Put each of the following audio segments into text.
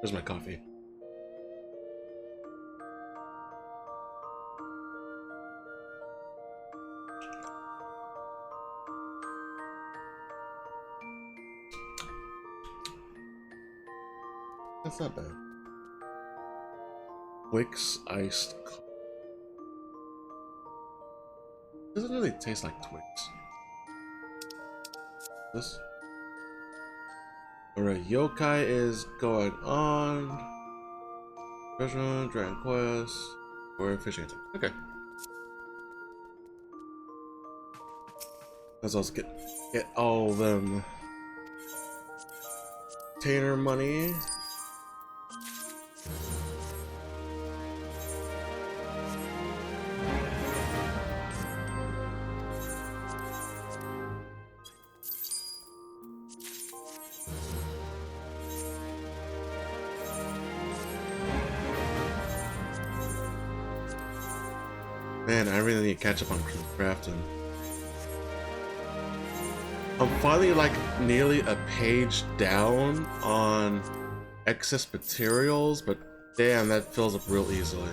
Where's my coffee? That's not bad. Twix iced coffee. Doesn't really taste like Twix. This. Alright, Yokai is going on. Restaurant, Dragon Quest, or fishing attempt. Okay. Let's also get all them container money. Man, I really need to catch up on crafting. I'm finally like nearly a page down on excess materials, but damn, that fills up real easily.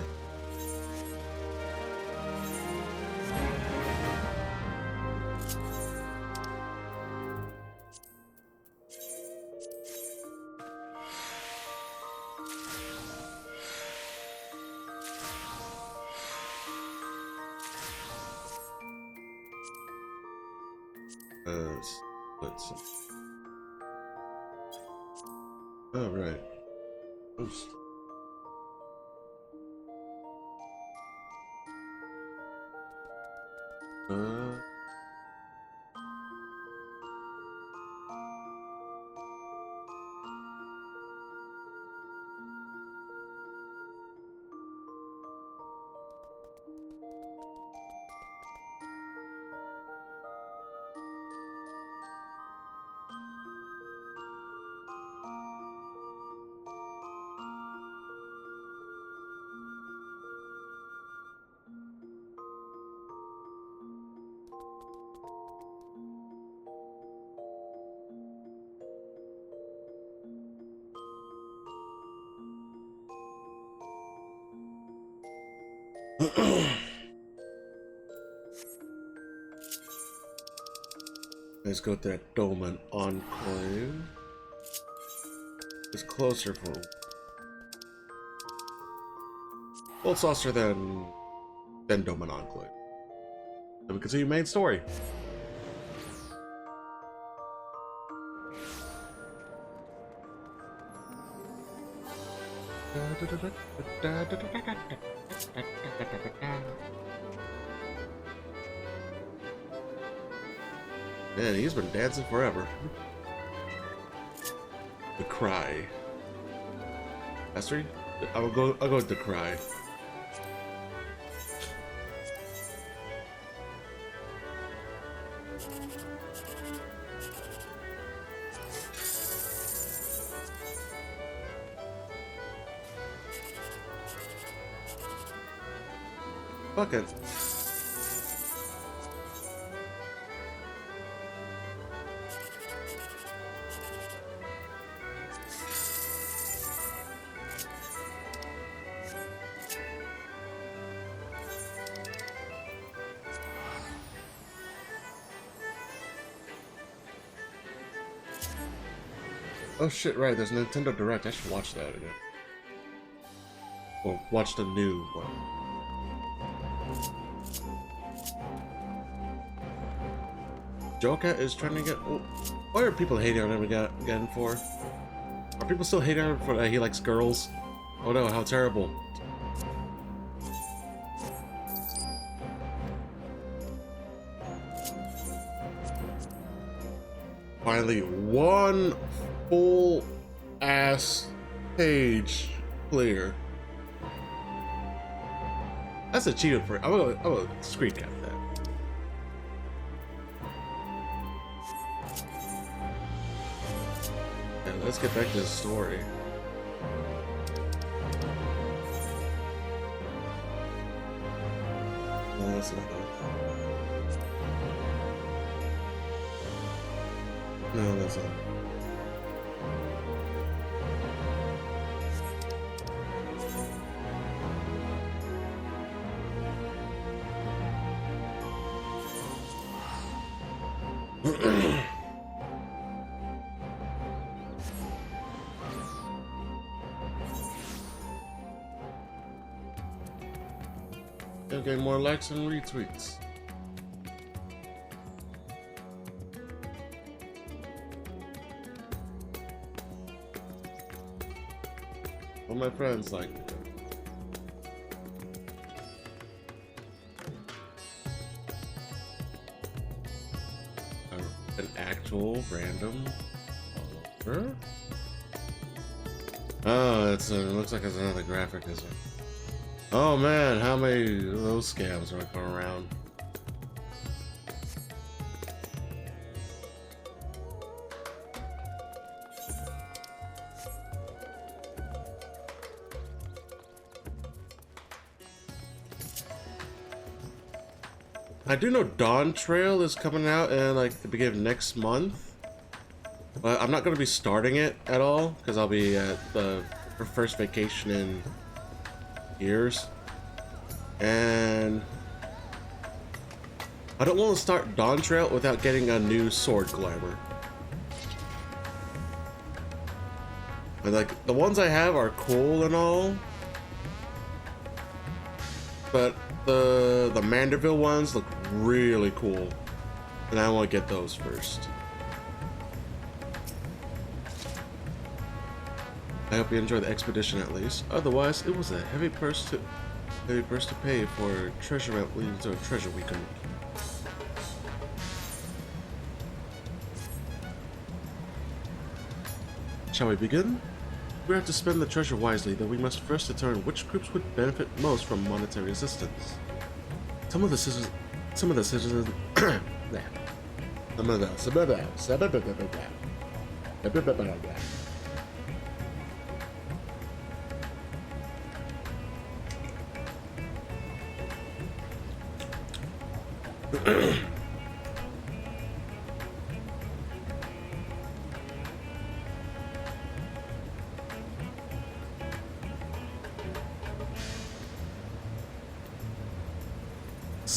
Let's see. Oh, right. Oops. Let's go to that Dolmen Enclave. It's closer for. Well, it's closer than Dolmen Enclave. So we can see your main story. Man, he's been dancing forever. The Cry. Mastery? I'll go with the Cry. Fuck it. Oh shit, right, there's Nintendo Direct. I should watch that again. Or watch the new one. Joka is trying to get... What are people hating on him again for? Are people still hating on him for that he likes girls? Oh no, how terrible. Finally, one full ass page clear. That's achievement for. I'm gonna screen cap that. And let's get back to the story. No, that's not. No, that's not. They'll get more likes and retweets. All my friends like it. An actual random follower? Oh, it looks like it's another graphic, isn't it? Oh man, how many of those scams are going around? I do know Dawn Trail is coming out in like the beginning of next month, but I'm not going to be starting it at all because I'll be at the first vacation in years, and I don't want to start Dawn Trail without getting a new sword glamour. And like the ones I have are cool and all, but the Manderville ones look really cool, and I want to get those first. I hope you enjoyed the expedition at least. Otherwise, it was a heavy purse to pay for treasure map leading to a treasure we couldn't keep. Shall we begin? We have to spend the treasure wisely, though we must first determine which groups would benefit most from monetary assistance. Some of the citizens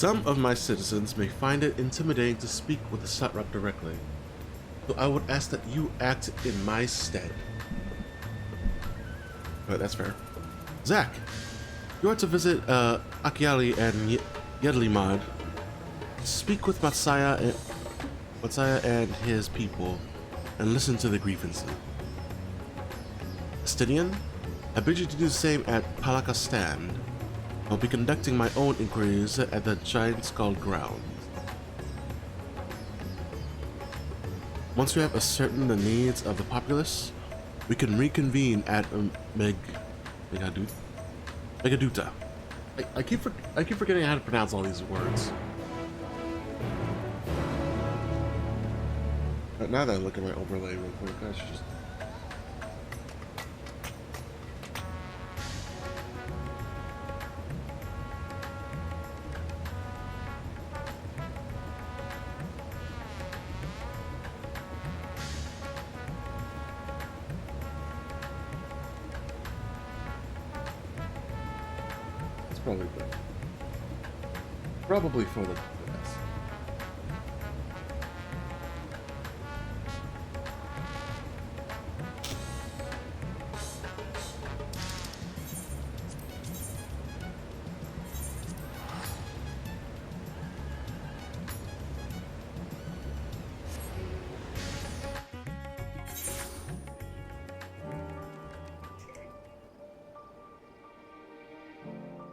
Some of my citizens may find it intimidating to speak with the Satrap directly, so I would ask that you act in my stead. Alright, that's fair. Zach, you are to visit Akiali and Yedlimad. Speak with Matsaya and his people, and listen to the grievances. Estinian, I bid you to do the same at Palakastan. I'll be conducting my own inquiries at the Giant Skull grounds. Once we have ascertained the needs of the populace, we can reconvene at Megaduta. I keep forgetting how to pronounce all these words. But now that I look at my overlay real quick, I should just... Probably good. Probably for the best.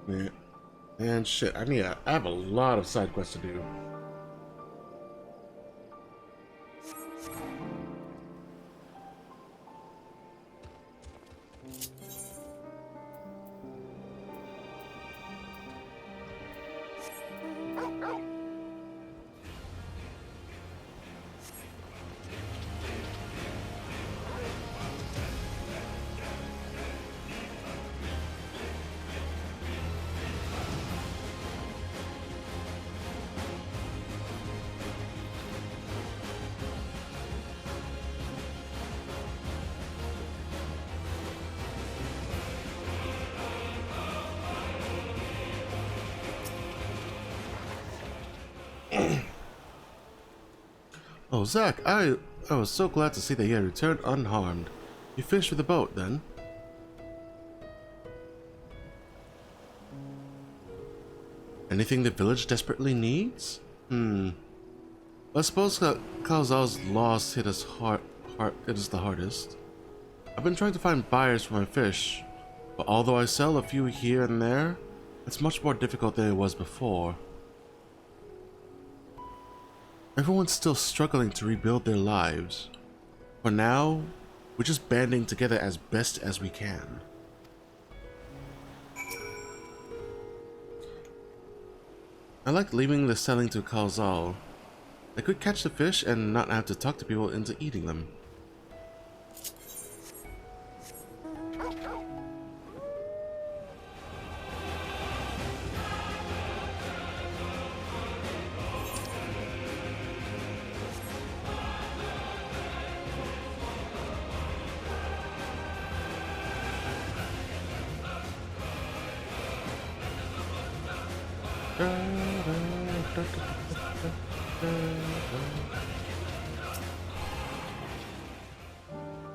Yeah. And shit, I have a lot of side quests to do. Oh, Zach, I was so glad to see that you had returned unharmed. You finished with the boat, then? Anything the village desperately needs? I suppose Kalzal's loss hit us the hardest. I've been trying to find buyers for my fish, but although I sell a few here and there, it's much more difficult than it was before. Everyone's still struggling to rebuild their lives. For now, we're just banding together as best as we can. I like leaving the selling to Kalzal. I could catch the fish and not have to talk to people into eating them.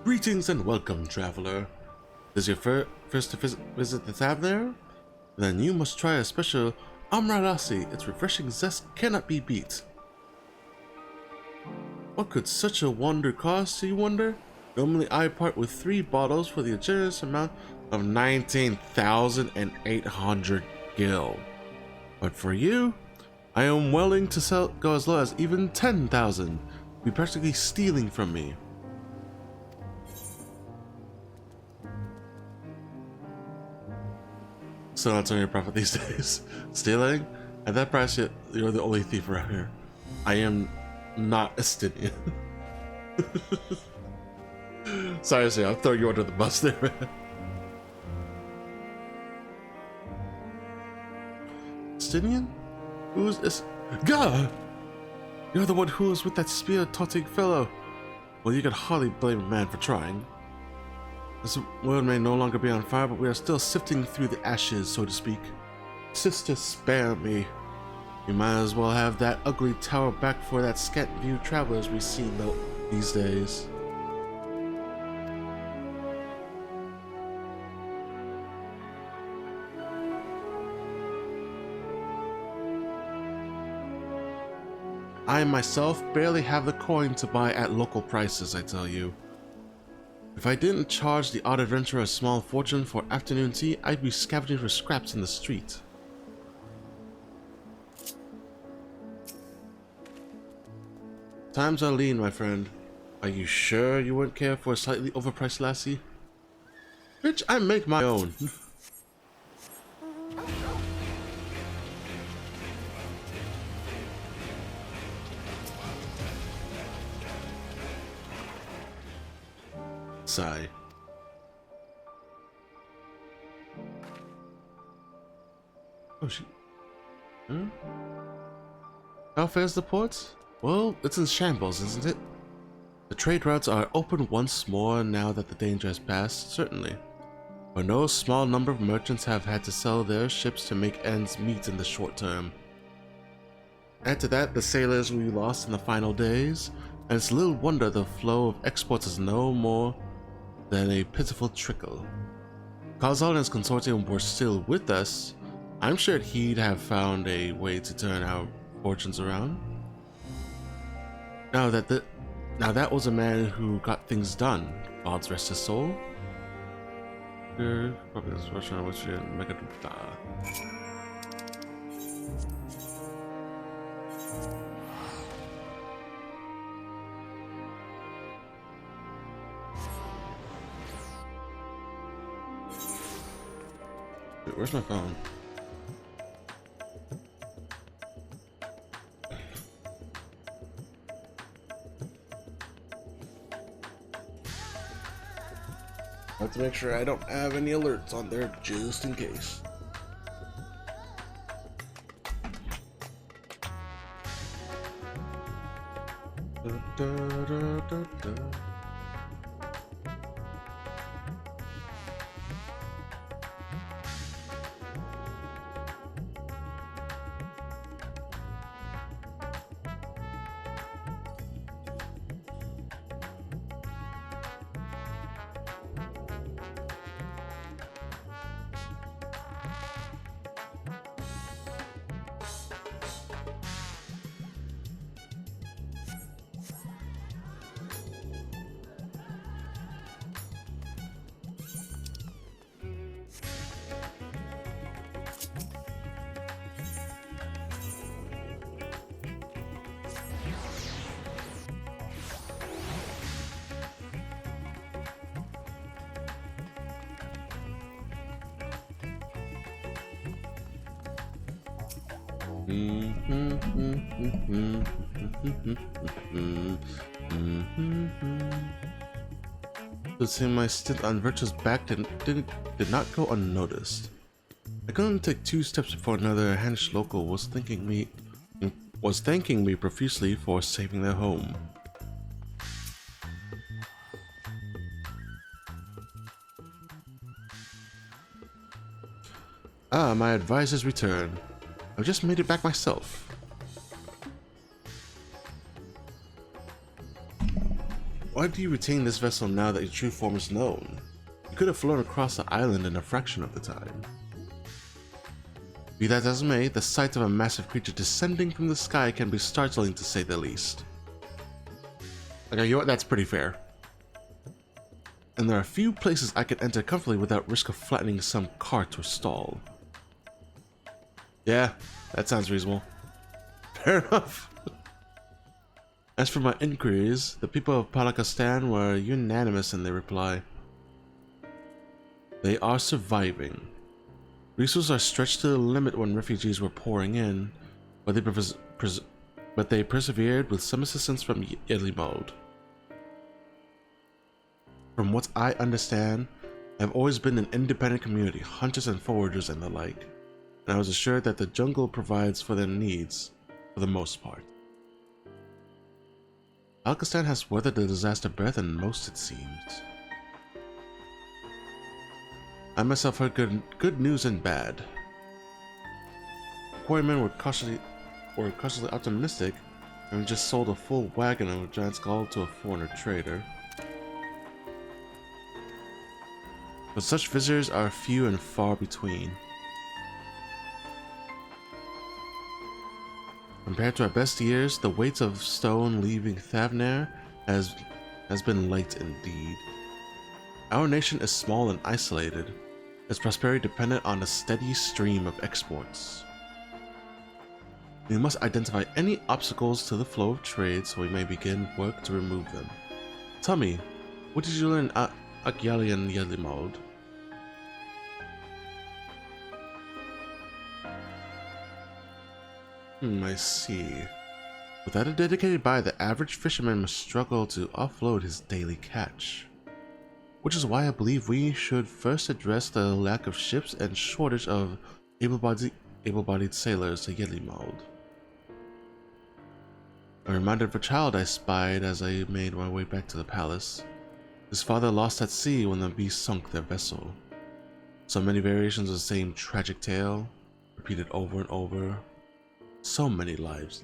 Greetings and welcome, traveler. Is your first to visit the tavern there? Then you must try a special Amralasi. Its refreshing zest cannot be beat. What could such a wonder cost, you wonder? Normally I part with 3 bottles for the generous amount of 19,800 gil. But for you, I am willing to go as low as even 10,000. Be practically stealing from me. So not turning a profit these days. Stealing? At that price, you're the only thief around here. I am not Estinian. Sorry, I'll throw you under the bus there, man. Estinian? Who's this? Gah! You're the one who was with that spear-toting fellow. Well, you could hardly blame a man for trying. This world may no longer be on fire, but we are still sifting through the ashes, so to speak. Sister, spare me. We might as well have that ugly tower back for that scant-viewed travelers we see these days. I myself barely have the coin to buy at local prices, I tell you. If I didn't charge the odd adventurer a small fortune for afternoon tea, I'd be scavenging for scraps in the street. Times are lean, my friend. Are you sure you wouldn't care for a slightly overpriced lassie? Bitch, I make my own. Sigh. Oh, shit. Huh? How fares the port? Well, it's in shambles, isn't it? The trade routes are open once more now that the danger has passed, certainly. But no small number of merchants have had to sell their ships to make ends meet in the short term. Add to that the sailors we lost in the final days, and it's little wonder the flow of exports is no more than a pitiful trickle. Kalzal and his consortium were still with us. I'm sure he'd have found a way to turn our fortunes around. Now that was a man who got things done. Gods rest his soul. Wait, where's my phone? I have to make sure I don't have any alerts on there just in case. It seemed my stint on Virtue's back did not go unnoticed. I couldn't take 2 steps before another Hanish local was thanking me profusely for saving their home. Ah, my advisor's return. I've just made it back myself. Why do you retain this vessel now that your true form is known? You could have flown across the island in a fraction of the time. Be that as it may, the sight of a massive creature descending from the sky can be startling to say the least. Okay, you know what? That's pretty fair. And there are few places I can enter comfortably without risk of flattening some cart or stall. Yeah, that sounds reasonable. Fair enough. As for my inquiries, the people of Palakistan were unanimous in their reply. They are surviving. Resources are stretched to the limit when refugees were pouring in, but they persevered with some assistance from Yelimald. From what I understand, I have always been an independent community, hunters and foragers and the like, and I was assured that the jungle provides for their needs, for the most part. Palakistan has weathered the disaster better than most, it seems. I myself heard good news and bad. Quarrymen were cautiously optimistic, having just sold a full wagon of giant skull to a foreigner trader. But such visitors are few and far between. Compared to our best years, the weight of stone leaving Thavner has been light indeed. Our nation is small and isolated, its prosperity dependent on a steady stream of exports. We must identify any obstacles to the flow of trade so we may begin work to remove them. Tell me, what did you learn at Agyali and Yelimald? I see. Without a dedicated buyer, the average fisherman must struggle to offload his daily catch. Which is why I believe we should first address the lack of ships and shortage of able-bodied sailors to Yelimald. A reminder of a child I spied as I made my way back to the palace. His father lost at sea when the beast sunk their vessel. So many variations of the same tragic tale, repeated over and over. So many lives.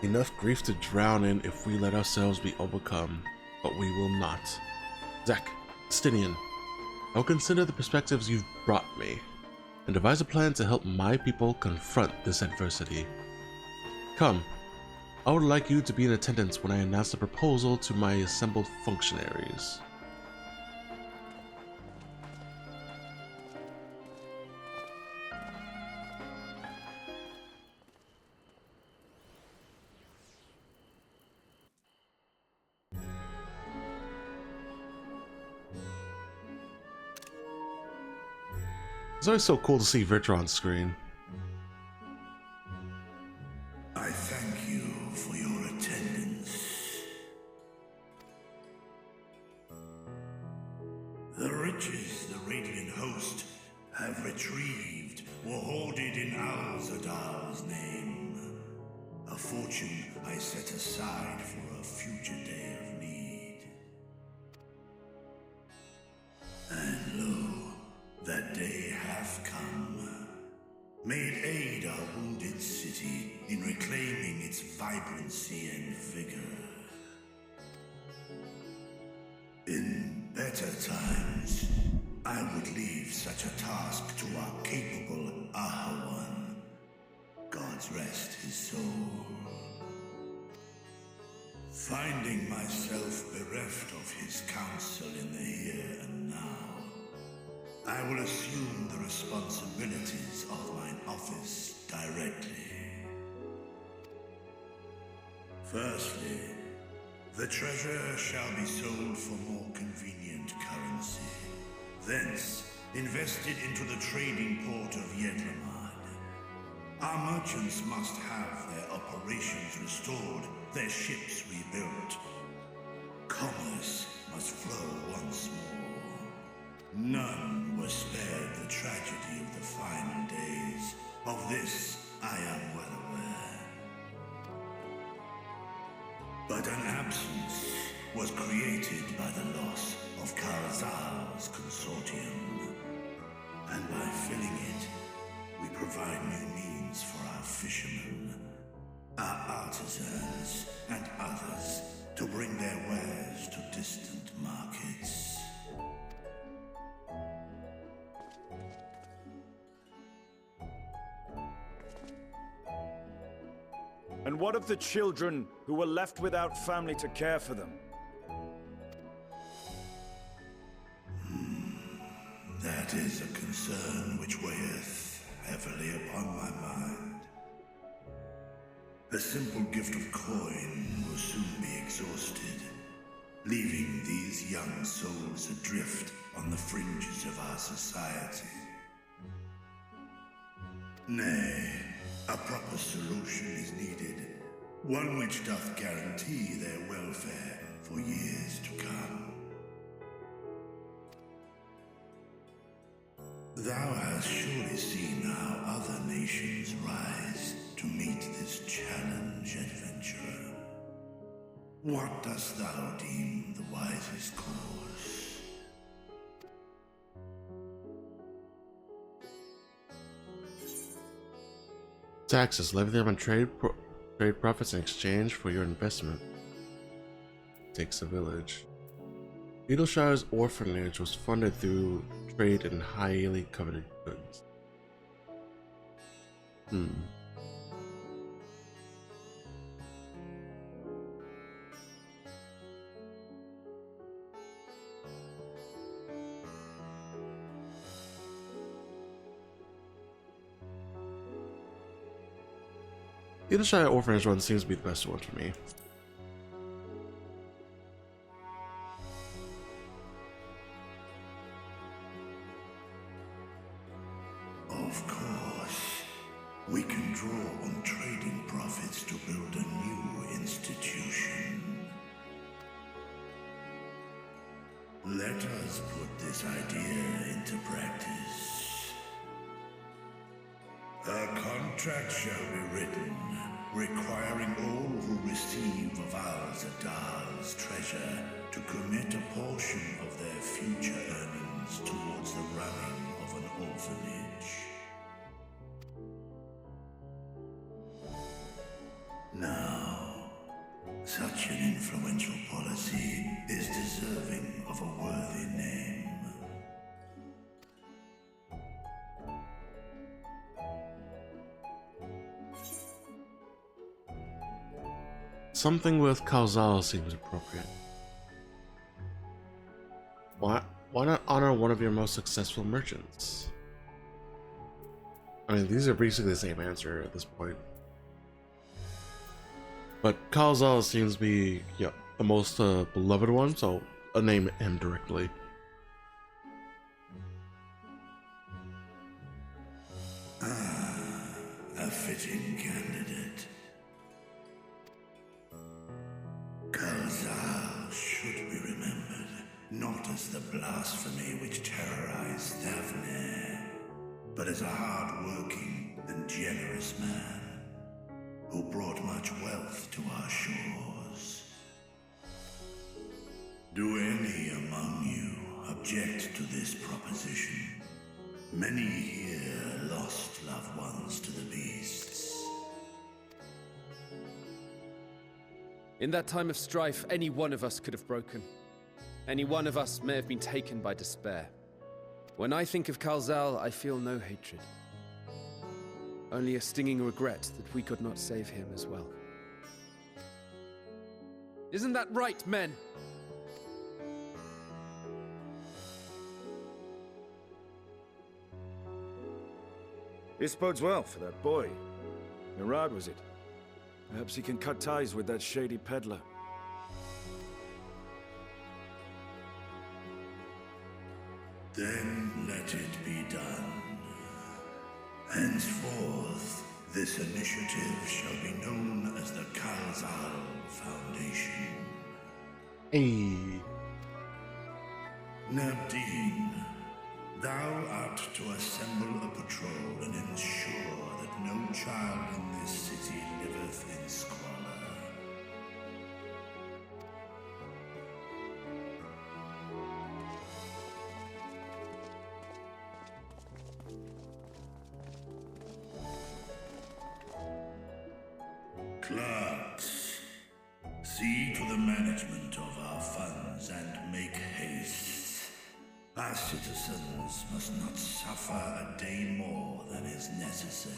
Enough grief to drown in if we let ourselves be overcome, but we will not. Zach, Stinian, I'll consider the perspectives you've brought me, and devise a plan to help my people confront this adversity. Come, I would like you to be in attendance when I announce the proposal to my assembled functionaries. It's always so cool to see Virtua on screen. I thank you for your attendance. The riches the Radiant Host have retrieved were hoarded in Al-Zadal's name. A fortune I set aside for a future day of need. And lo, that day hath come. Made aid our wounded city in reclaiming its vibrancy and vigor. In better times, I would leave such a task to our capable Ahawan. God's rest his soul. Finding myself bereft of his counsel in the here and now, I will assume the responsibilities of mine office directly. Firstly, the treasure shall be sold for more convenient currency. Thence, invested into the trading port of Yedlamad. Our merchants must have their operations restored, their ships rebuilt. Commerce must flow once more. None were spared the tragedy of the final days. Of this, I am well aware. But an absence was created by the loss of Karazal's consortium. And by filling it, we provide new means for our fishermen, our artisans, and others to bring their wares to distant markets. And what of the children who were left without family to care for them? That is a concern which weigheth heavily upon my mind. A simple gift of coin will soon be exhausted, leaving these young souls adrift on the fringes of our society. Nay, a proper solution is needed, one which doth guarantee their welfare for years to come. Thou hast surely seen how other nations rise to meet this challenge, adventurer. What dost thou deem the wisest course? Taxes. Levy them on trade profits in exchange for your investment. Takes a village. Beetleshire's orphanage was funded through trade in highly coveted goods. Beetleshire orphanage one seems to be the best one for me. Of course, we can draw on trading profits to build a new institution. Let us put this idea into practice. A contract shall be written, requiring all who receive of Al-Zadal's treasure to commit a portion of their future earnings towards the running of an orphanage. Now, such an influential policy is deserving of a worthy name. Something with Kalzal seems appropriate. Why not honor one of your most successful merchants? I mean, these are basically the same answer at this point. But Kalzal seems to be the most beloved one, so I'll name him directly. A fitting candidate. Kalzal should be remembered, not as the blasphemy which terrorized Thavne, but as a hard-working and generous man who brought much wealth to our shores. Do any among you object to this proposition? Many here lost loved ones to the beasts. In that time of strife, any one of us could have broken. Any one of us may have been taken by despair. When I think of Kalzal, I feel no hatred. Only a stinging regret that we could not save him as well. Isn't that right, men? This bodes well for that boy. Murad, was it? Perhaps he can cut ties with that shady peddler. Then let it be done. Henceforth, this initiative shall be known as the Kalzal Foundation. Hey. Nabdeen, thou art to assemble a patrol and ensure that no child in this city liveth in squalor. Clerks, see to the management of our funds and make haste. Our citizens must not suffer a day more than is necessary.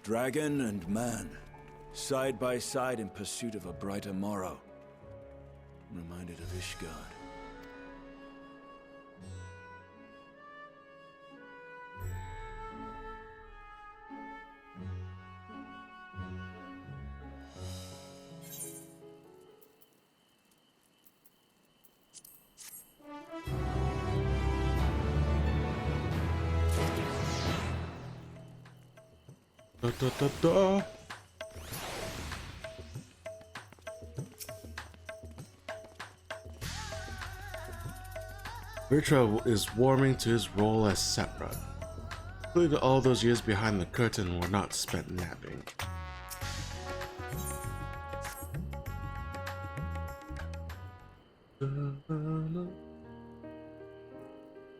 Dragon and man, side by side in pursuit of a brighter morrow. Reminded of Ishgard. Da, da, da, da. Virtua is warming to his role as Saprad. Clearly all those years behind the curtain were not spent napping.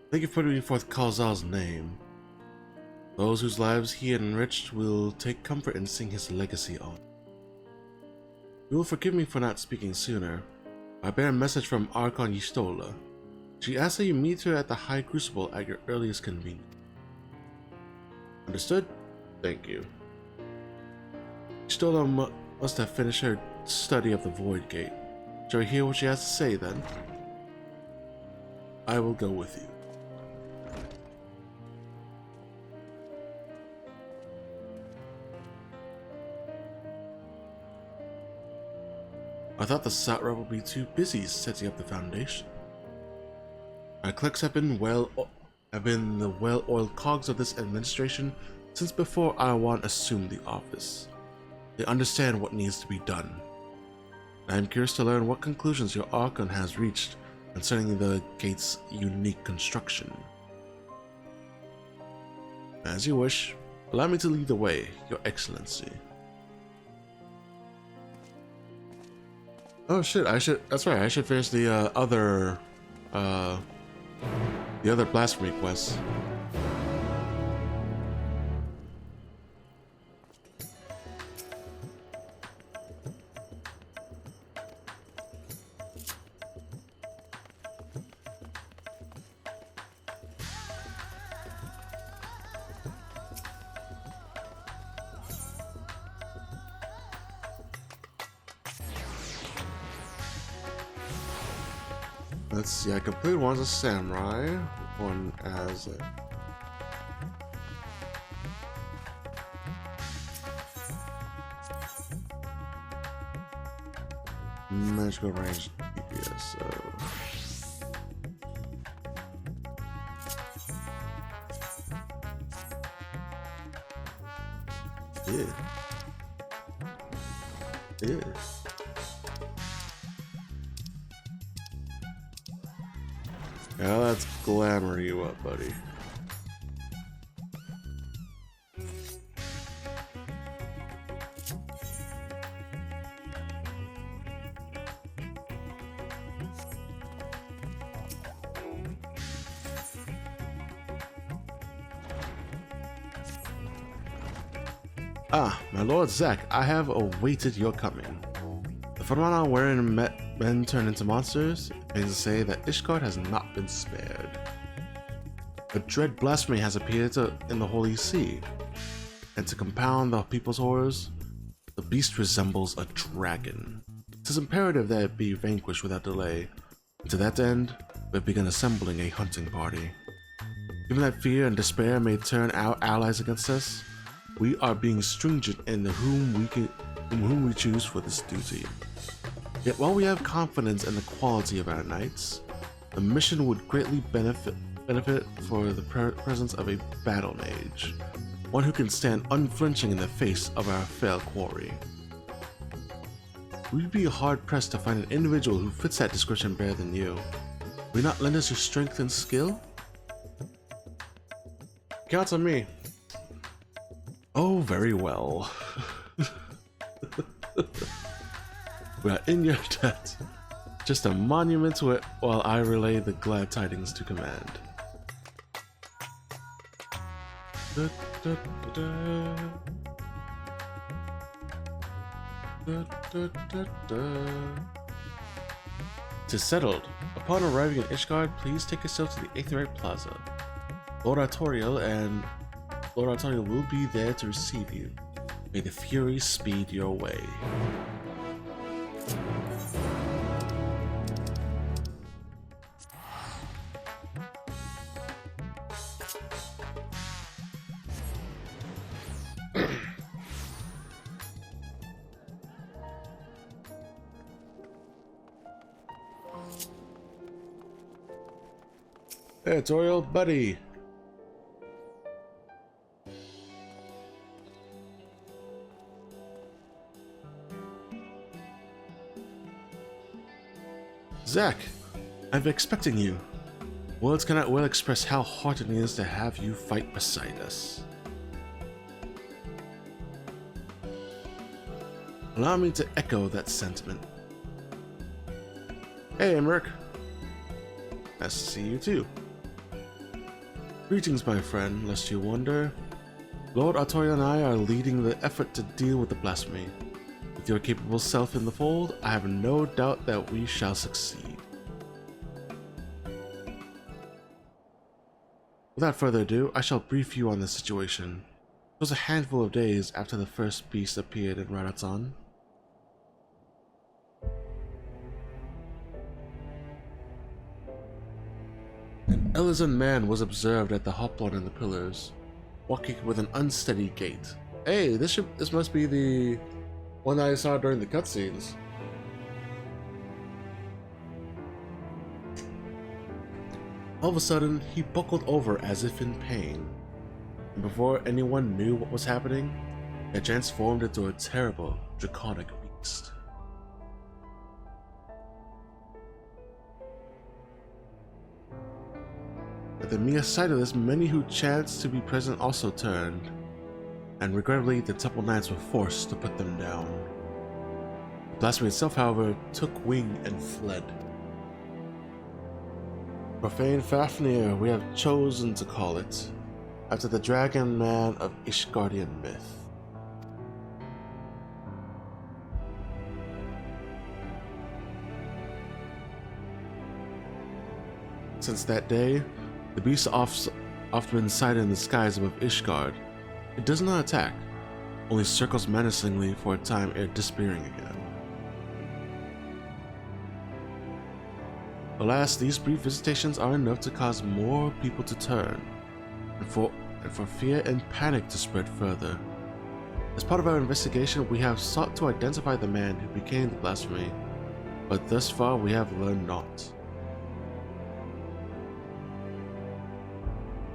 Thank you for putting forth Kalzal's name. Those whose lives he enriched will take comfort in seeing his legacy on. You will forgive me for not speaking sooner. I bear a message from Archon Y'shtola. She asks that you meet her at the High Crucible at your earliest convenience. Understood? Thank you. Y'shtola must have finished her study of the Void Gate. Shall we hear what she has to say then? I will go with you. I thought the Satrap would be too busy setting up the foundation. My clerks have been the well-oiled cogs of this administration since before Iwan assumed the office. They understand what needs to be done. I am curious to learn what conclusions your Archon has reached concerning the gate's unique construction. As you wish, allow me to lead the way, Your Excellency. Oh shit, that's right, I should finish the other blasphemy quests. Let's see, I completed one as a samurai, one as a... magical range DPS, so... Yeah. Yeah, let's glamour you up, buddy. Ah, my Lord Zack, I have awaited your coming. The phenomenon wherein men turn into monsters means to say that Ishgard has not been spared. A dread blasphemy has appeared in the Holy See, and to compound the people's horrors, the beast resembles a dragon. It is imperative that it be vanquished without delay. And to that end, we have begun assembling a hunting party. Given that fear and despair may turn our allies against us, we are being stringent in whom we choose for this duty. Yet while we have confidence in the quality of our knights, the mission would greatly benefit for the presence of a battle mage, one who can stand unflinching in the face of our fell quarry. We'd be hard-pressed to find an individual who fits that description better than you. Will you not lend us your strength and skill? Counts on me. Oh, very well. We are in your debt. Just a monument to it while I relay the glad tidings to command. Da, da, da, da, da, da, da. Tis settled. Upon arriving in Ishgard, please take yourself to the Aetherite Plaza. Lord Artorial will be there to receive you. May the Fury speed your way. Hey, Artorial, buddy. Zack, I've been expecting you. Words cannot well express how heartening it is to have you fight beside us. Allow me to echo that sentiment. Hey, Merc. Nice to see you too. Greetings, my friend, lest you wonder. Lord Artorial and I are leading the effort to deal with the blasphemy. With your capable self in the fold, I have no doubt that we shall succeed. Without further ado, I shall brief you on the situation. It was a handful of days after the first beast appeared in Radatzon. An Elysian man was observed at the hoplon and the pillars, walking with an unsteady gait. Hey, this must be the one I saw during the cutscenes. All of a sudden, he buckled over as if in pain, and before anyone knew what was happening, it transformed into a terrible, draconic beast. At the mere sight of this, many who chanced to be present also turned, and regrettably the Temple Knights were forced to put them down. The blasphemy itself, however, took wing and fled. Profane Fafnir, we have chosen to call it, after the Dragon Man of Ishgardian myth. Since that day, the beast often been sighted in the skies above Ishgard. It does not attack, only circles menacingly for a time ere disappearing again. Alas, these brief visitations are enough to cause more people to turn, and for fear and panic to spread further. As part of our investigation, we have sought to identify the man who became the blasphemy, but thus far we have learned naught.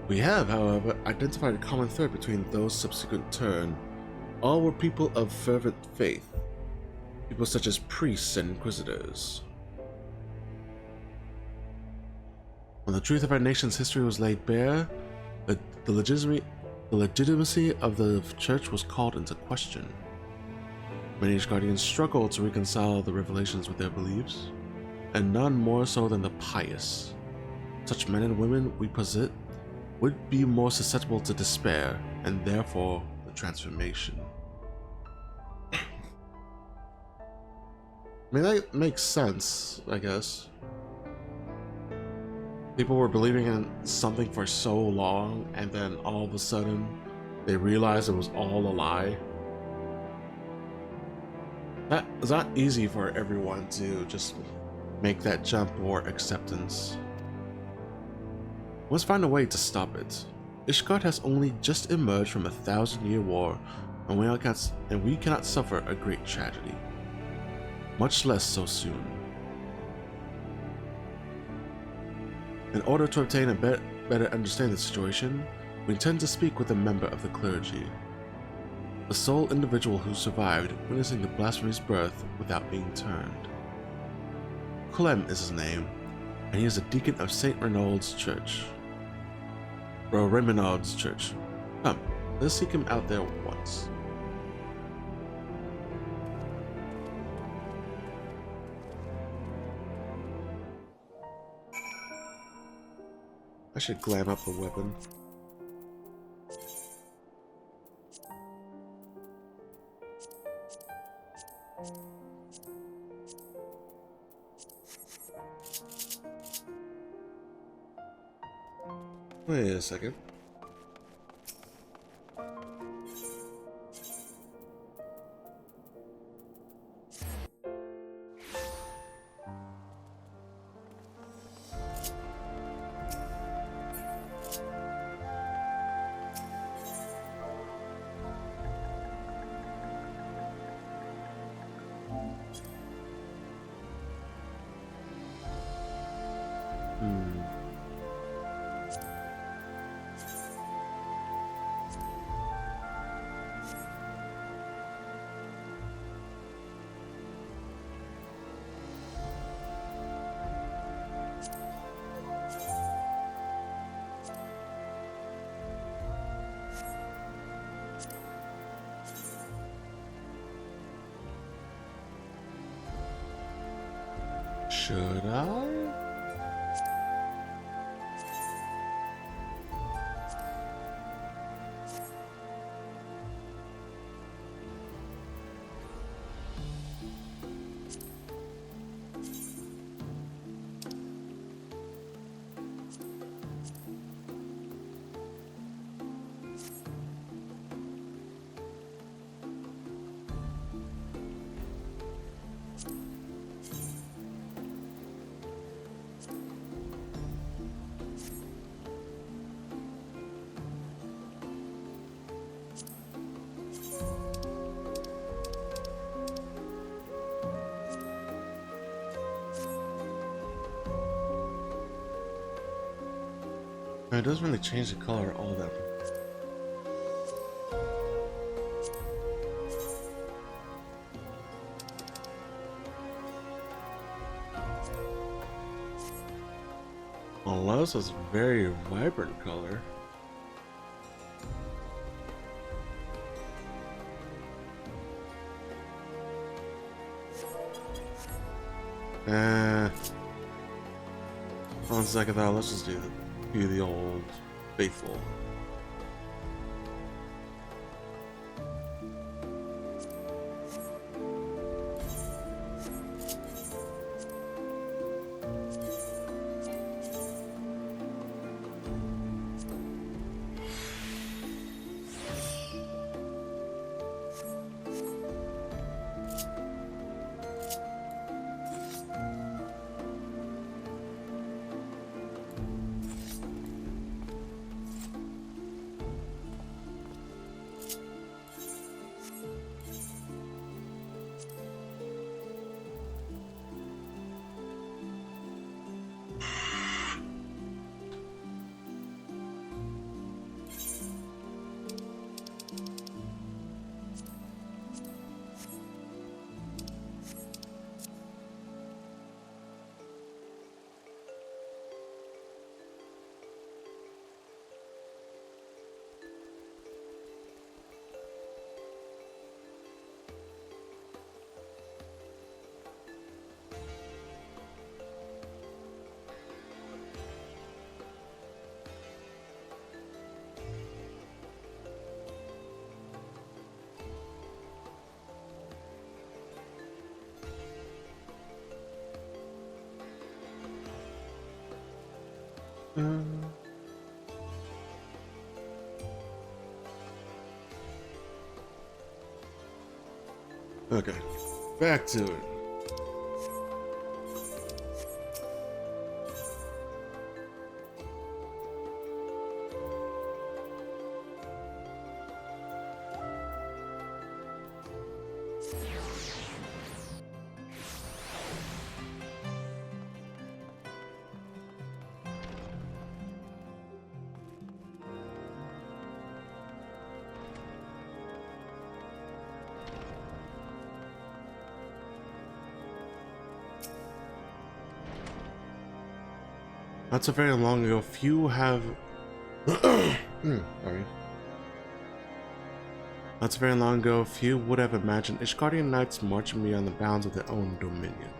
We have, however, identified a common thread between those subsequent turn. All were people of fervent faith, people such as priests and inquisitors. When the truth of our nation's history was laid bare, the legitimacy of the church was called into question. Many Ishgardians struggled to reconcile the revelations with their beliefs, and none more so than the pious. Such men and women we posit would be more susceptible to despair, and therefore the transformation. I mean, that makes sense, I guess. People were believing in something for so long, and then all of a sudden, they realized it was all a lie. That is not easy for everyone to just make that jump or acceptance. Let's find a way to stop it. Ishgard has only just emerged from a 1,000-year war, and we cannot suffer a great tragedy. Much less so soon. In order to obtain a better understanding of the situation, we intend to speak with a member of the clergy. The sole individual who survived witnessing the blasphemy's birth without being turned. Clem is his name, and he is a deacon of St. Renaud's Church. Or Renaud's Church. Come, let's seek him out there once. I should glam up the weapon. Wait a second. Should I? It doesn't really change the color all that. Unless it's very vibrant color. On second thought, let's just do the old faithful. Okay. Back to it. Not so very long ago, few have. Sorry. Not so very long ago, few would have imagined Ishgardian knights marching beyond the bounds of their own dominion.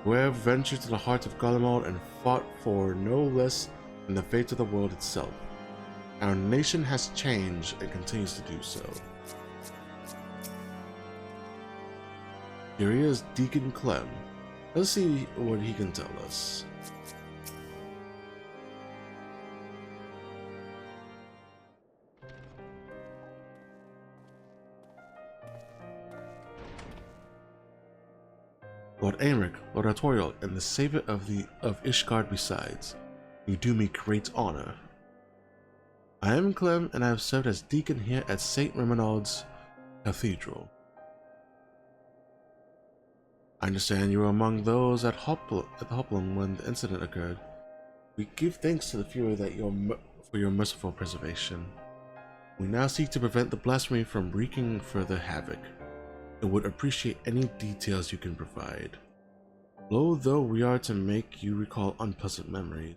Whoever ventured to the heart of Garlemald and fought for no less than the fate of the world itself. Our nation has changed and continues to do so. Here is Deacon Clem. Let's see what he can tell us. Lord Aymeric, Lord Artorial, and the savior of Ishgard besides, you do me great honor. I am Clem, and I have served as deacon here at St. Remenald's Cathedral. I understand you were among those at the Hoplum when the incident occurred. We give thanks to the Fury for your merciful preservation. We now seek to prevent the blasphemy from wreaking further havoc. And would appreciate any details you can provide. Low though we are to make you recall unpleasant memories,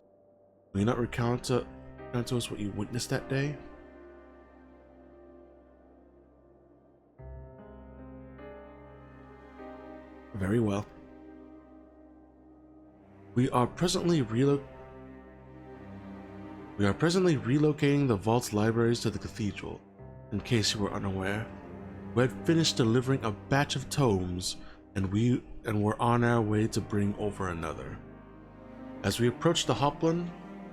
will you not recount to us what you witnessed that day? Very well. We are presently relocating the vault's libraries to the cathedral, in case you were unaware. We had finished delivering a batch of tomes, and were on our way to bring over another. As we approached the Hoplin,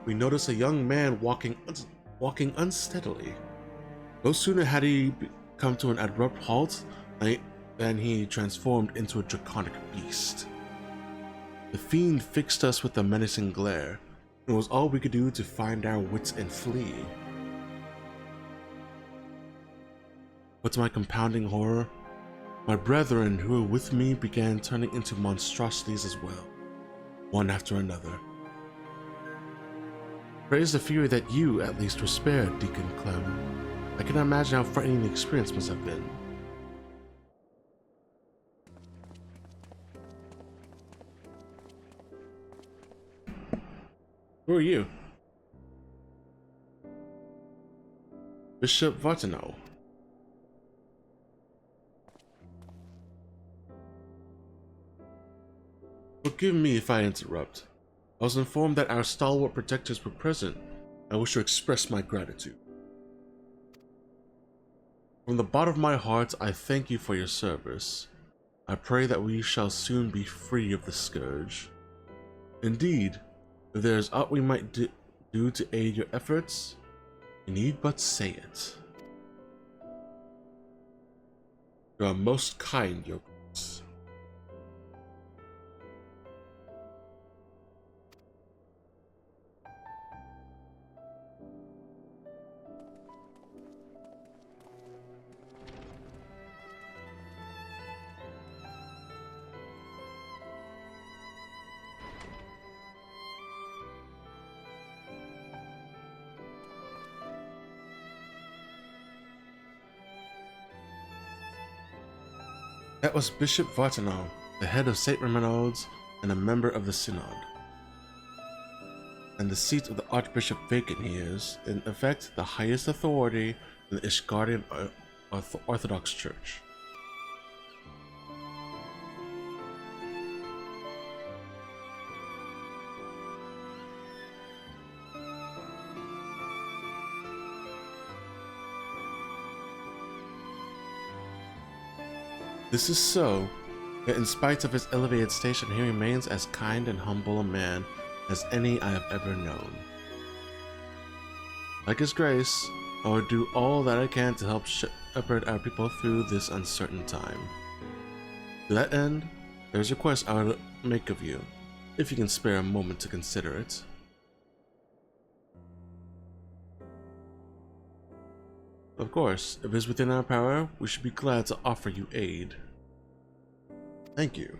we noticed a young man walking unsteadily. No sooner had he come to an abrupt halt than he transformed into a draconic beast. The fiend fixed us with a menacing glare, and it was all we could do to find our wits and flee. But to my compounding horror, my brethren who were with me began turning into monstrosities as well, one after another. Praise the Fury that you, at least, were spared, Deacon Clem. I cannot imagine how frightening the experience must have been. Who are you? Bishop Vartanow. Forgive me if I interrupt. I was informed that our stalwart protectors were present. I wish to express my gratitude. From the bottom of my heart, I thank you for your service. I pray that we shall soon be free of the scourge. Indeed, if there is aught we might do to aid your efforts, you need but say it. You are most kind, your grace. That was Bishop Vartanow, the head of St. Remenald's and a member of the Synod. And the seat of the Archbishop vacant he is, in effect, the highest authority in the Ishgardian Orthodox Church. This is so, yet in spite of his elevated station, he remains as kind and humble a man as any I have ever known. Like his grace, I will do all that I can to help shepherd our people through this uncertain time. To that end, there's a request I would make of you, if you can spare a moment to consider it. Of course, if it's within our power, we should be glad to offer you aid. Thank you.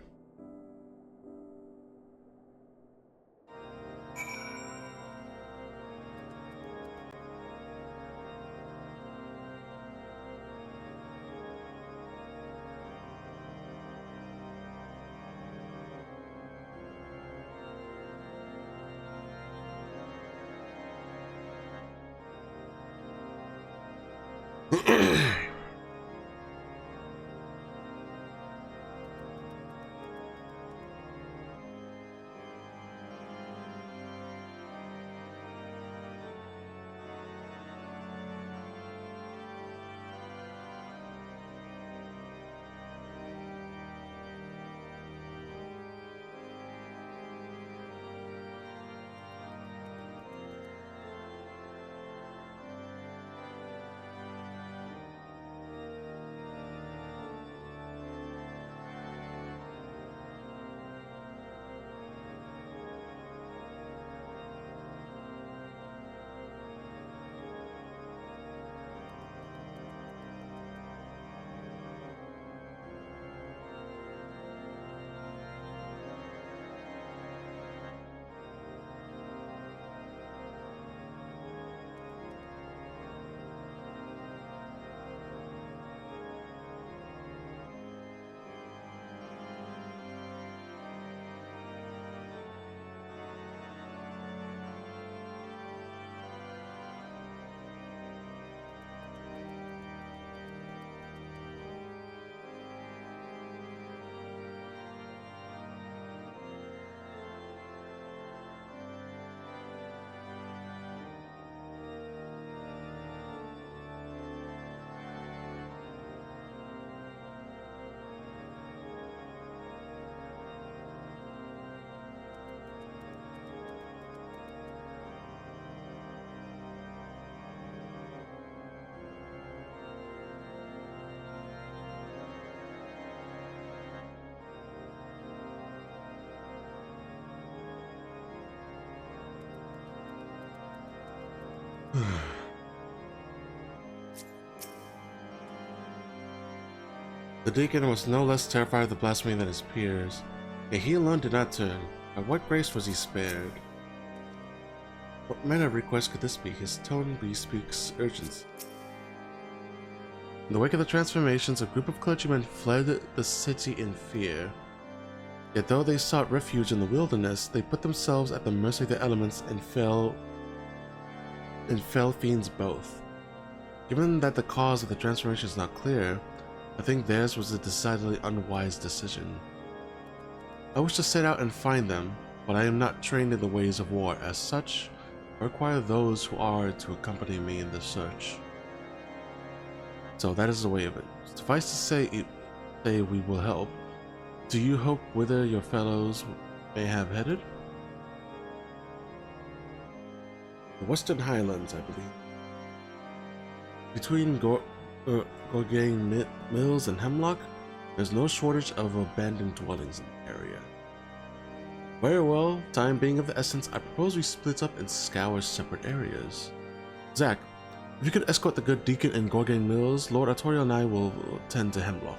The deacon was no less terrified of the blasphemy than his peers, yet he alone did not turn. By what grace was he spared? What manner of request could this be? His tone bespeaks urgency. In the wake of the transformations, a group of clergymen fled the city in fear. Yet though they sought refuge in the wilderness, they put themselves at the mercy of the elements and fell fiends both. Given that the cause of the transformation is not clear, I think theirs was a decidedly unwise decision. I wish to set out and find them, but I am not trained in the ways of war. As such, I require those who are to accompany me in the search. So that is the way of it. Suffice to say, we will help. Do you hope whither your fellows may have headed? The Western Highlands, I believe. Between Gorgang Mills and Hemlock, there's no shortage of abandoned dwellings in the area. Very well, time being of the essence, I propose we split up and scour separate areas. Zack, if you could escort the good deacon in Gorgang Mills, Lord Artorial and I will tend to Hemlock.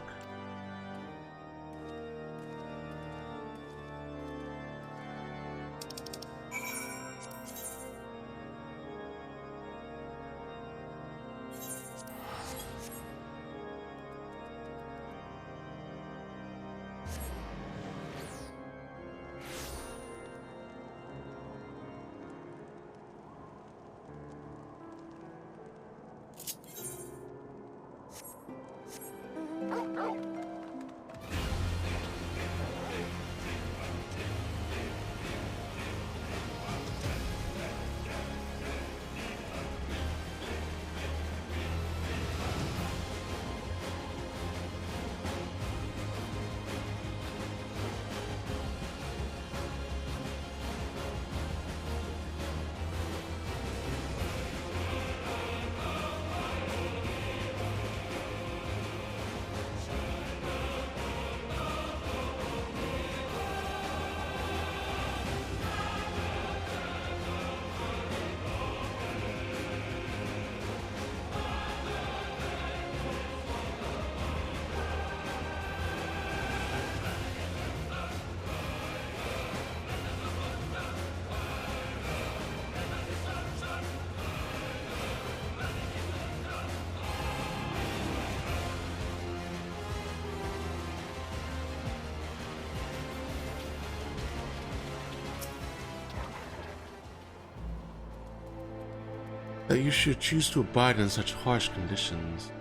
that you should choose to abide in such harsh conditions.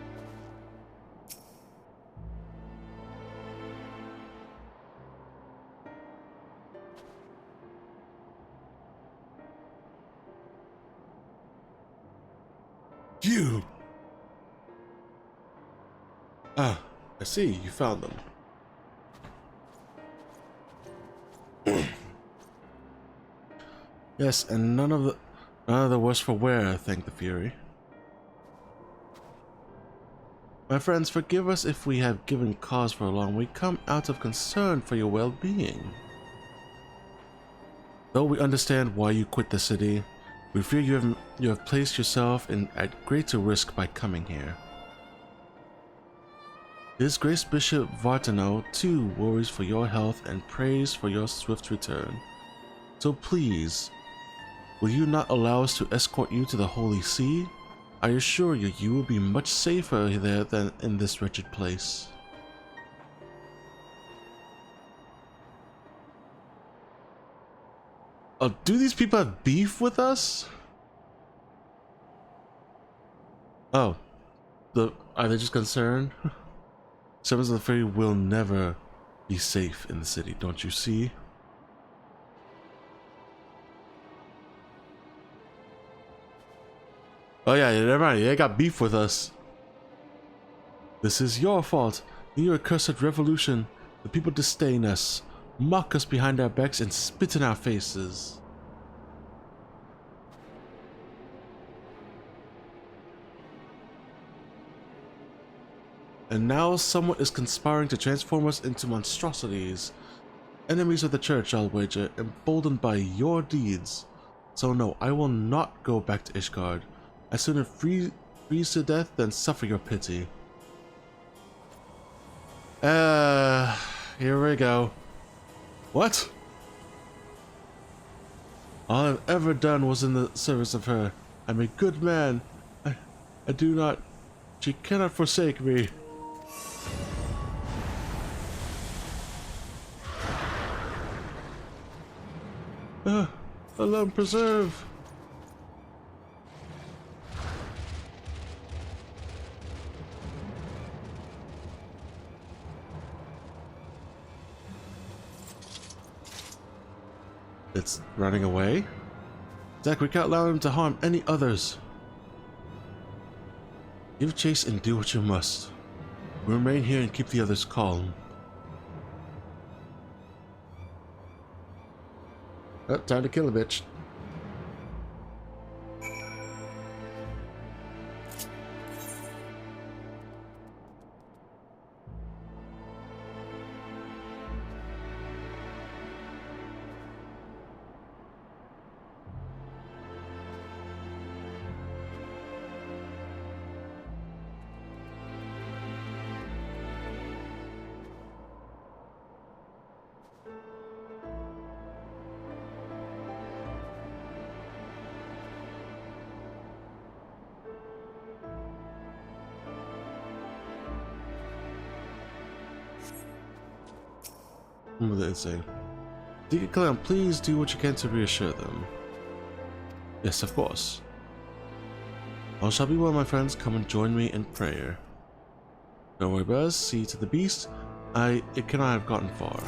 You! Ah, I see, you found them. Yes, and none of the worse for wear, thank the Fury. My friends, forgive us if we have given cause for alarm. We come out of concern for your well-being. Though we understand why you quit the city, we fear you have placed yourself at greater risk by coming here. His Grace Bishop Vartano too worries for your health and prays for your swift return. So please, will you not allow us to escort you to the Holy See? I assure you, you will be much safer there than in this wretched place. Oh, do these people have beef with us? Oh, are they just concerned? Servants of the Fury will never be safe in the city, don't you see? Oh yeah, never mind, they got beef with us. This is your fault. In your accursed revolution, the people disdain us, mock us behind our backs, and spit in our faces. And now someone is conspiring to transform us into monstrosities. Enemies of the church, I'll wager, emboldened by your deeds. So no, I will not go back to Ishgard. I sooner freeze to death than suffer your pity. Here we go. What? All I've ever done was in the service of her. I'm a good man. I do not... She cannot forsake me. Alone preserve. It's running away? Zack, we can't allow him to harm any others. Give chase and do what you must. We remain here and keep the others calm. Oh, time to kill a bitch. What did it say? Deacon Clown, please do what you can to reassure them. Yes, of course. All shall be well, my friends. Come and join me in prayer. Don't worry, Buzz. See to the beast. It cannot have gotten far.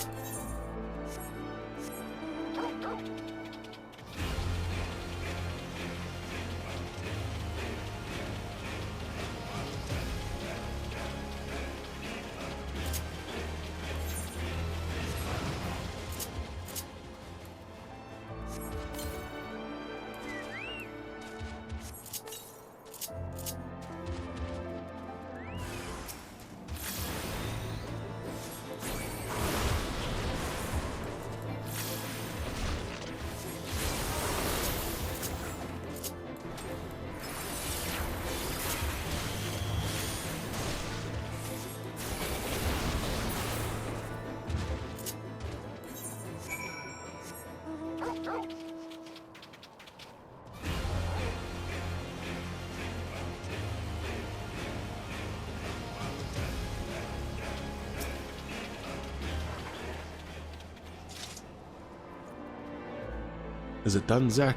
Is it done, Zack?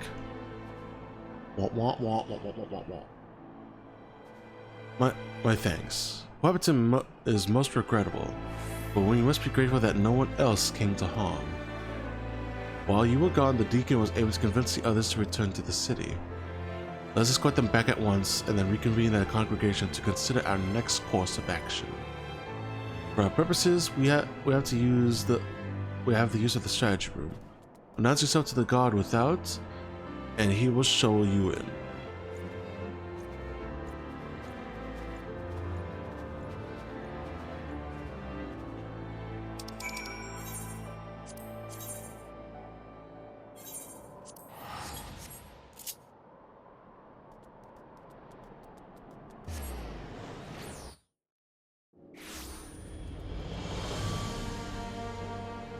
My thanks. What happened to is most regrettable, but we must be grateful that no one else came to harm. While you were gone, the deacon was able to convince the others to return to the city. Let's escort them back at once and then reconvene at a congregation to consider our next course of action. For our purposes, we have the use of the strategy room. Announce yourself to the guard without, and he will show you in.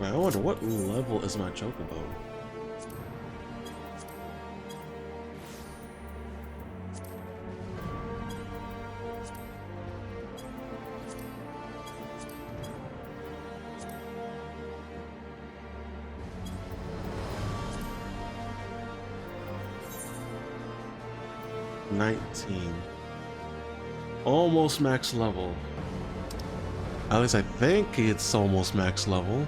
I wonder what level is my chocobo? Almost max level. At least I think it's almost max level.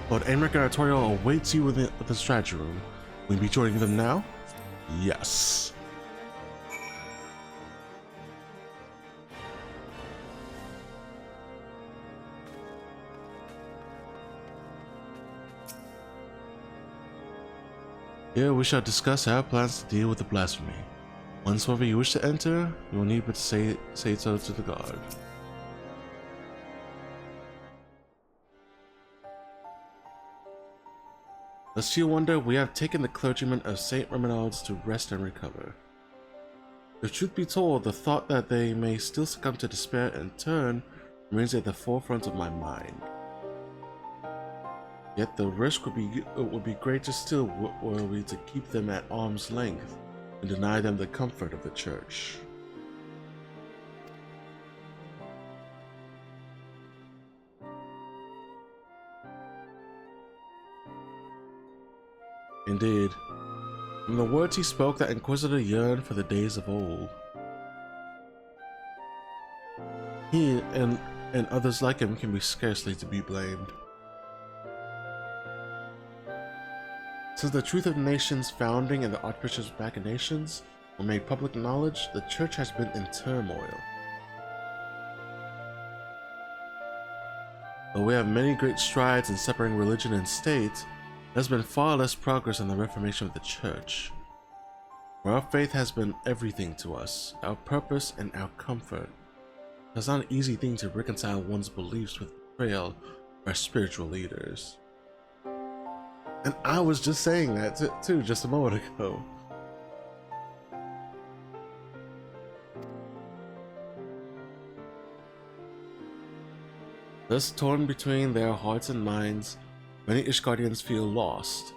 But Aimrek and Artorial awaits you within the strategy room. Will you be joining them now? Yes. Here we shall discuss our plans to deal with the blasphemy. Once wherever you wish to enter, you will need but to say so to the guard. Lest you wonder, we have taken the clergymen of St. Remenald's to rest and recover. The truth be told, the thought that they may still succumb to despair and turn remains at the forefront of my mind. Yet the risk would be greater still were we to keep them at arm's length and deny them the comfort of the church. Indeed, from the words he spoke, that Inquisitor yearned for the days of old. He and others like him can be scarcely to be blamed. Since the truth of the nation's founding and the Archbishop's machinations were made public knowledge, the church has been in turmoil. Though we have many great strides in separating religion and state, there has been far less progress in the reformation of the church. For our faith has been everything to us, our purpose and our comfort. It's not an easy thing to reconcile one's beliefs with the betrayal of our spiritual leaders. And I was just saying that too just a moment ago. Thus torn between their hearts and minds, many Ishgardians feel lost,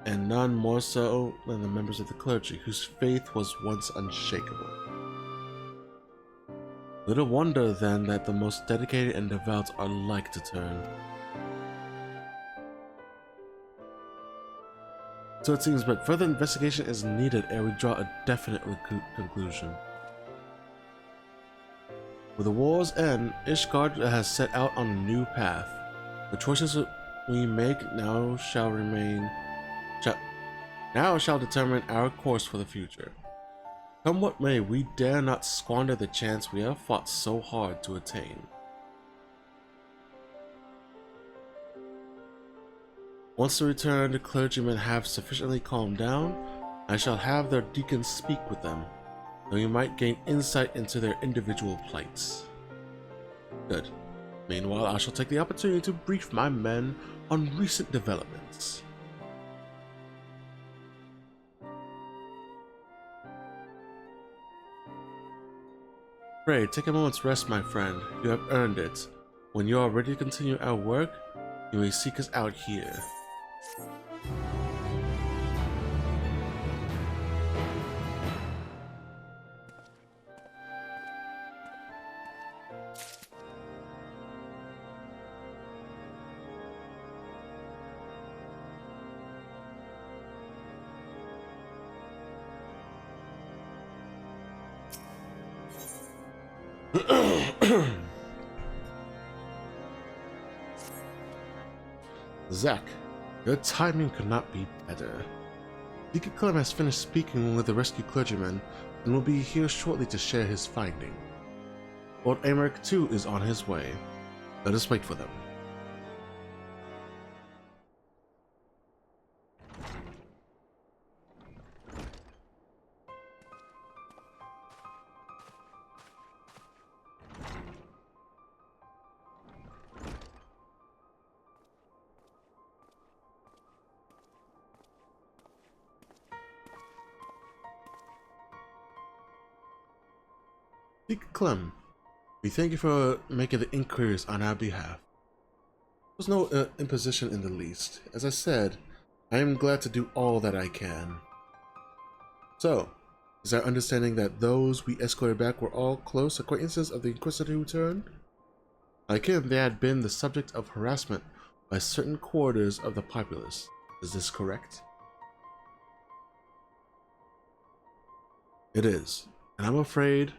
and none more so than the members of the clergy, whose faith was once unshakable. Little wonder then that the most dedicated and devout are like to turn. So it seems, but further investigation is needed ere we draw a definite conclusion. With the war's end, Ishgard has set out on a new path. The choices we make now shall determine our course for the future. Come what may, we dare not squander the chance we have fought so hard to attain. Once the returned clergymen have sufficiently calmed down, I shall have their deacons speak with them, and we might gain insight into their individual plights. Good. Meanwhile, I shall take the opportunity to brief my men on recent developments. Pray, take a moment's rest, my friend. You have earned it. When you are ready to continue our work, you may seek us out here. Zack, your timing could not be better. Deacon Clem has finished speaking with the rescued clergyman and will be here shortly to share his finding. Lord Amaric too is on his way. Let us wait for them. Deacon Clem, we thank you for making the inquiries on our behalf. There was no imposition in the least. As I said, I am glad to do all that I can. So, is our understanding that those we escorted back were all close acquaintances of the Inquisitor who returned? Like him, they had been the subject of harassment by certain quarters of the populace. Is this correct? It is, and I'm afraid.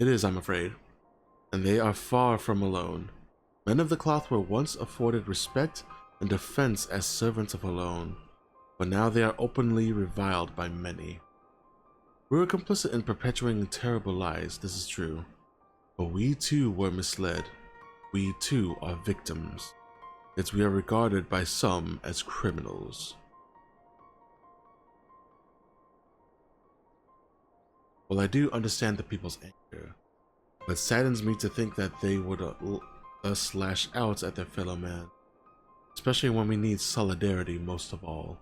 I'm afraid. And they are far from alone. Men of the cloth were once afforded respect and defense as servants of Alone, but now they are openly reviled by many. We were complicit in perpetuating terrible lies, this is true. But we too were misled. We too are victims. Yet we are regarded by some as criminals. Well, I do understand the people's anger, but it saddens me to think that they would thus lash out at their fellow man, especially when we need solidarity most of all.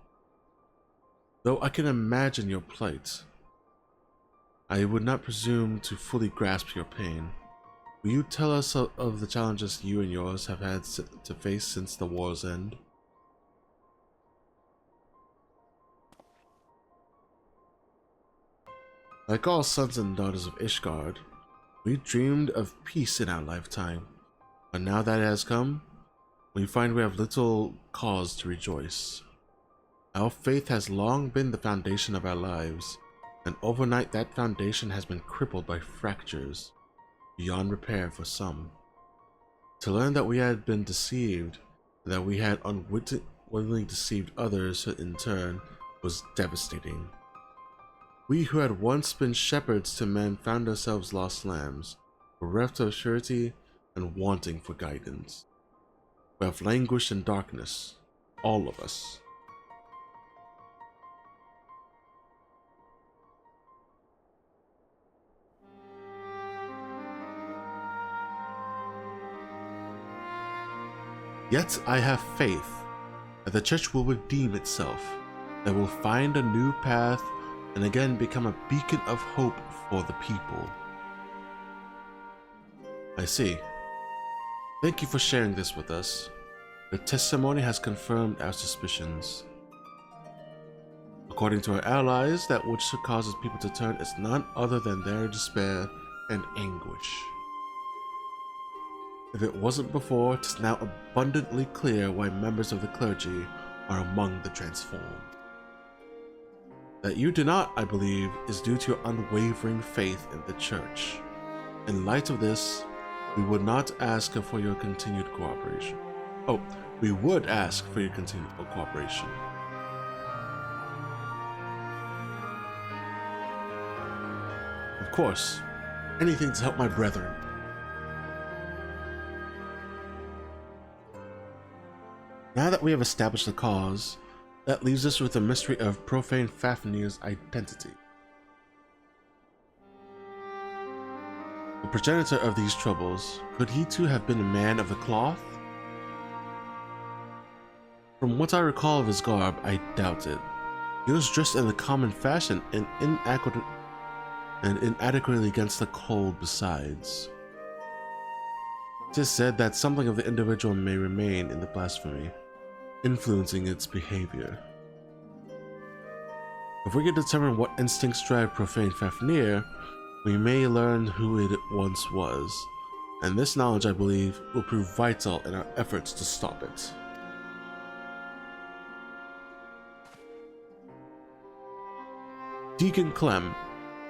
Though I can imagine your plight, I would not presume to fully grasp your pain. Will you tell us of the challenges you and yours have had to face since the war's end? Like all sons and daughters of Ishgard, we dreamed of peace in our lifetime, but now that it has come, we find we have little cause to rejoice. Our faith has long been the foundation of our lives, and overnight that foundation has been crippled by fractures, beyond repair for some. To learn that we had been deceived, and that we had unwittingly deceived others in turn, was devastating. We who had once been shepherds to men found ourselves lost lambs, bereft of surety and wanting for guidance. We have languished in darkness, all of us. Yet I have faith that the church will redeem itself, that will find a new path and again become a beacon of hope for the people. I see. Thank you for sharing this with us. Your testimony has confirmed our suspicions. According to our allies, that which causes people to turn is none other than their despair and anguish. If it wasn't before, it is now abundantly clear why members of the clergy are among the transformed. That you do not, I believe, is due to your unwavering faith in the church. In light of this, we would not ask for your continued cooperation. Oh, we would ask for your continued cooperation. Of course, anything to help my brethren. Now that we have established the cause, that leaves us with the mystery of Profane Fafnir's identity. The progenitor of these troubles, could he too have been a man of the cloth? From what I recall of his garb, I doubt it. He was dressed in the common fashion and inadequately against the cold besides. It is said that something of the individual may remain in the blasphemy, influencing its behavior. If we can determine what instincts drive Profane Fafnir, we may learn who it once was, and this knowledge, I believe, will prove vital in our efforts to stop it. Deacon Clem,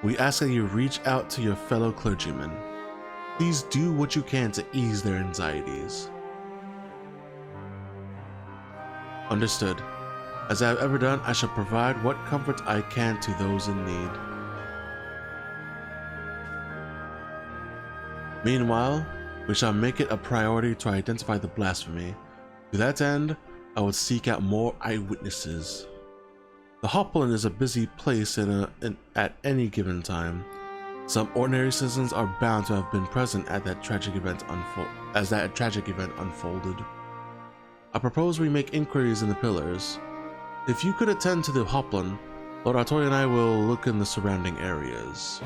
we ask that you reach out to your fellow clergymen. Please do what you can to ease their anxieties. Understood. As I have ever done, I shall provide what comfort I can to those in need. Meanwhile, we shall make it a priority to identify the blasphemy. To that end, I will seek out more eyewitnesses. The Hopland is a busy place at any given time. Some ordinary citizens are bound to have been present at that tragic event unfolded. I propose we make inquiries in the pillars. If you could attend to the Hopland, Lord Artori and I will look in the surrounding areas.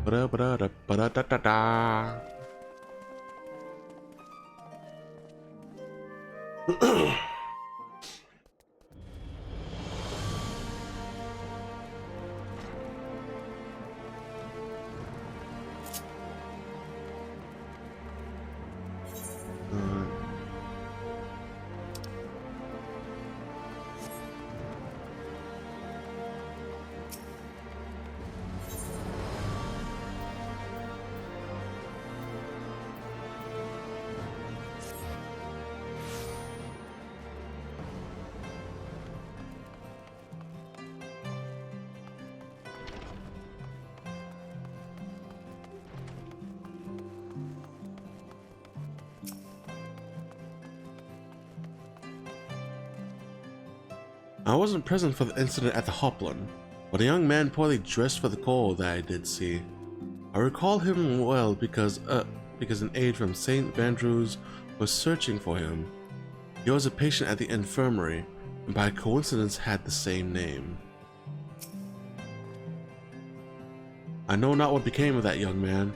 Ba-da-ba-da-da-ba-da-da-da-da. I wasn't present for the incident at the Hopland, but a young man poorly dressed for the call that I did see. I recall him well because an aide from St. Vandrew's was searching for him. He was a patient at the infirmary, and by coincidence had the same name. I know not what became of that young man.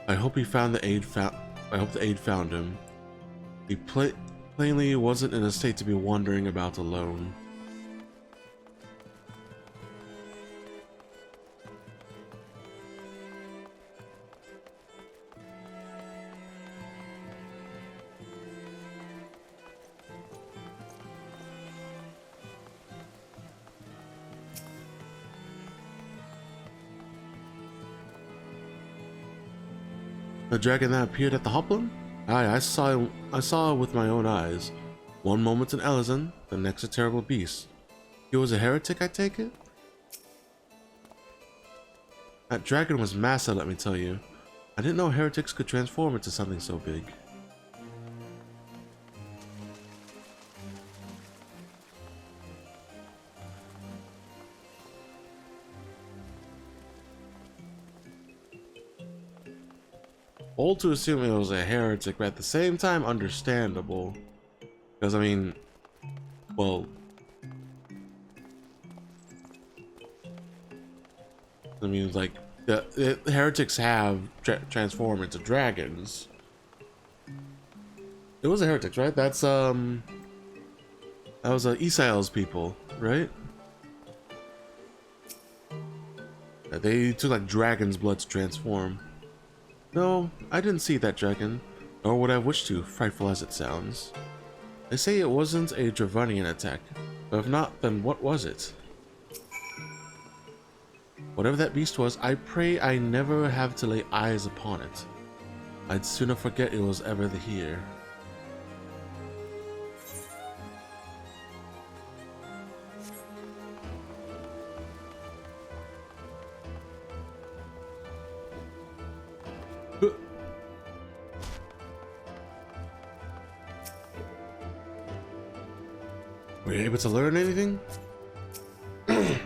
I hope the aide found him. He plainly wasn't in a state to be wandering about alone. The dragon that appeared at the Hopland? Aye, I saw it with my own eyes. One moment an Elizon, the next a terrible beast. He was a heretic, I take it? That dragon was massive, let me tell you. I didn't know heretics could transform into something so big. Bold to assume it was a heretic, but at the same time understandable. Because, I mean, well, like, the heretics have transformed into dragons. It was a heretics, right? That was Isael's people, right? They took like dragon's blood to transform. No, I didn't see that dragon, nor would I wish to, frightful as it sounds. They say it wasn't a Dravanian attack, but if not, then what was it? Whatever that beast was, I pray I never have to lay eyes upon it. I'd sooner forget it was ever here. you able to learn anything? There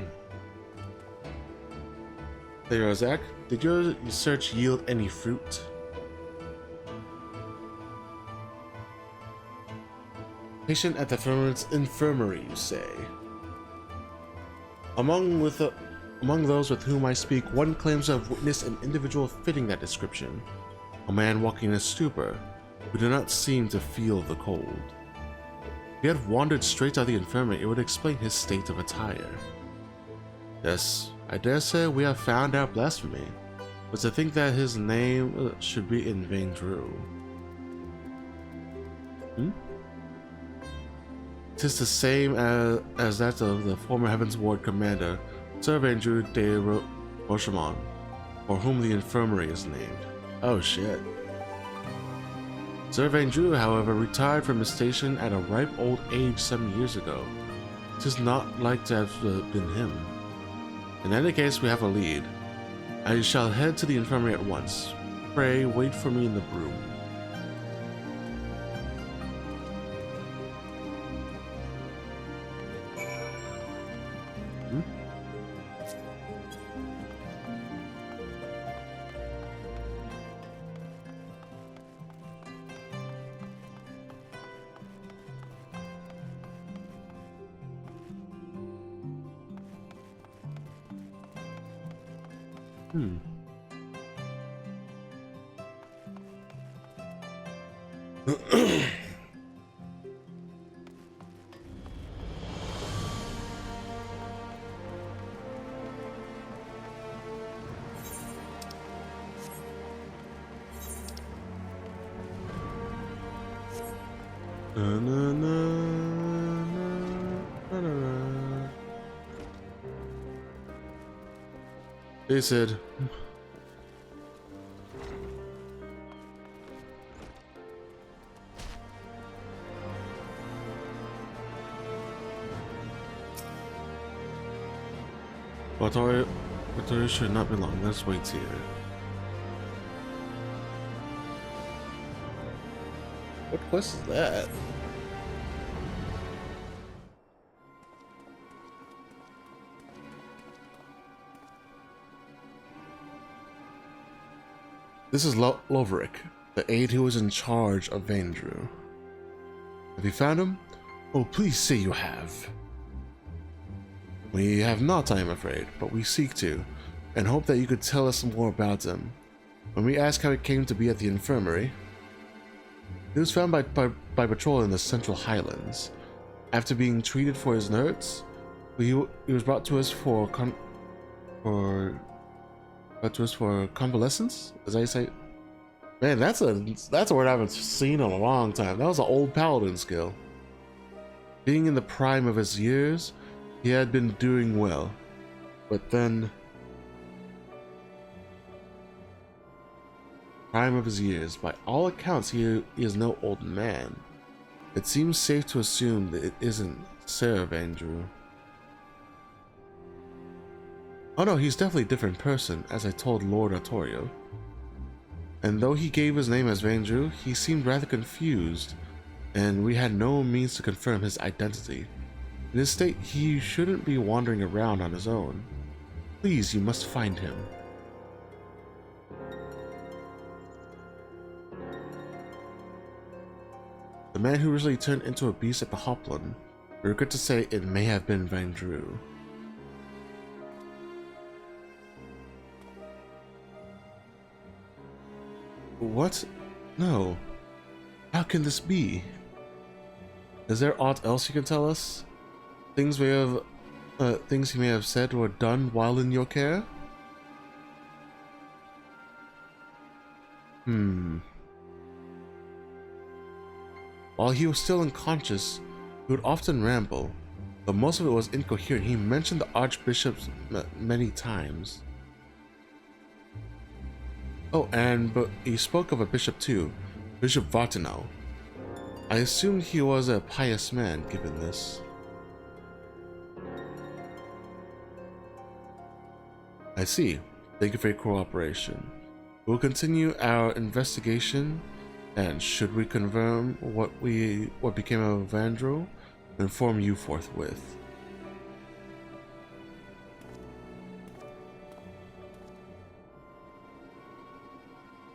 you go, Zach. Did your search yield any fruit? Patient at the infirmary, you say. Among those with whom I speak, one claims to have witnessed an individual fitting that description. A man walking in a stupor, who did not seem to feel the cold. If he had wandered straight out of the infirmary, it would explain his state of attire. Yes, I dare say we have found our blasphemy, but to think that his name should be in Vaindrew. Tis the same as that of the former Heavens Ward commander, Sir Vaindrew de Rochemont, for whom the infirmary is named. Oh shit. Sir Vaindrew, however, retired from his station at a ripe old age 7 years ago. 'Tis not like to have been him. In any case, we have a lead. I shall head to the infirmary at once. Pray, wait for me in the broom. They said, Victoria should not be long. Let's wait here. What quest is that? This is Loverick, the aide who was in charge of Vaindrew. Have you found him? Oh, please say you have. We have not, I am afraid, but we seek to, and hope that you could tell us more about him. When we ask how he came to be at the infirmary, he was found by patrol in the Central Highlands. After being treated for his hurts, he was brought to us for convalescence? As I say, man, that's a word I haven't seen in a long time. That was an old paladin skill. Being in the prime of his years, he had been doing well, but then prime of his years. By all accounts, he is no old man. It seems safe to assume that it isn't Sir Vaindrew. Oh no, he's definitely a different person, as I told Lord Artorio. And though he gave his name as Vaindrew, he seemed rather confused, and we had no means to confirm his identity. In his state, he shouldn't be wandering around on his own. Please, you must find him. The man who recently turned into a beast at the Hopland. I regret to say it may have been Vaindrew. What? No. How can this be? Is there aught else you can tell us? Things he may have said or done while in your care? While he was still unconscious, he would often ramble, but most of it was incoherent. He mentioned the archbishops many times. Oh, but he spoke of a bishop too, Bishop Vartanau. I assumed he was a pious man, given this. I see. Thank you for your cooperation. We'll continue our investigation, and should we confirm what became of Vaindrew, Inform you forthwith.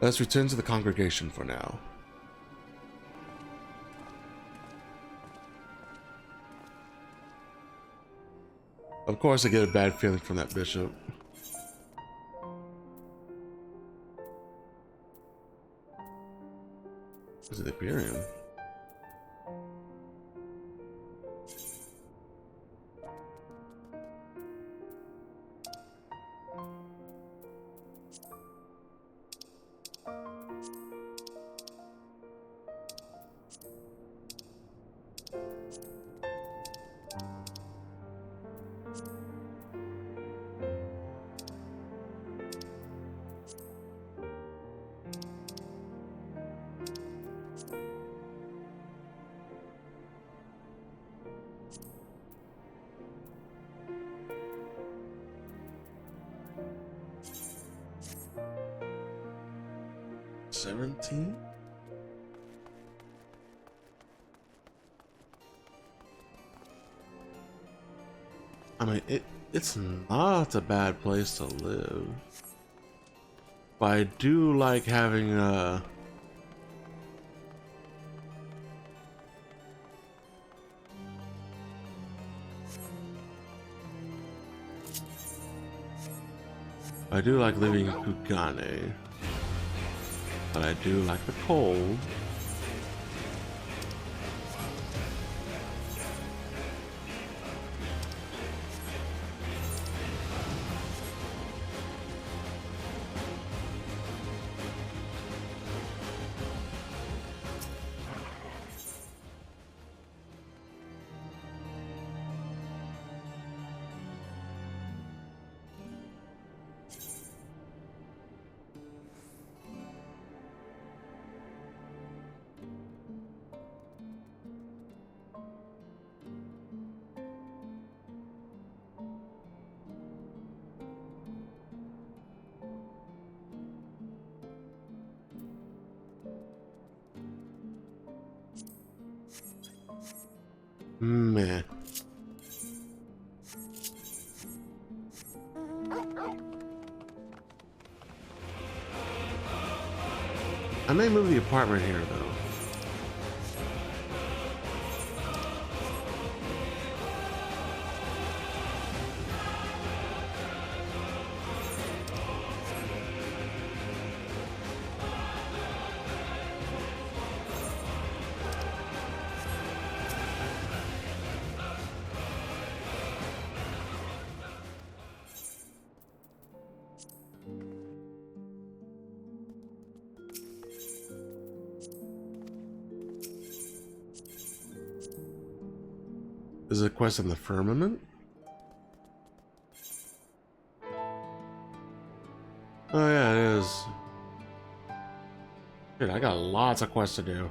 Let's return to the congregation for now. Of course, I get a bad feeling from that bishop. Is it Imperium? $17? I mean, it's not a bad place to live. But I do like having I do like living in Kugane. But I do like the cold. Meh. I may move the apartment here though. Is it a quest in the firmament? Oh yeah, it is. Dude, I got lots of quests to do.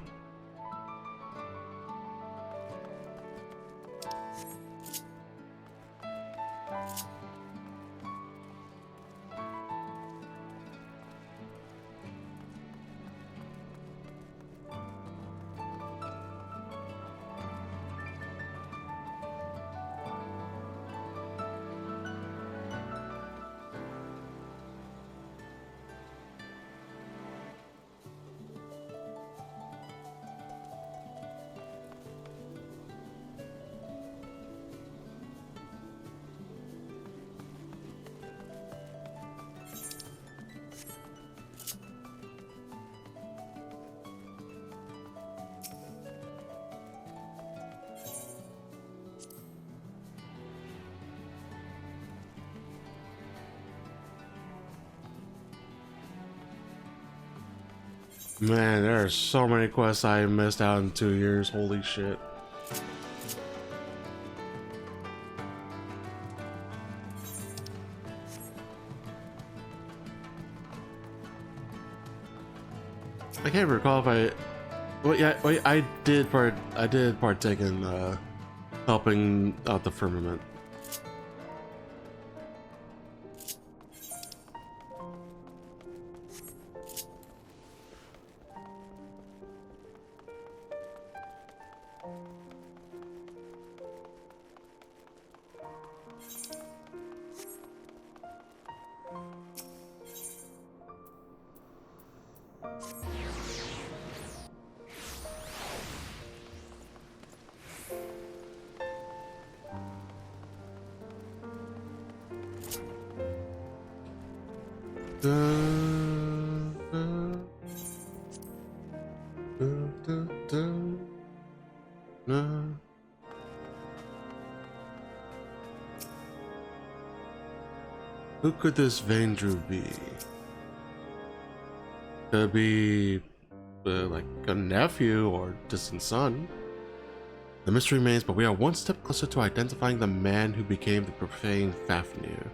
Man, there are so many quests I missed out in 2 years. Holy shit. I can't recall if I... Well, yeah, wait, I did partake in helping out the firmament. Who could this Vandrew be? Could be like a nephew or distant son. The mystery remains, but we are one step closer to identifying the man who became the profane Fafnir.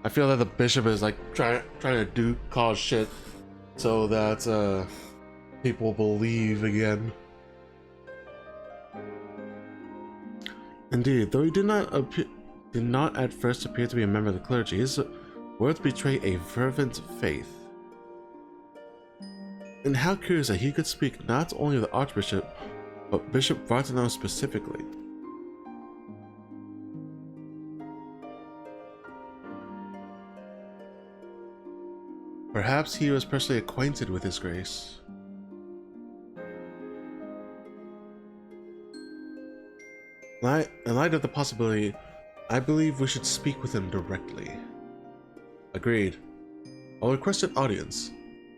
I feel that the bishop is like trying to cause shit so that people believe again. Indeed, though he did not at first appear to be a member of the clergy, his words betray a fervent faith. And how curious that he could speak not only of the Archbishop, but Bishop Vartano specifically. Perhaps he was personally acquainted with His Grace. In light of the possibility, I believe we should speak with him directly. Agreed. I'll request an audience,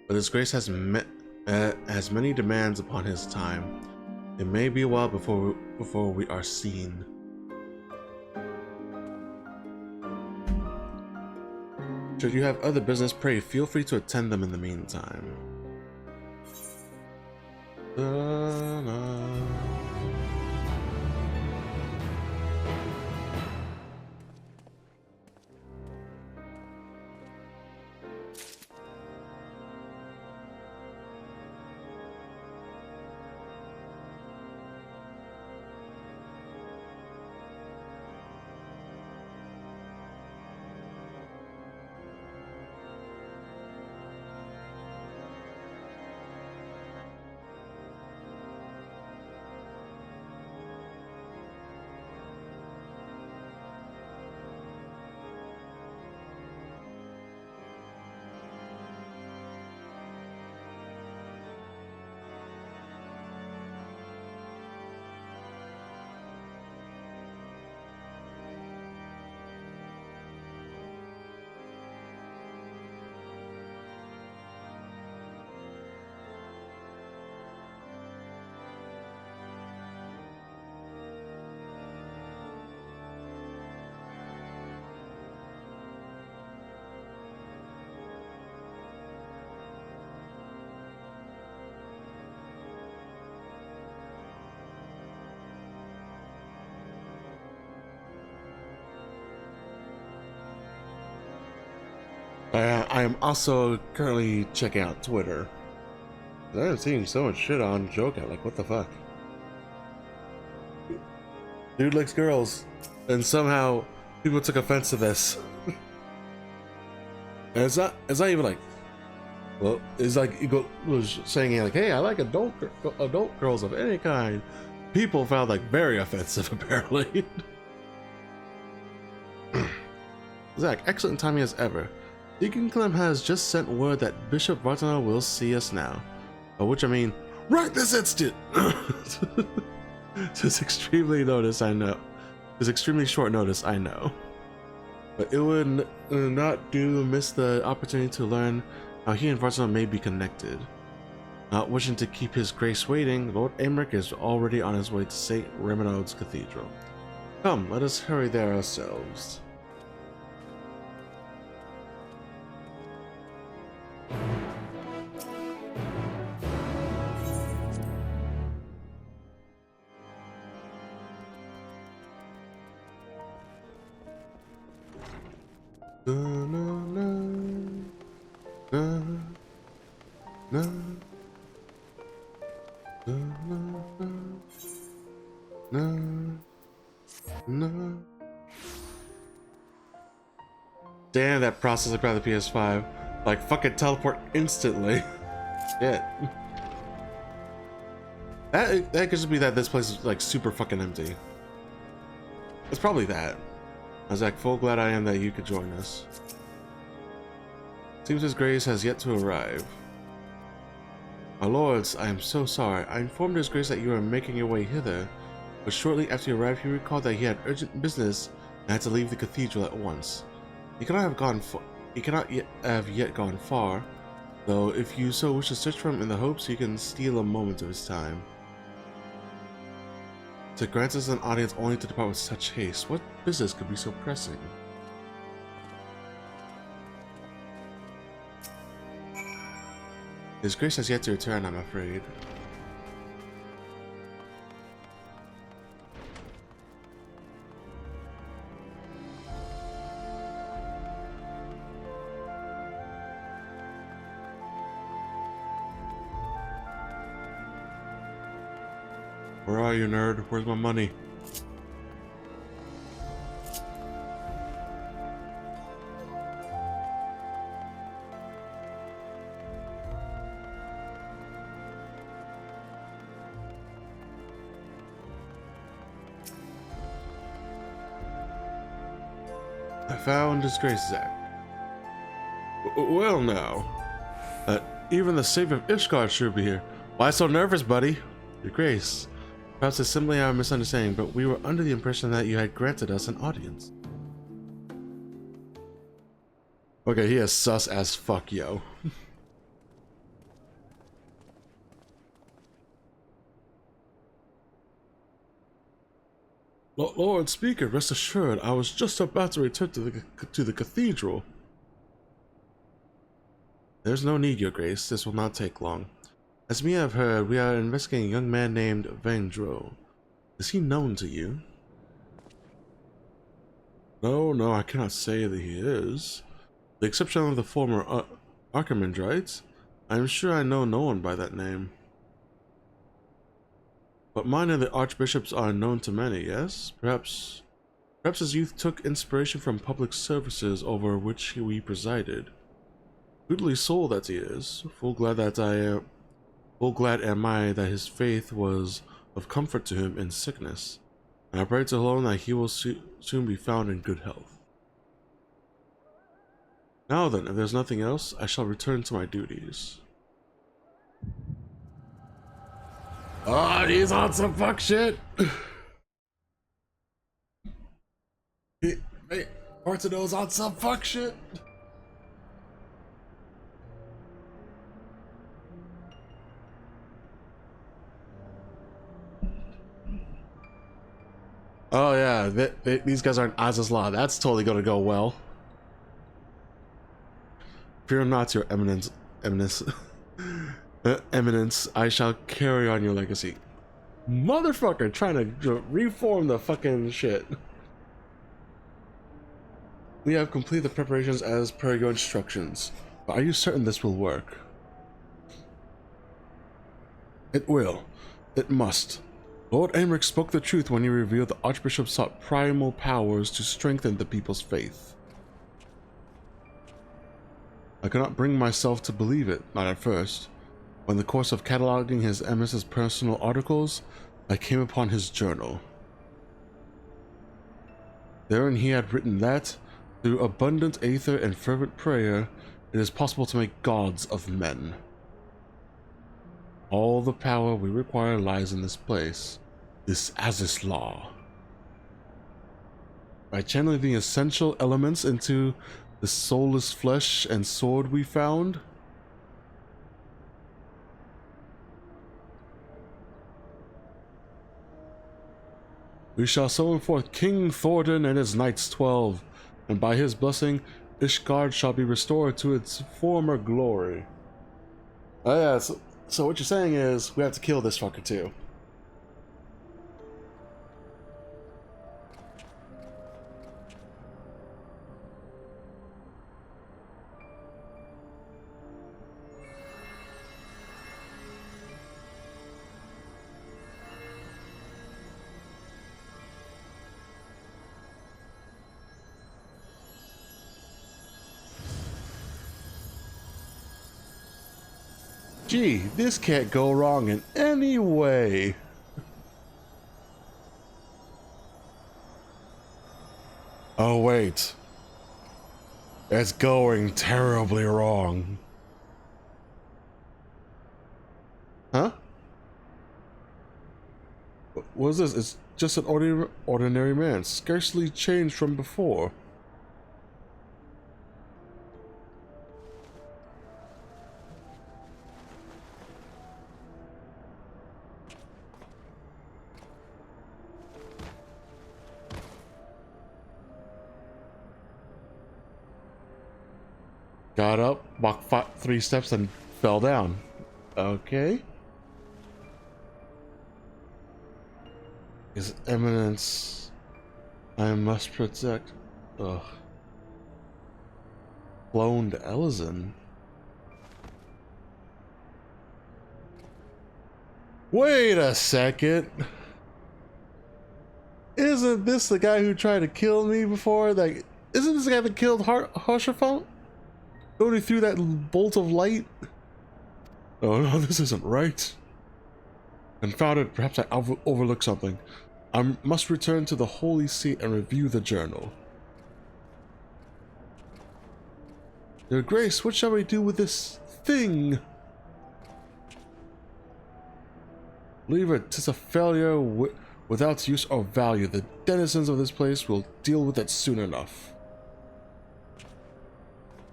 but His Grace has many demands upon his time. It may be a while before we are seen. Should you have other business, pray feel free to attend them in the meantime. I am also currently checking out Twitter. I'm seeing so much shit on Joker. Like, what the fuck? Dude likes girls, and somehow people took offense to this. And it's not even like, well, it's like Eagle was saying like, hey, I like adult girls of any kind. People found like very offensive apparently. Zach, excellent timing as ever. Deacon Clem has just sent word that Bishop Vartano will see us now. By which I mean, right this instant! It's extremely short notice, I know. But it would not do miss the opportunity to learn how he and Vartano may be connected. Not wishing to keep his grace waiting, Lord Aymeric is already on his way to St. Reminaud's Cathedral. Come, let us hurry there ourselves. Damn, that processor by the PS5. Like, fucking teleport instantly. Shit. That could just be that this place is like super fucking empty. It's probably that. I was like, full glad I am that you could join us. Seems His Grace has yet to arrive. My lords, I am so sorry. I informed His Grace that you are making your way hither, but shortly after you arrived, he recalled that he had urgent business and had to leave the cathedral at once. He cannot have gone far. He cannot yet have gone far, though. If you so wish to search for him in the hopes you can steal a moment of his time. To grant us an audience only to depart with such haste, what business could be so pressing? His grace has yet to return, I'm afraid. Where are you, nerd? Where's my money? I found his grace, Zach. Well now, even the savior of Ishgard should be here. Why so nervous, buddy? Your grace. Perhaps it's simply our misunderstanding, but we were under the impression that you had granted us an audience. Okay, he is sus as fuck, yo. Lord Speaker, rest assured, I was just about to return to the cathedral. There's no need, Your Grace. This will not take long. As we have heard, we are investigating a young man named Vandro. Is he known to you? No, I cannot say that he is. With the exception of the former Archimandrites, I am sure I know no one by that name. But mine and the archbishops are known to many, yes? Perhaps his youth took inspiration from public services over which we presided. Goodly soul that he is. Full glad am I that his faith was of comfort to him in sickness, and I pray to alone that he will soon be found in good health. Now then, if there's nothing else, I shall return to my duties. Oh, he's on some fuck shit. Hey, Orthodo's on some fuck shit. Oh yeah, these guys are in Az's Law. That's totally gonna go well. Fear not, Your Eminence. Eminence, I shall carry on your legacy. Motherfucker, trying to reform the fucking shit. We have completed the preparations as per your instructions, but are you certain this will work? It will. It must. Lord Aymeric spoke the truth when he revealed the Archbishop sought primal powers to strengthen the people's faith. I could not bring myself to believe it, not at first. When in the course of cataloging his Eminence's personal articles, I came upon his journal. Therein he had written that, through abundant aether and fervent prayer, it is possible to make gods of men. All the power we require lies in this place, this Az's Law. By channeling the essential elements into the soulless flesh and sword we found, we shall summon forth King Thordan and his Knights 12, and by his blessing, Ishgard shall be restored to its former glory. Oh yeah, so what you're saying is, we have to kill this fucker too. Gee, this can't go wrong in any way. Oh wait. It's going terribly wrong. Huh? What is this? It's just an ordinary man, scarcely changed from before. Got up, walked 3 steps, and fell down. Okay. His Eminence, I must protect. Ugh. Cloned Elizin. Wait a second. Isn't this the guy who tried to kill me before? Like, isn't this the guy that killed Harsherfont? When he threw that bolt of light? Oh no, this isn't right. Confounded, perhaps I overlooked something. I must return to the Holy Seat and review the journal. Your Grace, what shall we do with this thing? Leave it. 'Tis a failure without use or value. The denizens of this place will deal with it soon enough.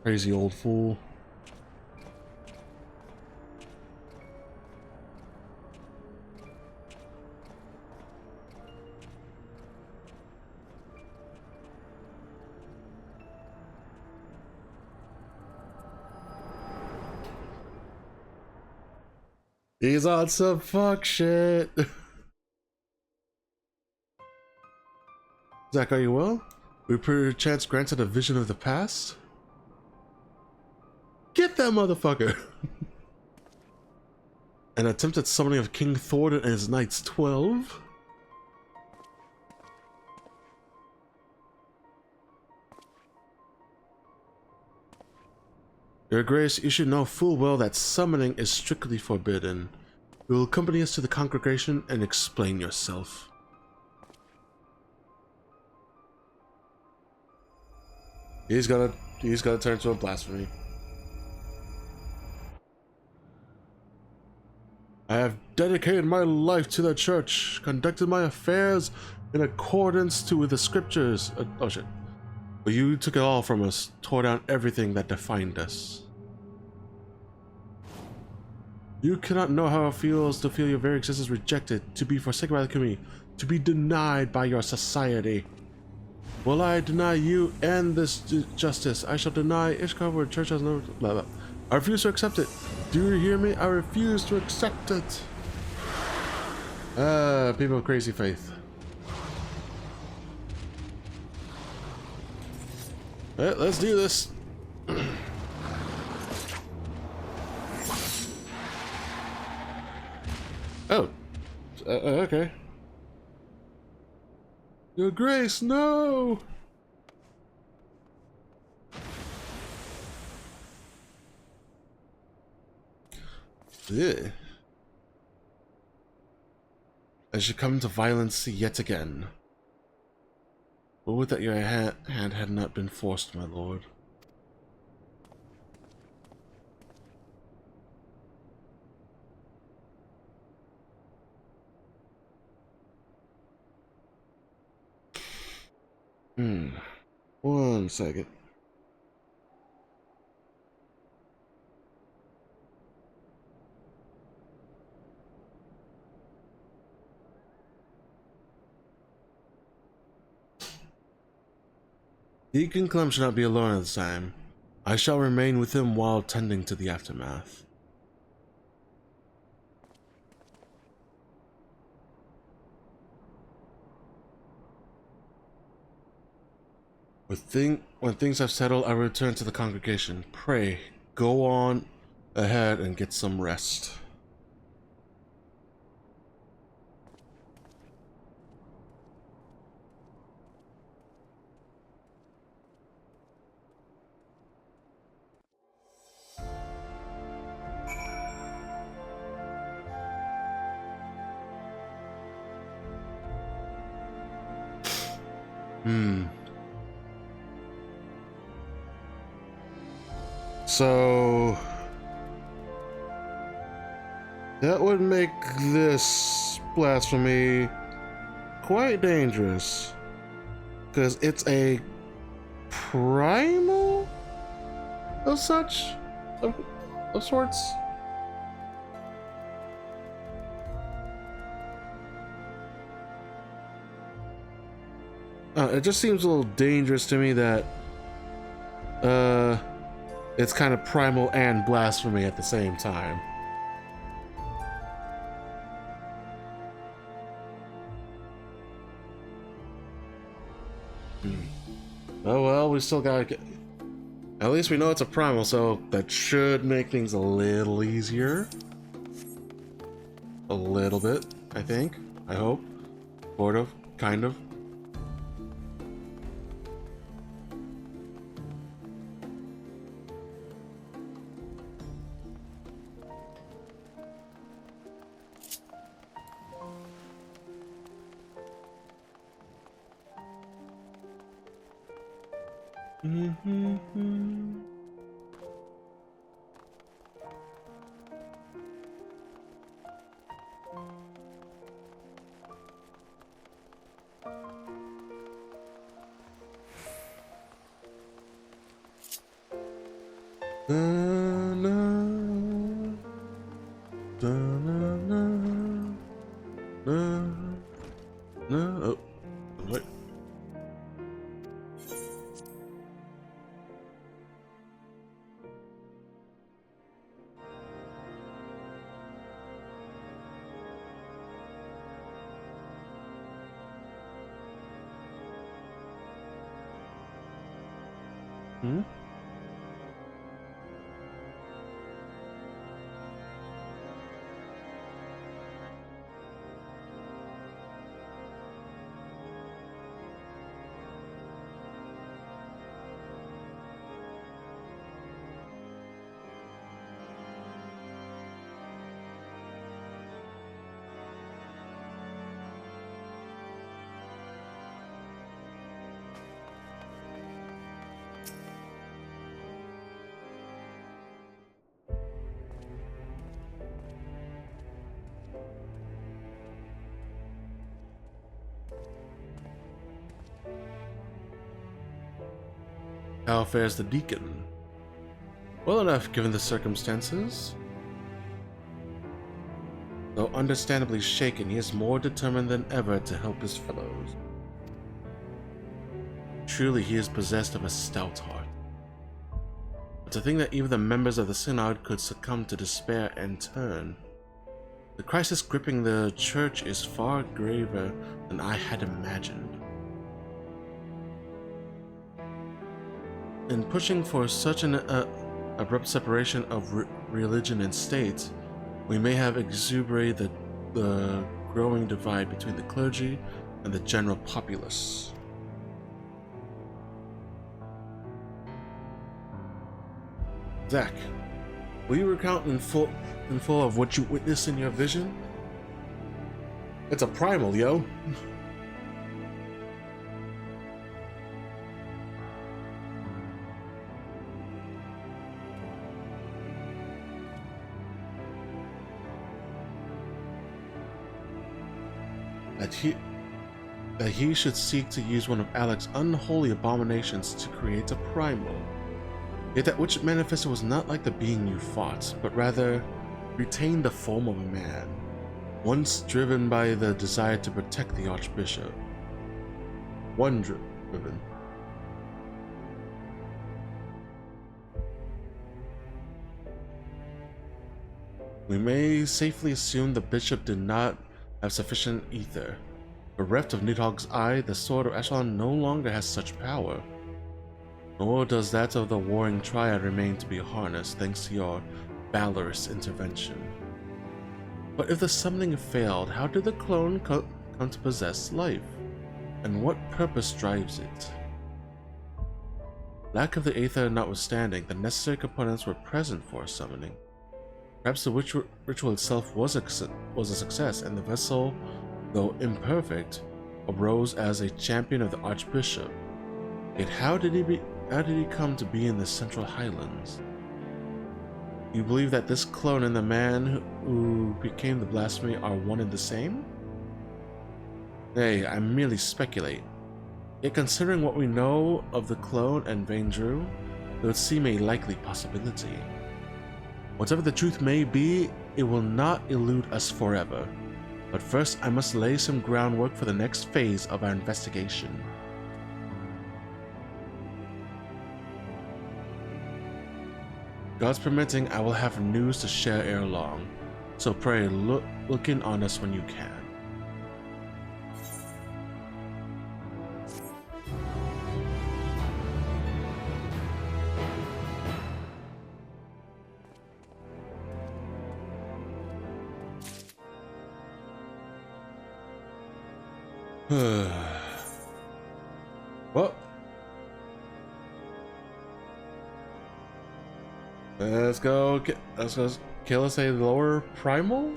Crazy old fool. He's on some fuck shit. Zach, are you well? We perchance granted a vision of the past? Get that motherfucker! An attempted summoning of King Thornton and his knights 12? Your Grace, you should know full well that summoning is strictly forbidden. You will accompany us to the congregation and explain yourself. He's gonna turn to a blasphemy. I have dedicated my life to the church, conducted my affairs in accordance with the scriptures. Oh shit. But you took it all from us, tore down everything that defined us. You cannot know how it feels to feel your very existence rejected, to be forsaken by the community, to be denied by your society. Will I deny you and this justice? I shall deny Ishkar where church has no blah blah. I refuse to accept it. Do you hear me? I refuse to accept it. People of crazy faith. Let's do this. Oh. Okay. Your Grace, no! Ugh. I should come to violence yet again. Would that your hand had not been forced, my lord. One second. Deacon Clem should not be alone at this time. I shall remain with him while tending to the aftermath. When things have settled, I will return to the congregation. Pray, go on ahead and get some rest. So that would make this blasphemy quite dangerous, because it's a primal of such of sorts. It just seems a little dangerous to me that It's kind of primal and blasphemy at the same time. Oh well, we still gotta get... At least we know it's a primal, so that should make things a little easier. A little bit, I think. I hope. Sort of. Kind of. Oh, what? Hmm? How fares the deacon? Well enough, given the circumstances. Though understandably shaken, he is more determined than ever to help his fellows. Truly, he is possessed of a stout heart. But to think that even the members of the Synod could succumb to despair and turn. The crisis gripping the church is far graver than I had imagined. In pushing for such an abrupt separation of religion and state, we may have exacerbated the growing divide between the clergy and the general populace. Zach, will you recount in full of what you witnessed in your vision? It's a primal, yo. That he should seek to use one of Alex's unholy abominations to create a primal. Yet that which it manifested was not like the being you fought, but rather retained the form of a man, once driven by the desire to protect the Archbishop. One driven. We may safely assume the bishop did not have sufficient ether. Bereft of Nidhogg's eye, the sword of Echelon no longer has such power. Nor does that of the warring triad remain to be harnessed thanks to your valorous intervention. But if the summoning failed, how did the clone come to possess life? And what purpose drives it? Lack of the Aether notwithstanding, the necessary components were present for a summoning. Perhaps the ritual itself was a success, and the vessel, though imperfect, arose as a champion of the Archbishop. Yet how did he come to be in the Central Highlands? You believe that this clone and the man who became the blasphemy are one and the same? Nay, I merely speculate. Yet considering what we know of the clone and Vaindrew, it would seem a likely possibility. Whatever the truth may be, it will not elude us forever. But first, I must lay some groundwork for the next phase of our investigation. God's permitting, I will have news to share ere long. So pray, look in on us when you can. Well, let's go kill us a lower primal.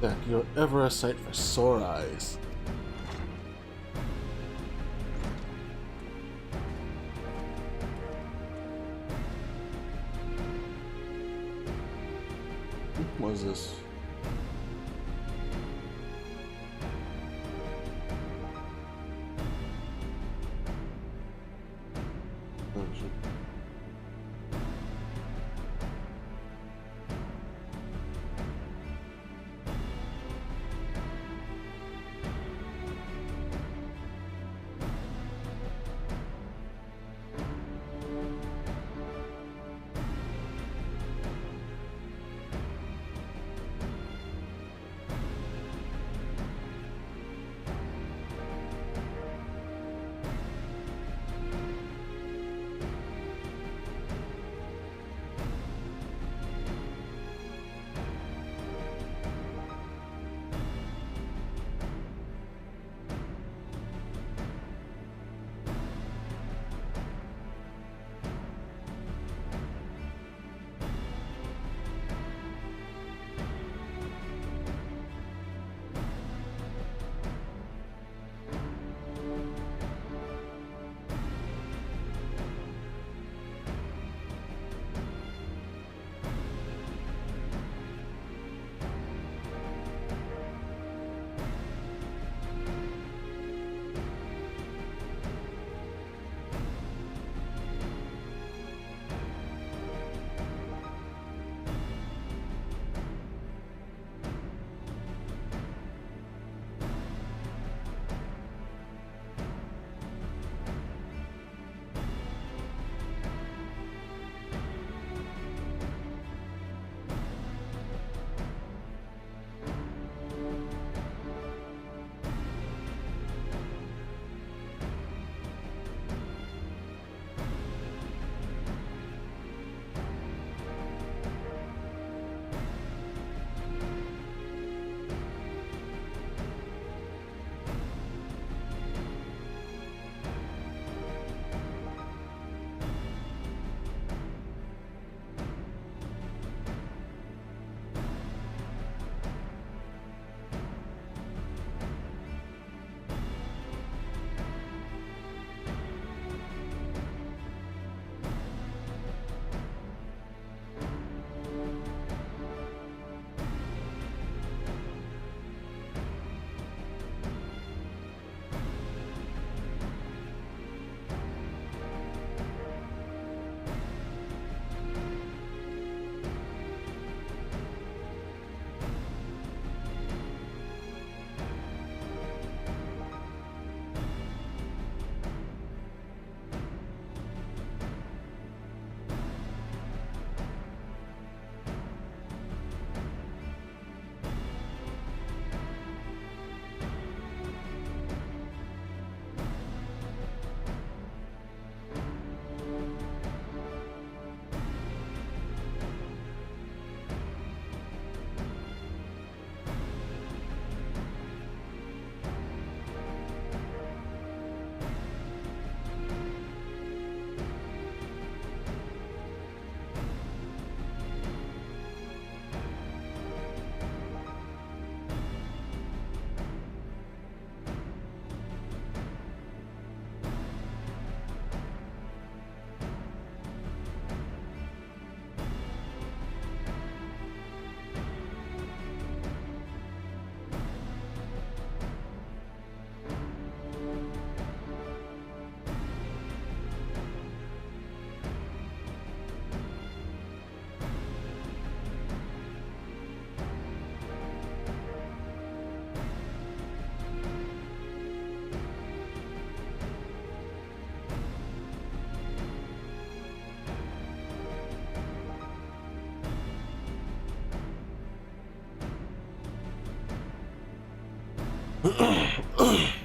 Jack, you're ever a sight for sore eyes. What is this? Oh, shit.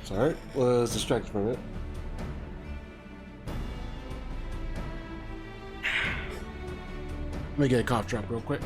Sorry, was distracted from it. Let me get a cough drop real quick.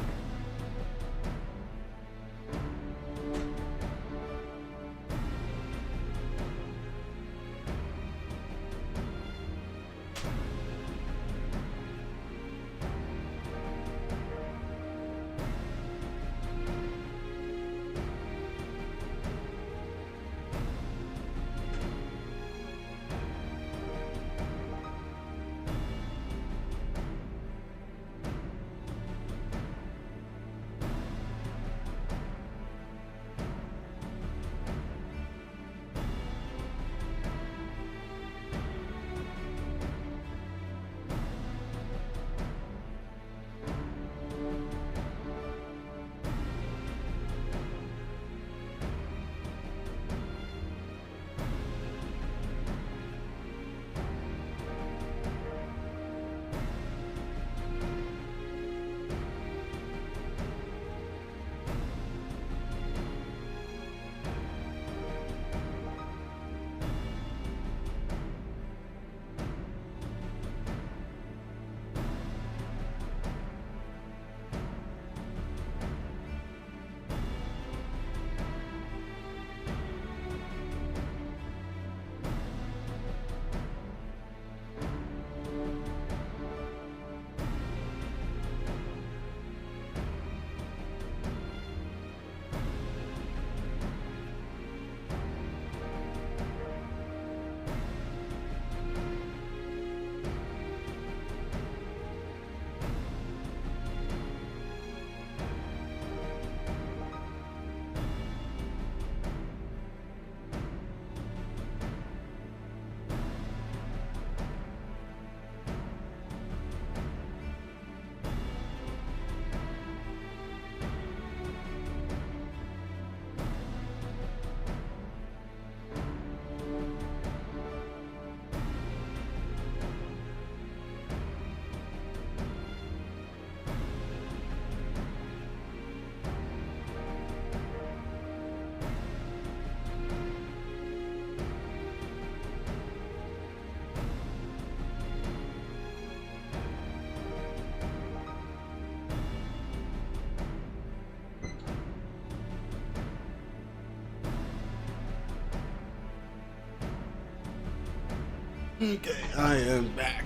Okay, I am back.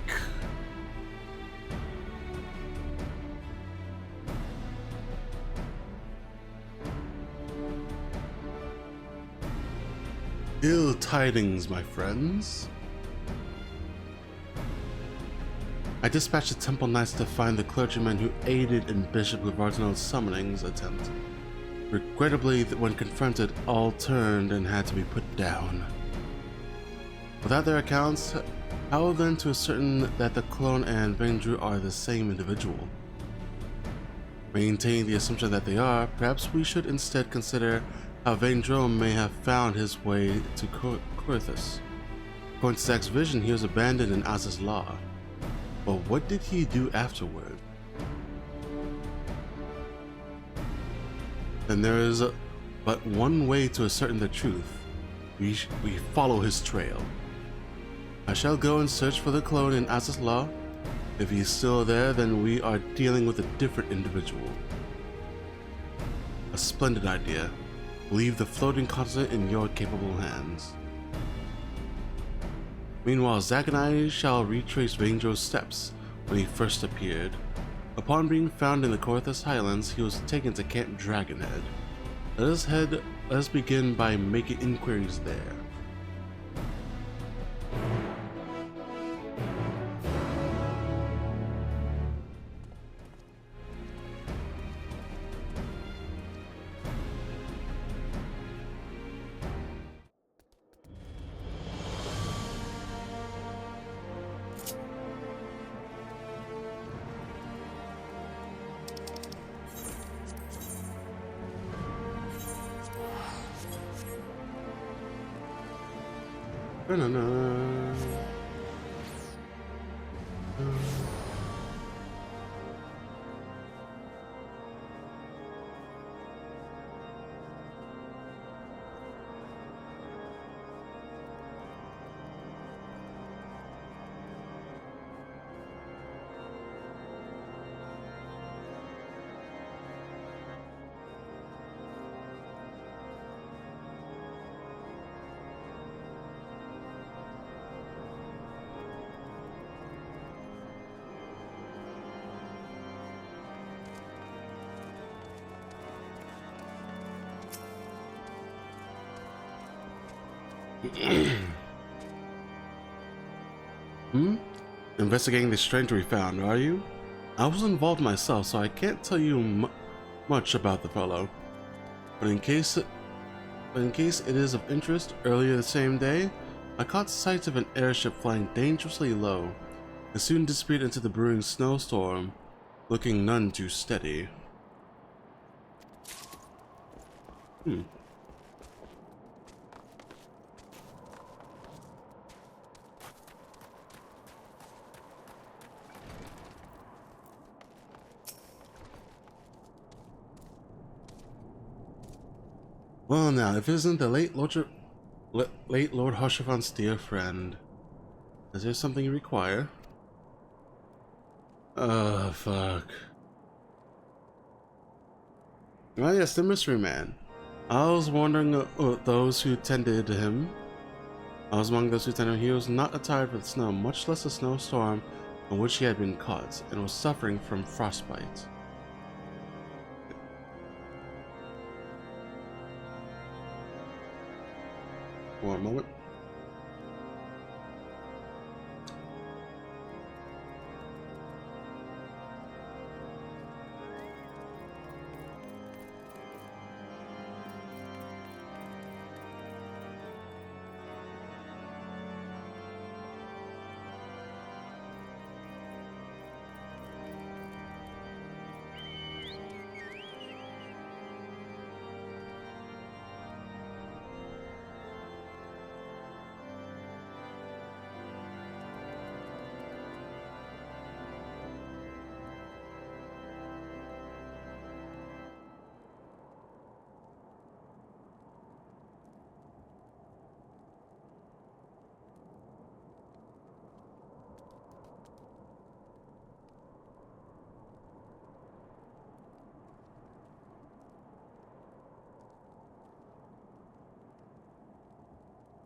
Ill tidings, my friends. I dispatched the Temple Knights to find the clergyman who aided in Bishop Gavardinal's summonings attempt. Regrettably, when confronted, all turned and had to be put down. Without their accounts, how then to ascertain that the clone and Vengdrew are the same individual? Maintaining the assumption that they are, perhaps we should instead consider how Vengdrew may have found his way to Coerthus. According to Zack's vision, he was abandoned in NameIsZ's law. But what did he do afterward? And there is but one way to ascertain the truth. We follow his trail. I shall go and search for the clone in NameIsZ's law. If he's still there, then we are dealing with a different individual. A splendid idea. Leave the floating continent in your capable hands. Meanwhile, Zack and I shall retrace Vengdrew's steps when he first appeared. Upon being found in the Coerthus Highlands, he was taken to Camp Dragonhead. Let us begin by making inquiries there. Hmm? Investigating the stranger we found, are you? I was involved myself, so I can't tell you much about the fellow. But in case it is of interest, earlier the same day, I caught sight of an airship flying dangerously low. It soon disappeared into the brewing snowstorm, looking none too steady. Well now, if it isn't the late Lord Harshavan's dear friend. Is there something you require? Fuck. Ah, yes, the mystery man. I was wondering those who tended him. I was among those who tended him. He was not attired for the snow, much less a snowstorm in which he had been caught, and was suffering from frostbite. One moment.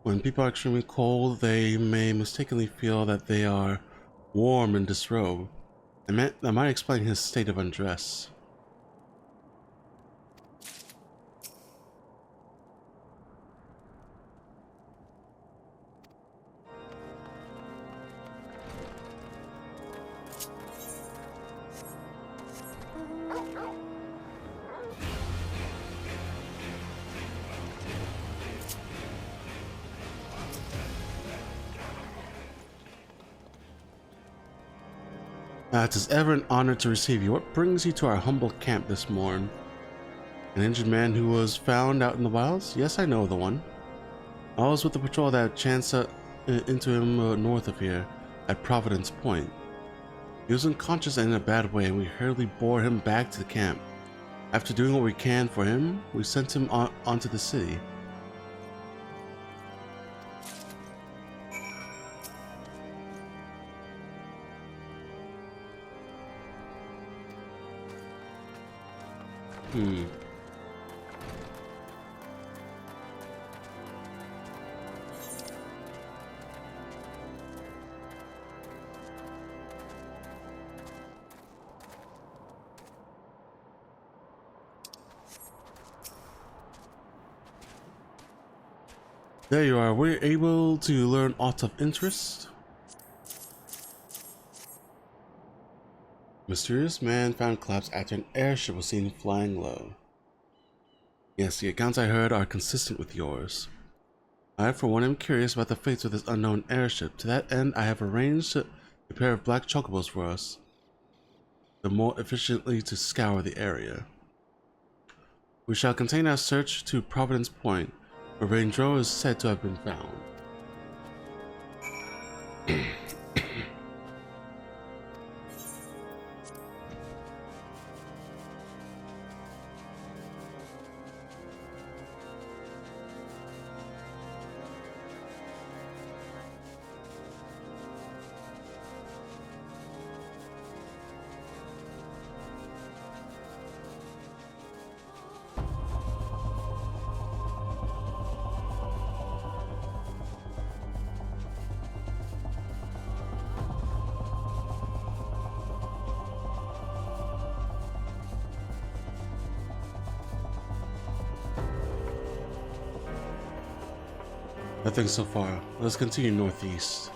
When people are extremely cold, they may mistakenly feel that they are warm and disrobe. That might explain his state of undress. It is ever an honor to receive you. What brings you to our humble camp this morn? An injured man who was found out in the wilds? Yes, I know the one. I was with the patrol that chanced into him north of here, at Providence Point. He was unconscious and in a bad way, and we hurriedly bore him back to the camp. After doing what we can for him, we sent him onto the city. There you are. Were you able to learn aught of interest? Mysterious man found collapsed after an airship was seen flying low. Yes, the accounts I heard are consistent with yours. I, for one, am curious about the fates of this unknown airship. To that end, I have arranged a pair of black chocobos for us, the more efficiently to scour the area. We shall continue our search to Providence Point, where Raindro is said to have been found. Nothing so far. Let's continue northeast.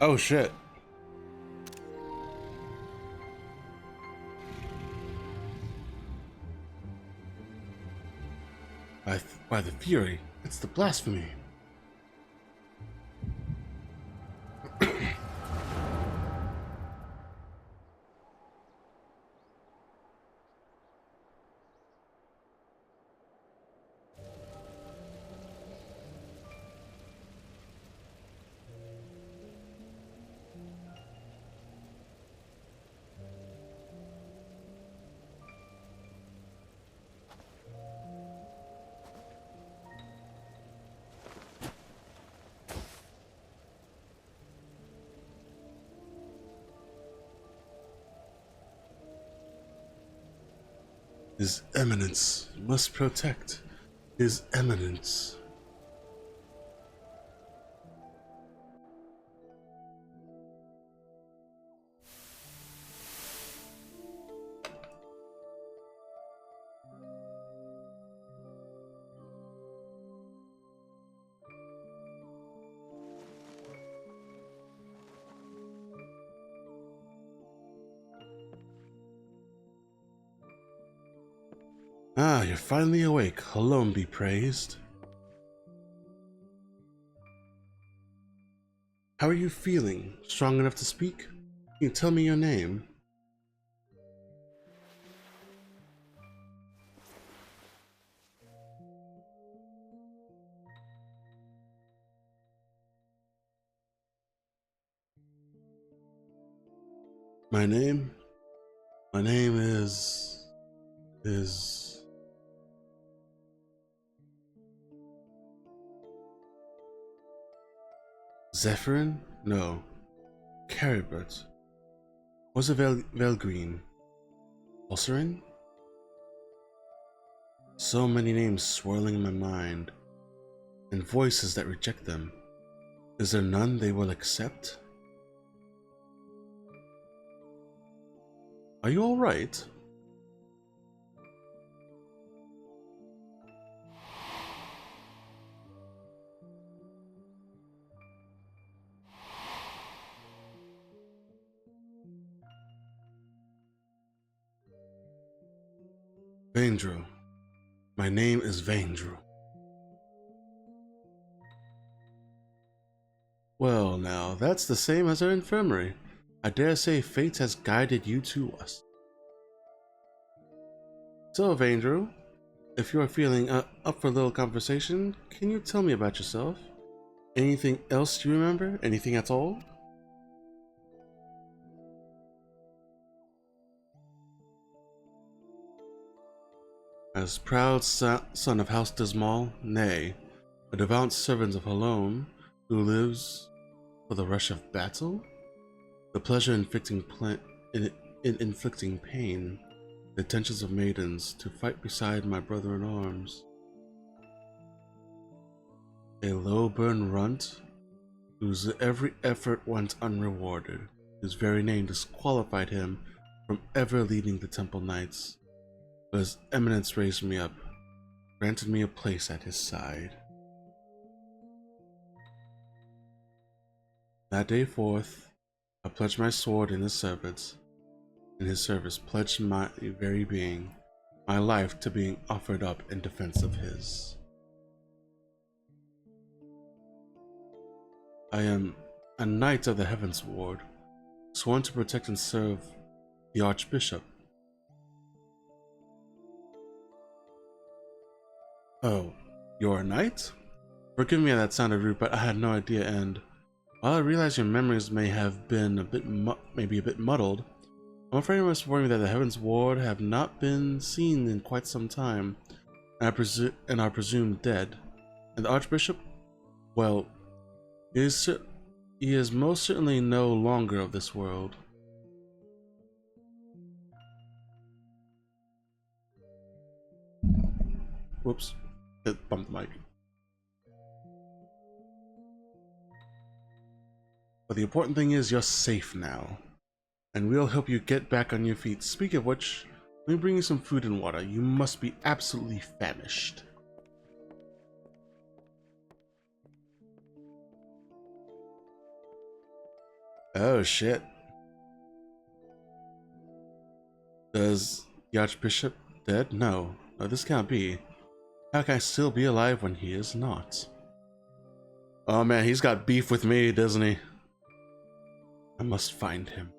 Oh shit. By the Fury, it's the blasphemy. His Eminence must protect His Eminence. Ah, you're finally awake. Alone be praised. How are you feeling? Strong enough to speak? Can you tell me your name? My name? My name is... Zephyrin? No. Caribert. Was it Velgreen? Osserin? So many names swirling in my mind, and voices that reject them. Is there none they will accept? Are you alright? Vaindro. My name is Vaindro. Well now, that's the same as our infirmary. I dare say fate has guided you to us. So Vaindro, if you are feeling up for a little conversation, can you tell me about yourself? Anything else you remember? Anything at all? As proud son of House Dismal, nay, a devout servant of Halone, who lives for the rush of battle, the pleasure in inflicting pain, the attentions of maidens, to fight beside my brother in arms. A low-born runt, whose every effort went unrewarded, whose very name disqualified him from ever leading the Temple Knights. But His Eminence raised me up, granted me a place at his side. That day forth, I pledged my sword in his service, pledged my very being, my life to being offered up in defense of his. I am a knight of the Heavens Ward, sworn to protect and serve the Archbishop. Oh, you're a knight? Forgive me that sounded rude, but I had no idea, and while I realize your memories may have been a bit maybe a bit muddled, I'm afraid I must warn you that the Heaven's Ward have not been seen in quite some time, and are presumed dead. And the Archbishop, well, he is most certainly no longer of this world. Whoops, it bumped the mic. But the important thing is you're safe now, and we'll help you get back on your feet. Speak of which, let me bring you some food and water. You must be absolutely famished. Oh shit. Is the Archbishop dead? No, this can't be. How can I still be alive when he is not? Oh man, he's got beef with me, doesn't he? I must find him.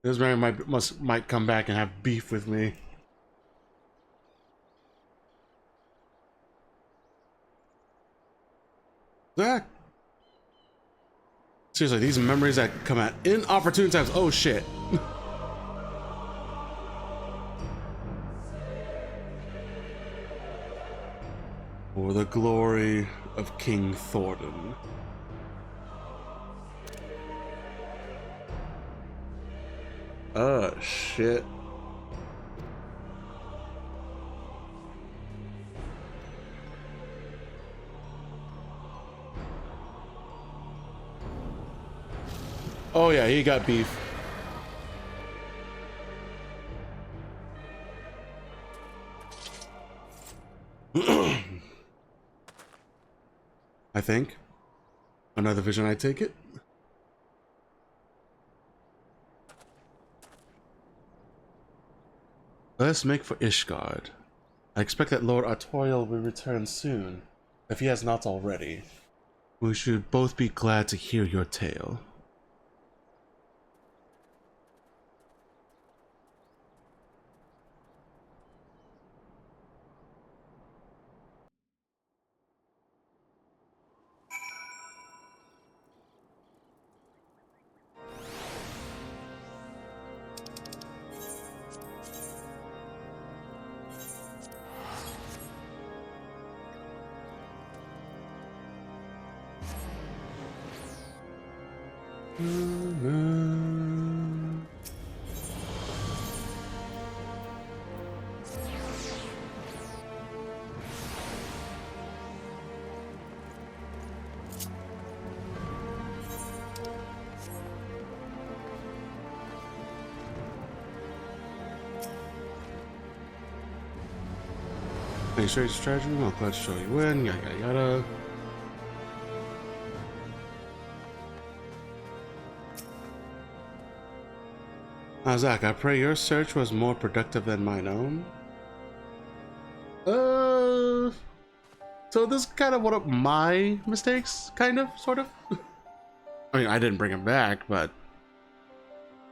This man might come back and have beef with me. Zach. Seriously, these memories that come at inopportune times. Oh shit. For the glory of King Thornton. Oh shit. Oh yeah, he got beef. I think. Another vision, I take it. Let's make for Ishgard. I expect that Lord Artorial will return soon, if he has not already. We should both be glad to hear your tale. Make sure it's strategy. I'm glad to show you in. Yada yada yada. Zach, I pray your search was more productive than mine own. So this is kind of one of my mistakes, kind of, sort of. I mean, I didn't bring him back, but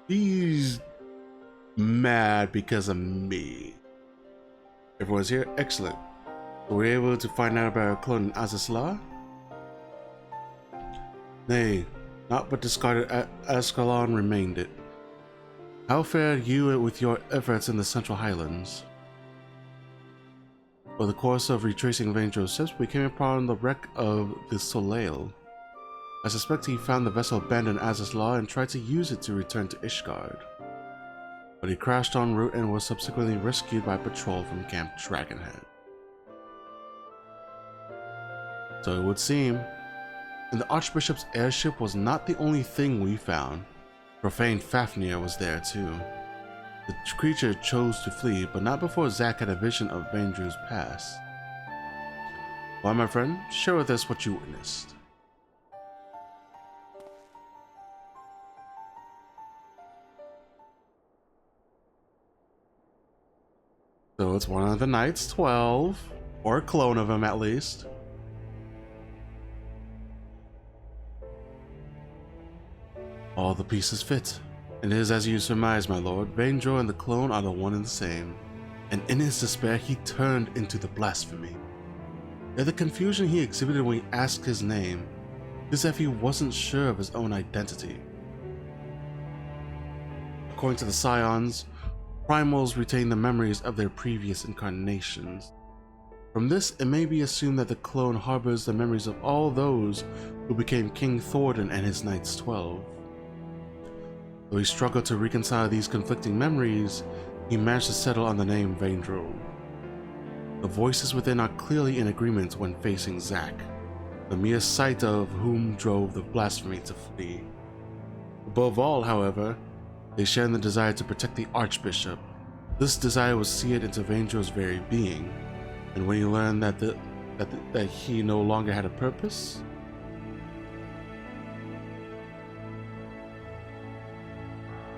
he's mad because of me. Everyone's here? Excellent. Were we able to find out about our clone Azazla? Nay, not but discarded Ascalon remained it. How fared you with your efforts in the Central Highlands? For the course of retracing Vangero's steps, we came upon the wreck of the Soleil. I suspect he found the vessel abandoned Azazla and tried to use it to return to Ishgard. But he crashed en route and was subsequently rescued by a patrol from Camp Dragonhead. So it would seem, and the Archbishop's airship was not the only thing we found. Profane Fafnir was there too. The creature chose to flee, but not before Zack had a vision of Vangero's past. Why, my friend, share with us what you witnessed. So it's one of the Knights 12, or a clone of him at least. All the pieces fit. It is as you surmise, my lord. Vaindro and the clone are the one and the same. And in his despair, he turned into the blasphemy. Yet the confusion he exhibited when he asked his name, as if he wasn't sure of his own identity. According to the Scions, primals retain the memories of their previous incarnations. From this, it may be assumed that the clone harbors the memories of all those who became King Thordan and his Knights 12. Though he struggled to reconcile these conflicting memories, he managed to settle on the name Vaindro. The voices within are clearly in agreement when facing Zack, the mere sight of whom drove the blasphemy to flee. Above all, however, they share in the desire to protect the Archbishop. This desire was seared into Vaindro's very being, and when he learned that he no longer had a purpose,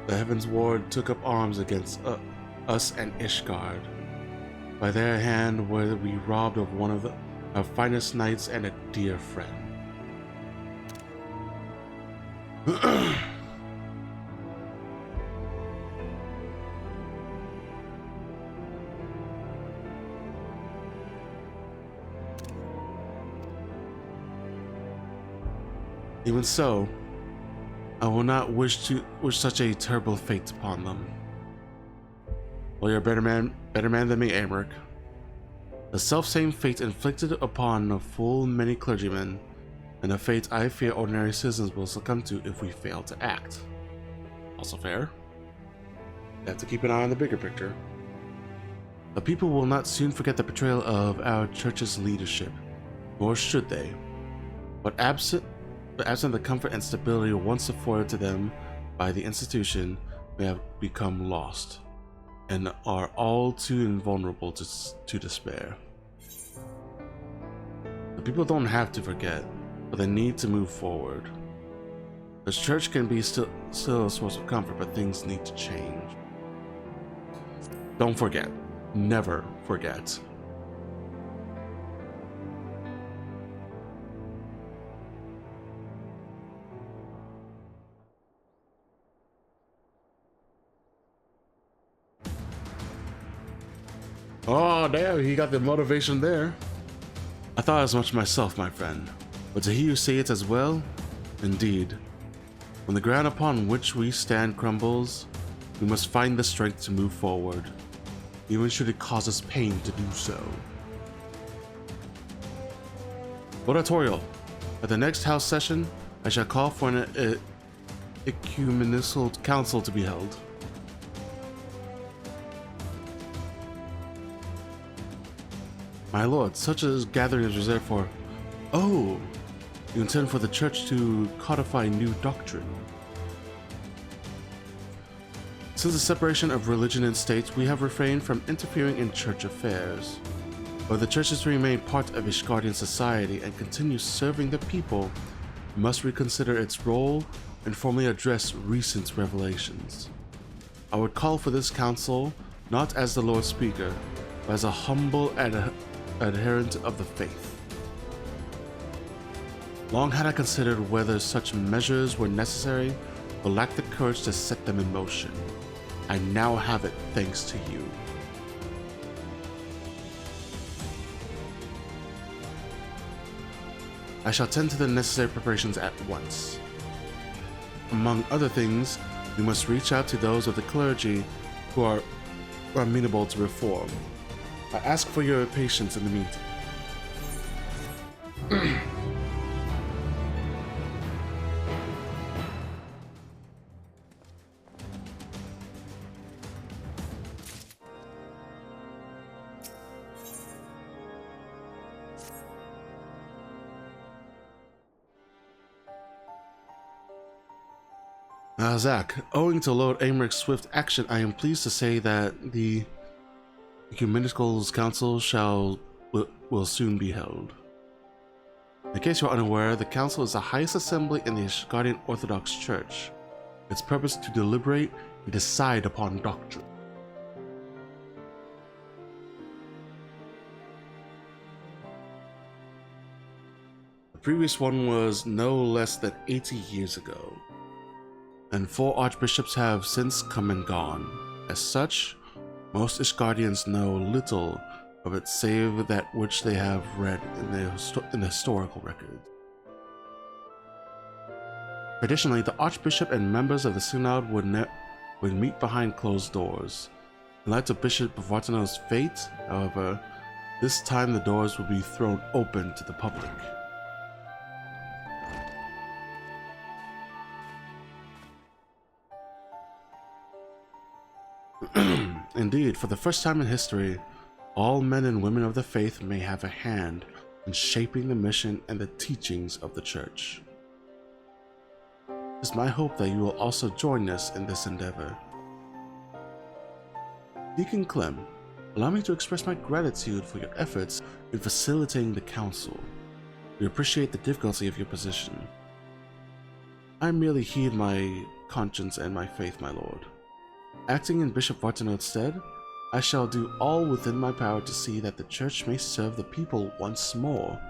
the Heavens Ward took up arms against us and Ishgard. By their hand were we robbed of one of our finest knights and a dear friend. Even so, I will not wish such a terrible fate upon them. Well, you're a better man than me, Aymeric. The self-same fate inflicted upon a full many clergymen, and a fate I fear ordinary citizens will succumb to if we fail to act. Also fair. You have to keep an eye on the bigger picture. The people will not soon forget the betrayal of our church's leadership, nor should they. But absent the comfort and stability once afforded to them by the institution, they have become lost, and are all too invulnerable to despair. The people don't have to forget, but they need to move forward. The church can be still a source of comfort, but things need to change. Don't forget. Never forget. Oh, damn, he got the motivation there. I thought as much myself, my friend, but to hear you say it as well, indeed. When the ground upon which we stand crumbles, we must find the strength to move forward, even should it cause us pain to do so. Oratorial. At the next house session, I shall call for an ecumenical council to be held. My lord, such a gathering is reserved for... Oh! You intend for the church to codify new doctrine. Since the separation of religion and state, we have refrained from interfering in church affairs. But the church is to remain part of Ishgardian society and continue serving the people, we must reconsider its role and formally address recent revelations. I would call for this council not as the Lord Speaker, but as a humble adherent of the faith. Long had I considered whether such measures were necessary, but lacked the courage to set them in motion. I now have it thanks to you. I shall tend to the necessary preparations at once. Among other things, we must reach out to those of the clergy who are amenable to reform. I ask for your patience in the meantime. Zack, owing to Lord Aymeric's swift action, I am pleased to say that the Ecumenical Council will soon be held. In case you are unaware, the Council is the highest assembly in the Ishgardian Orthodox Church. Its purpose is to deliberate and decide upon doctrine. The previous one was no less than 80 years ago. and 4 archbishops have since come and gone. As such, most Ishgardians know little of it save that which they have read in the historical records. Traditionally, the archbishop and members of the synod would meet behind closed doors. In light of Bishop Vartano's fate, however, this time the doors will be thrown open to the public. Indeed, for the first time in history, all men and women of the faith may have a hand in shaping the mission and the teachings of the Church. It is my hope that you will also join us in this endeavor. Deacon Clem, allow me to express my gratitude for your efforts in facilitating the council. We appreciate the difficulty of your position. I merely heed my conscience and my faith, my lord. Acting in Bishop Vartano's stead, I shall do all within my power to see that the Church may serve the people once more.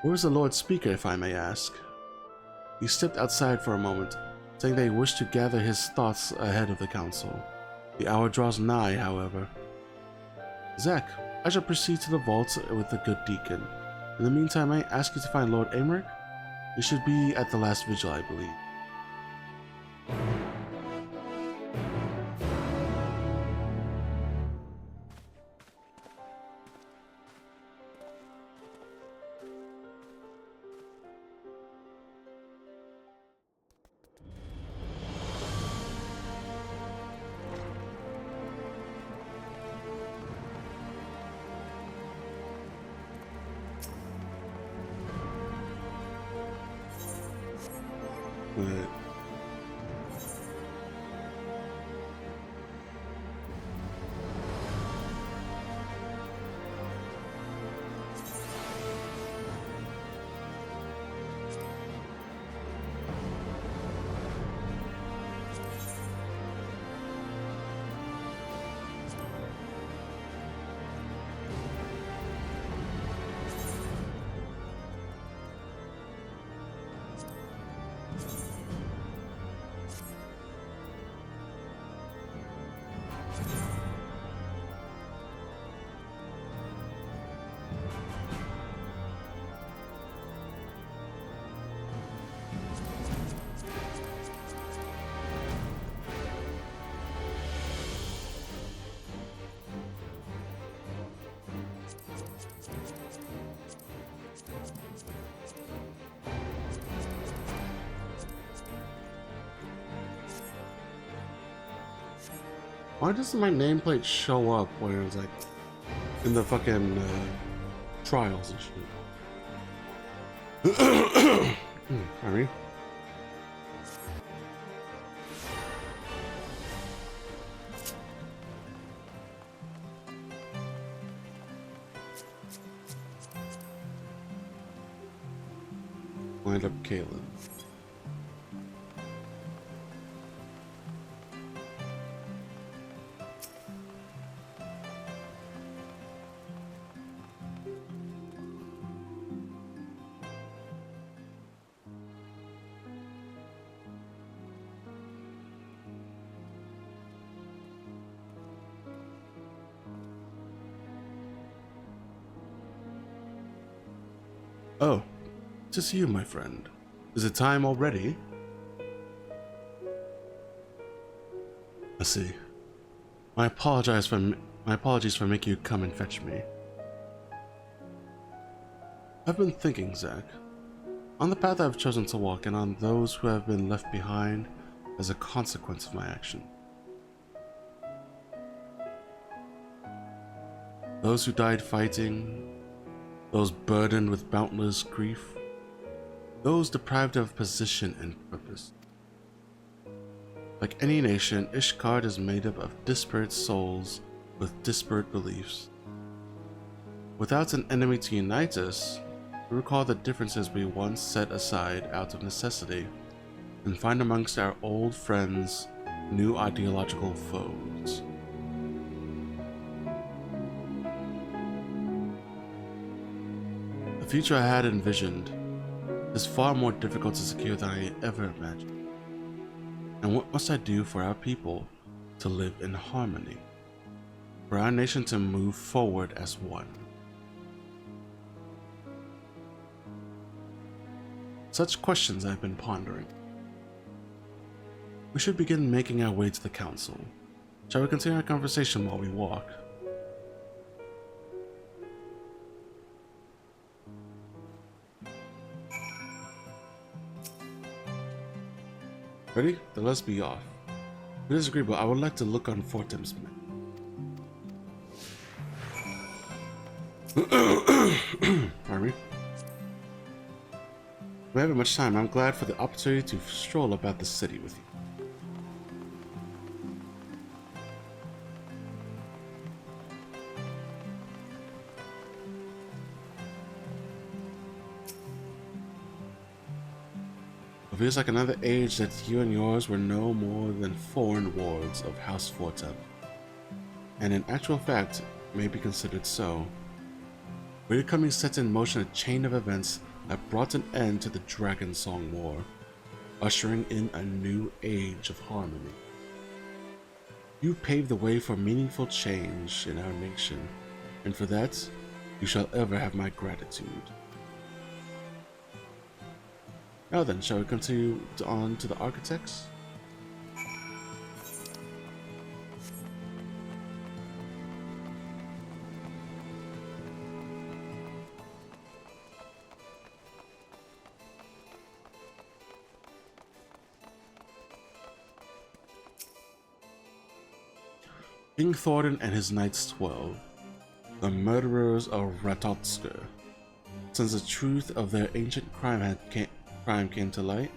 Where is the Lord Speaker, if I may ask? He stepped outside for a moment, saying that he wished to gather his thoughts ahead of the council. The hour draws nigh, however. Zach, I shall proceed to the vault with the good deacon. In the meantime, I ask you to find Lord Aymeric. He should be at the last vigil, I believe. Right. Why doesn't my nameplate show up when it's like in the fucking trials and shit? Sorry. Wind up Caleb. Oh, tis you, my friend. Is it time already? I see. My apologies for making you come and fetch me. I've been thinking, Zach, on the path I've chosen to walk and on those who have been left behind as a consequence of my action. Those who died fighting, those burdened with boundless grief, those deprived of position and purpose. Like any nation, Ishgard is made up of disparate souls with disparate beliefs. Without an enemy to unite us, we recall the differences we once set aside out of necessity, and find amongst our old friends new ideological foes. The future I had envisioned, is far more difficult to secure than I ever imagined. And what must I do for our people to live in harmony? For our nation to move forward as one? Such questions I've been pondering. We should begin making our way to the council. Shall we continue our conversation while we walk? Ready? Then let's be off. If you disagree, but I would like to look on Fortem's men. Pardon me. We haven't much time. I'm glad for the opportunity to stroll about the city with you. It feels like another age that you and yours were no more than foreign wards of House Fortem, and in actual fact may be considered so. We're coming set in motion a chain of events that brought an end to the Dragon Song War, ushering in a new age of harmony. You paved the way for meaningful change in our nation, and for that, you shall ever have my gratitude. Now then, shall we continue on to the architects? King Thornton and his Knights 12, the murderers of Ratotsker. Since the truth of their ancient crime came to light,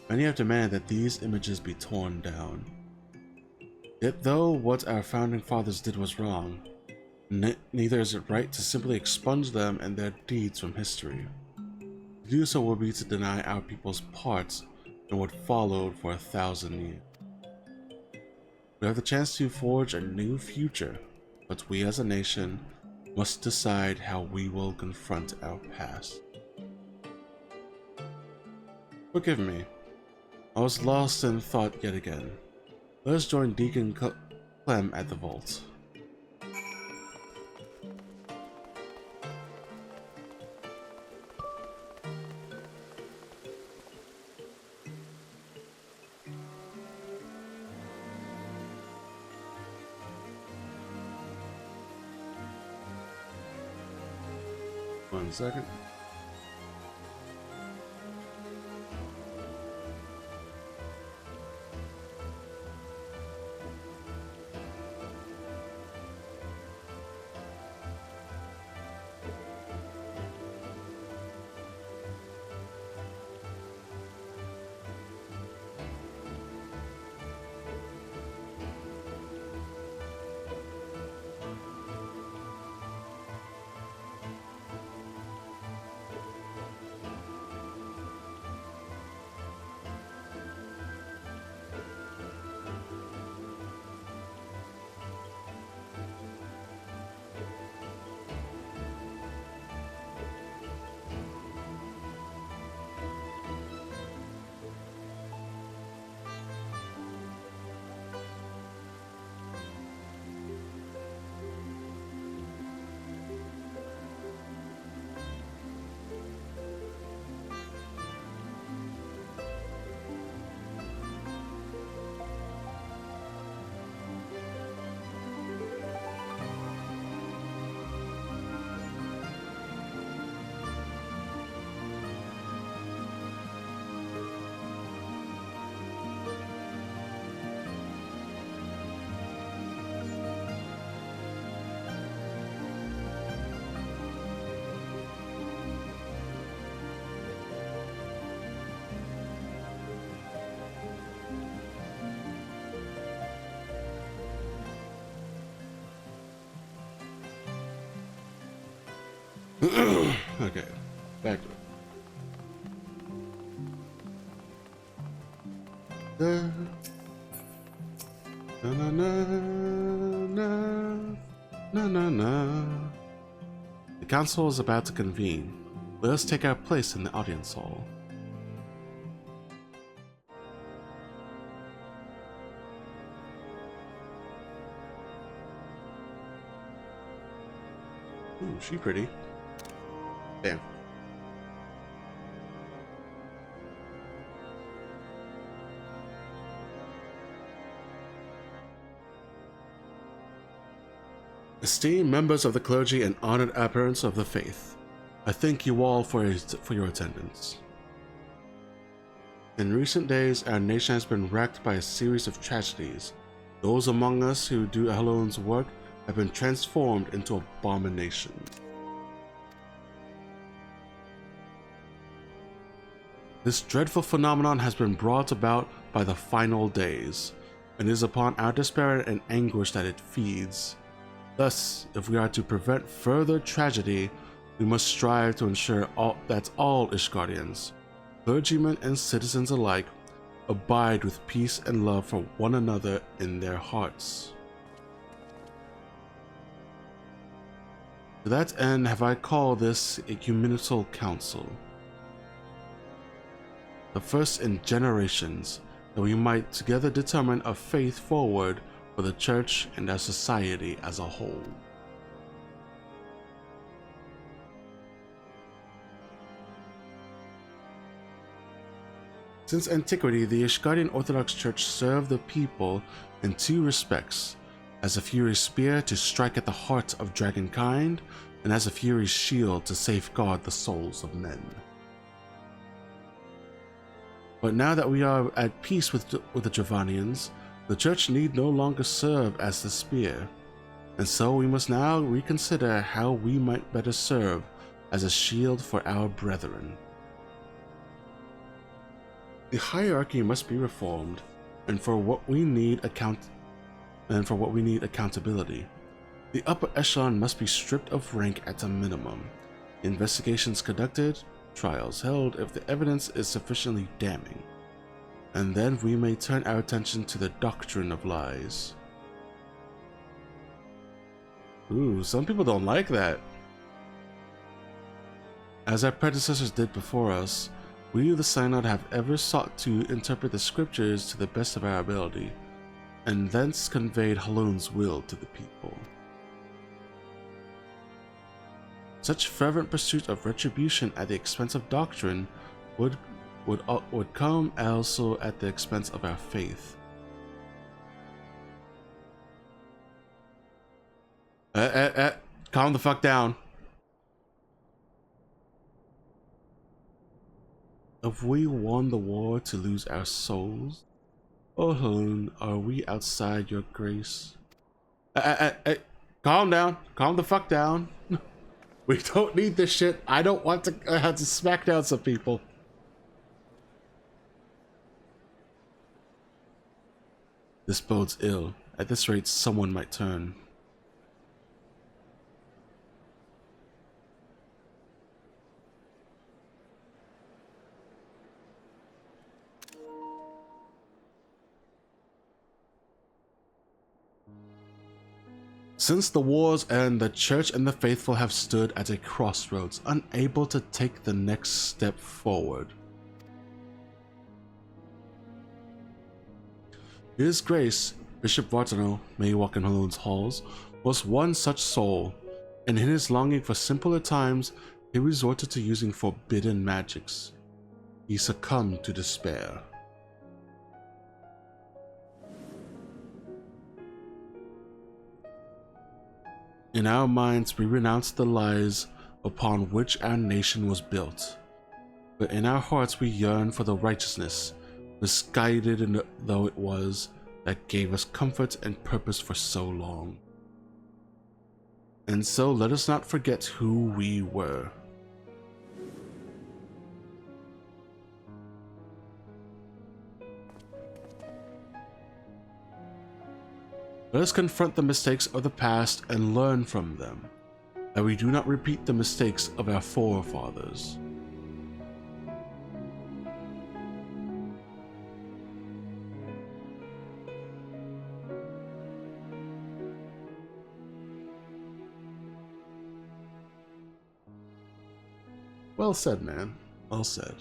many have demanded that these images be torn down. Yet though what our founding fathers did was wrong, neither is it right to simply expunge them and their deeds from history. To do so will be to deny our people's parts in what followed for 1,000 years. We have the chance to forge a new future, but we as a nation must decide how we will confront our past. Forgive me, I was lost in thought yet again. Let us join Deacon Clem at the vault. One second. Okay, back to it. Na na na na na na. The council is about to convene. Let us take our place in the audience hall. Ooh, she pretty. Damn. Esteemed members of the clergy and honored adherents of the faith, I thank you all for your attendance. In recent days, our nation has been racked by a series of tragedies. Those among us who do Elohim's work have been transformed into abominations. This dreadful phenomenon has been brought about by the final days, and it is upon our despair and anguish that it feeds. Thus, if we are to prevent further tragedy, we must strive to ensure that all Ishgardians, clergymen and citizens alike, abide with peace and love for one another in their hearts. To that end have I called this ecumenical council, the first in generations, that we might together determine a faith forward for the church and our society as a whole. Since antiquity, the Ishgardian Orthodox Church served the people in two respects: as a fury spear to strike at the heart of dragonkind, and as a fury shield to safeguard the souls of men. But now that we are at peace with the Dravanians, the church need no longer serve as the spear, and so we must now reconsider how we might better serve as a shield for our brethren. The hierarchy must be reformed, and for what we need accountability. The upper echelon must be stripped of rank at a minimum. Investigations conducted, trials held if the evidence is sufficiently damning. And then we may turn our attention to the doctrine of lies. Ooh, some people don't like that. As our predecessors did before us, we of the Synod have ever sought to interpret the scriptures to the best of our ability, and thence conveyed Halun's will to the people. Such fervent pursuit of retribution at the expense of doctrine would come also at the expense of our faith. Calm the fuck down. Have we won the war to lose our souls? Oh Halun, are we outside your grace? Calm down. Calm the fuck down. We don't need this shit. I don't want to have to smack down some people. This bodes ill. At this rate, someone might turn. Since the wars end, the church and the faithful have stood at a crossroads, unable to take the next step forward. His Grace, Bishop Vartano, may he walk in Halun's halls, was one such soul, and in his longing for simpler times, he resorted to using forbidden magics. He succumbed to despair. In our minds, we renounce the lies upon which our nation was built, but in our hearts we yearn for the righteousness, misguided though it was, that gave us comfort and purpose for so long. And so let us not forget who we were. Let us confront the mistakes of the past and learn from them, that we do not repeat the mistakes of our forefathers. Well said, man. Well said.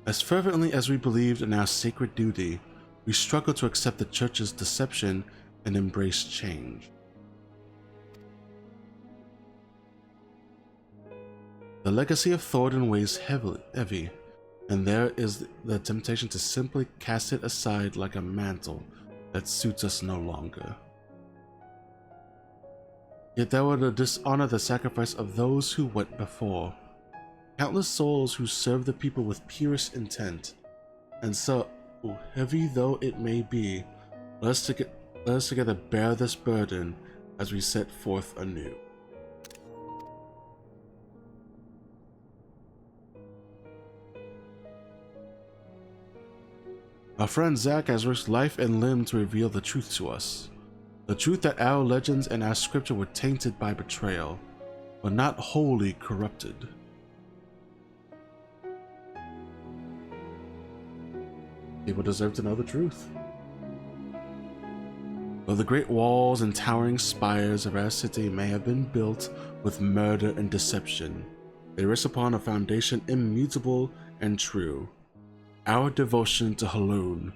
As fervently as we believed in our sacred duty, we struggle to accept the church's deception and embrace change. The legacy of Thornton weighs heavy, and there is the temptation to simply cast it aside like a mantle that suits us no longer. Yet that would dishonor the sacrifice of those who went before, countless souls who served the people with purest intent. And so, heavy though it may be, let us together bear this burden as we set forth anew. Our friend Zack has risked life and limb to reveal the truth to us. The truth that our legends and our scripture were tainted by betrayal, but not wholly corrupted. People deserve to know the truth. Though the great walls and towering spires of our city may have been built with murder and deception, they rest upon a foundation immutable and true. Our devotion to Haloon,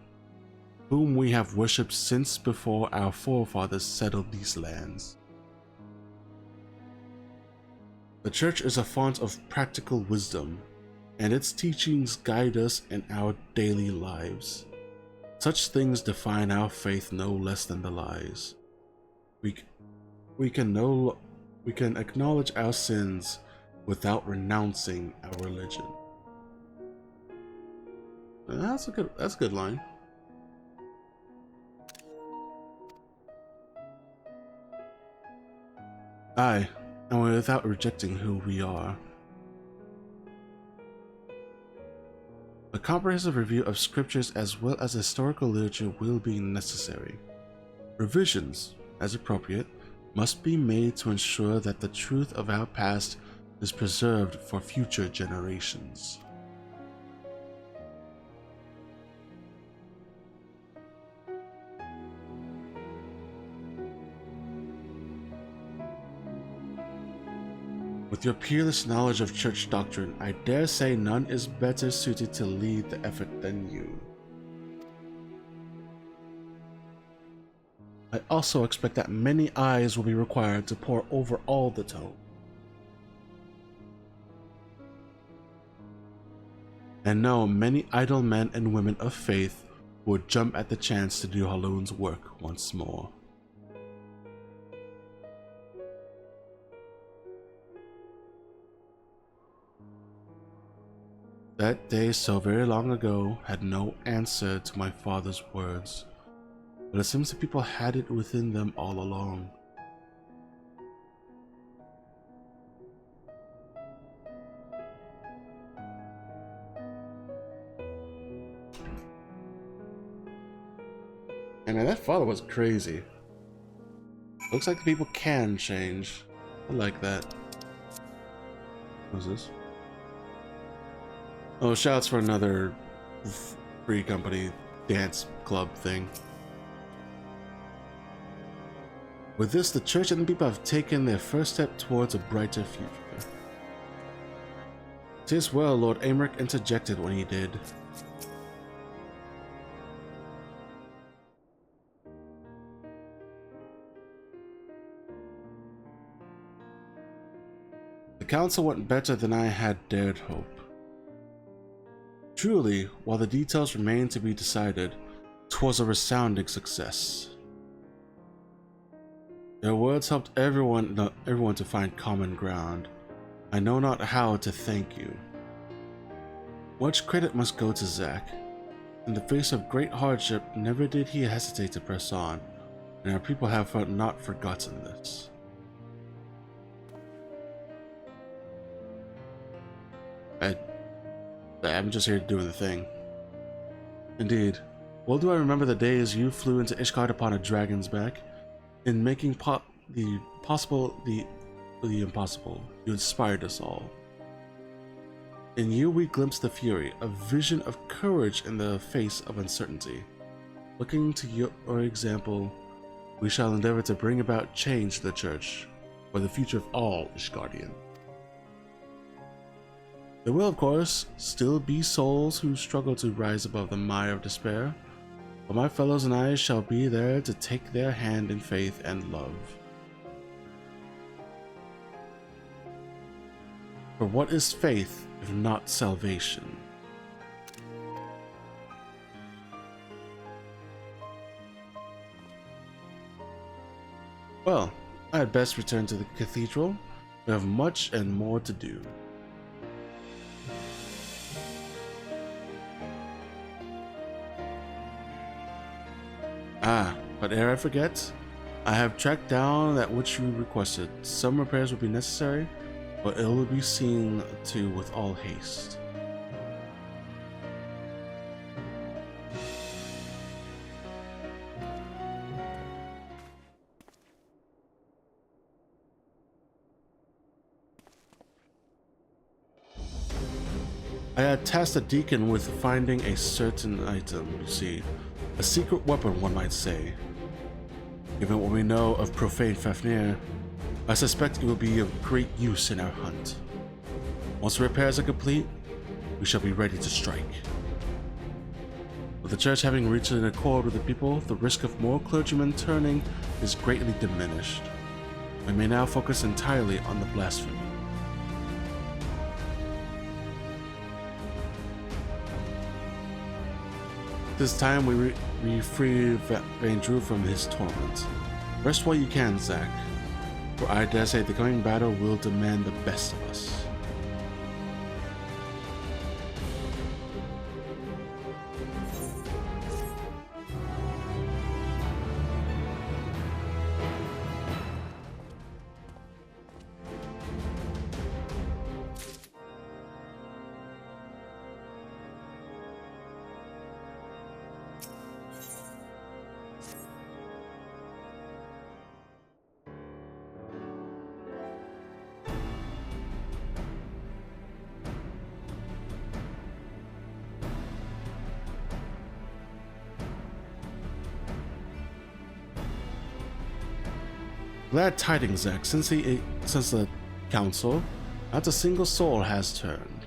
whom we have worshipped since before our forefathers settled these lands. The church is a font of practical wisdom, and its teachings guide us in our daily lives. Such things define our faith no less than the lies. We can acknowledge our sins without renouncing our religion. That's a good line. Aye, and without rejecting who we are. A comprehensive review of scriptures as well as historical literature will be necessary. Revisions, as appropriate, must be made to ensure that the truth of our past is preserved for future generations. With your peerless knowledge of church doctrine, I dare say none is better suited to lead the effort than you. I also expect that many eyes will be required to pore over all the tome. And know many idle men and women of faith would jump at the chance to do Haloon's work once more. That day so very long ago had no answer to my father's words, but it seems that people had it within them all along. And man, that father was crazy. Looks like the people can change. I like that. What's this? Oh, shouts for another free company dance club thing. With this, the church and the people have taken their first step towards a brighter future. 'Tis well Lord Amric interjected when he did. The council went better than I had dared hope. Truly, while the details remain to be decided, 'twas a resounding success. Their words helped everyone to find common ground. I know not how to thank you. Much credit must go to Zack. In the face of great hardship, never did he hesitate to press on, and our people have not forgotten this. I'm just here doing the thing. Indeed. Well do I remember the days you flew into Ishgard upon a dragon's back. In making the impossible, you inspired us all. In you we glimpsed the fury, a vision of courage in the face of uncertainty. Looking to your example, we shall endeavor to bring about change to the church, for the future of all Ishgardians. There will, of course, still be souls who struggle to rise above the mire of despair, but my fellows and I shall be there to take their hand in faith and love. For what is faith if not salvation? Well, I had best return to the cathedral. We have much and more to do. Ah, but ere I forget, I have tracked down that which you requested. Some repairs will be necessary, but it will be seen to with all haste. I had tasked the deacon with finding a certain item, you see. A secret weapon, one might say. Given what we know of profane Fafnir, I suspect it will be of great use in our hunt. Once the repairs are complete, we shall be ready to strike. With the church having reached an accord with the people, the risk of more clergymen turning is greatly diminished. We may now focus entirely on the blasphemy. This time we free Vandrew from his torment. Rest while you can, Zack, for I dare say the coming battle will demand the best of us. Glad tidings, Zack. Since the council, not a single soul has turned.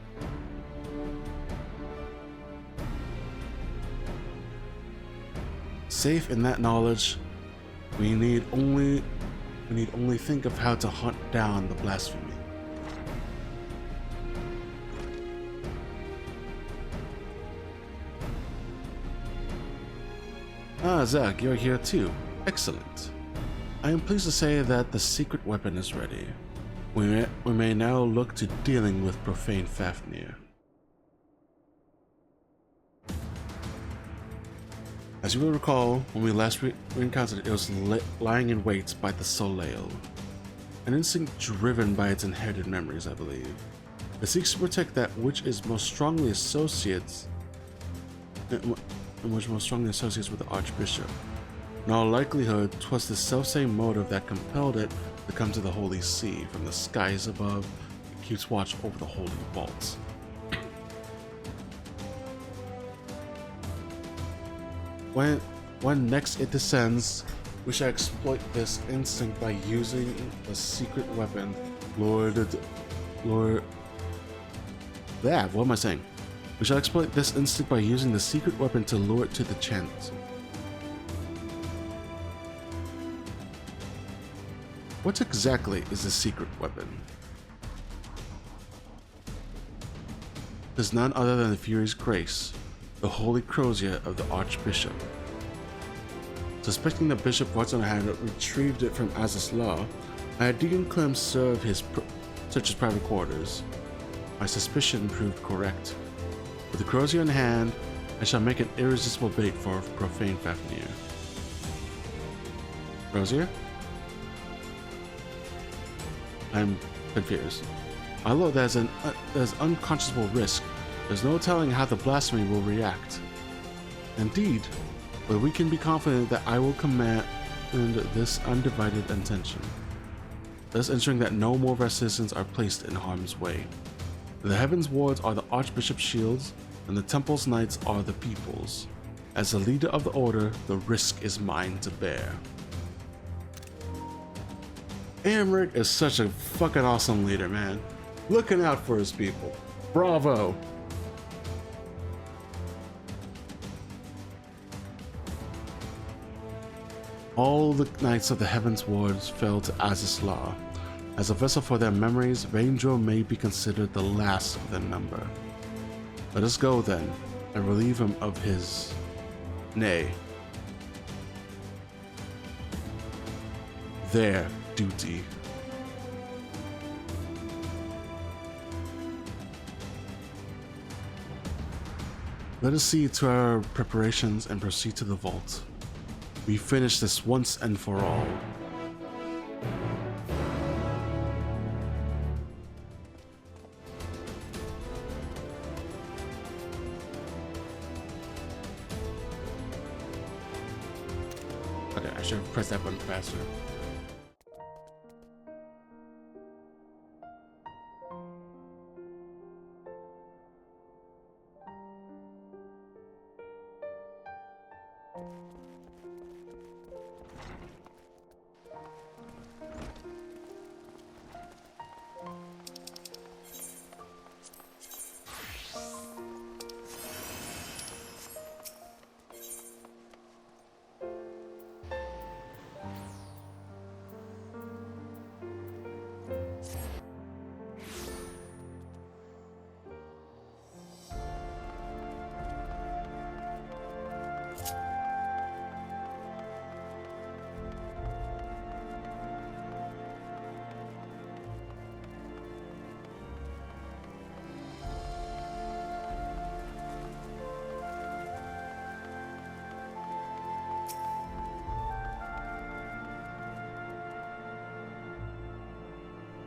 Safe in that knowledge, we need only think of how to hunt down the blasphemy. Ah, Zack, you're here too. Excellent. I am pleased to say that the secret weapon is ready. We may now look to dealing with profane Fafnir. As you will recall, when we last encountered it, it was lying in wait by the Soleil. An instinct driven by its inherited memories, I believe. It seeks to protect that which is most strongly associates with the Archbishop. In all likelihood, 'twas the selfsame motive that compelled it to come to the Holy See from the skies above. It keeps watch over the holy vaults. When next it descends, we shall exploit this instinct by using the secret weapon, What am I saying? We shall exploit this instinct by using the secret weapon to lure it to the chant. What exactly is the secret weapon? It is none other than the Fury's Grace, the holy crozier of the Archbishop. Suspecting the Bishop Watson had retrieved it from Aziz's law, I had Deacon Clem serve search his private quarters. My suspicion proved correct. With the crozier in hand, I shall make an irresistible bait for profane Fafnir. Crozier? I'm confused. Although there's unconscionable risk, there's no telling how the blasphemy will react. Indeed, but we can be confident that I will command this undivided attention, thus ensuring that no more of our citizens are placed in harm's way. The Heaven's wards are the Archbishop's shields, and the Temple's knights are the people's. As the leader of the Order, the risk is mine to bear. Amric is such a fucking awesome leader, man. Looking out for his people. Bravo! All the knights of the Heaven's wards fell to Aziz's law. As a vessel for their memories, Vaingro may be considered the last of their number. Let us go then, and relieve him of his... nay, their duty. Let us see to our preparations and proceed to the vault. We finish this once and for all. Okay, I should have pressed that button faster.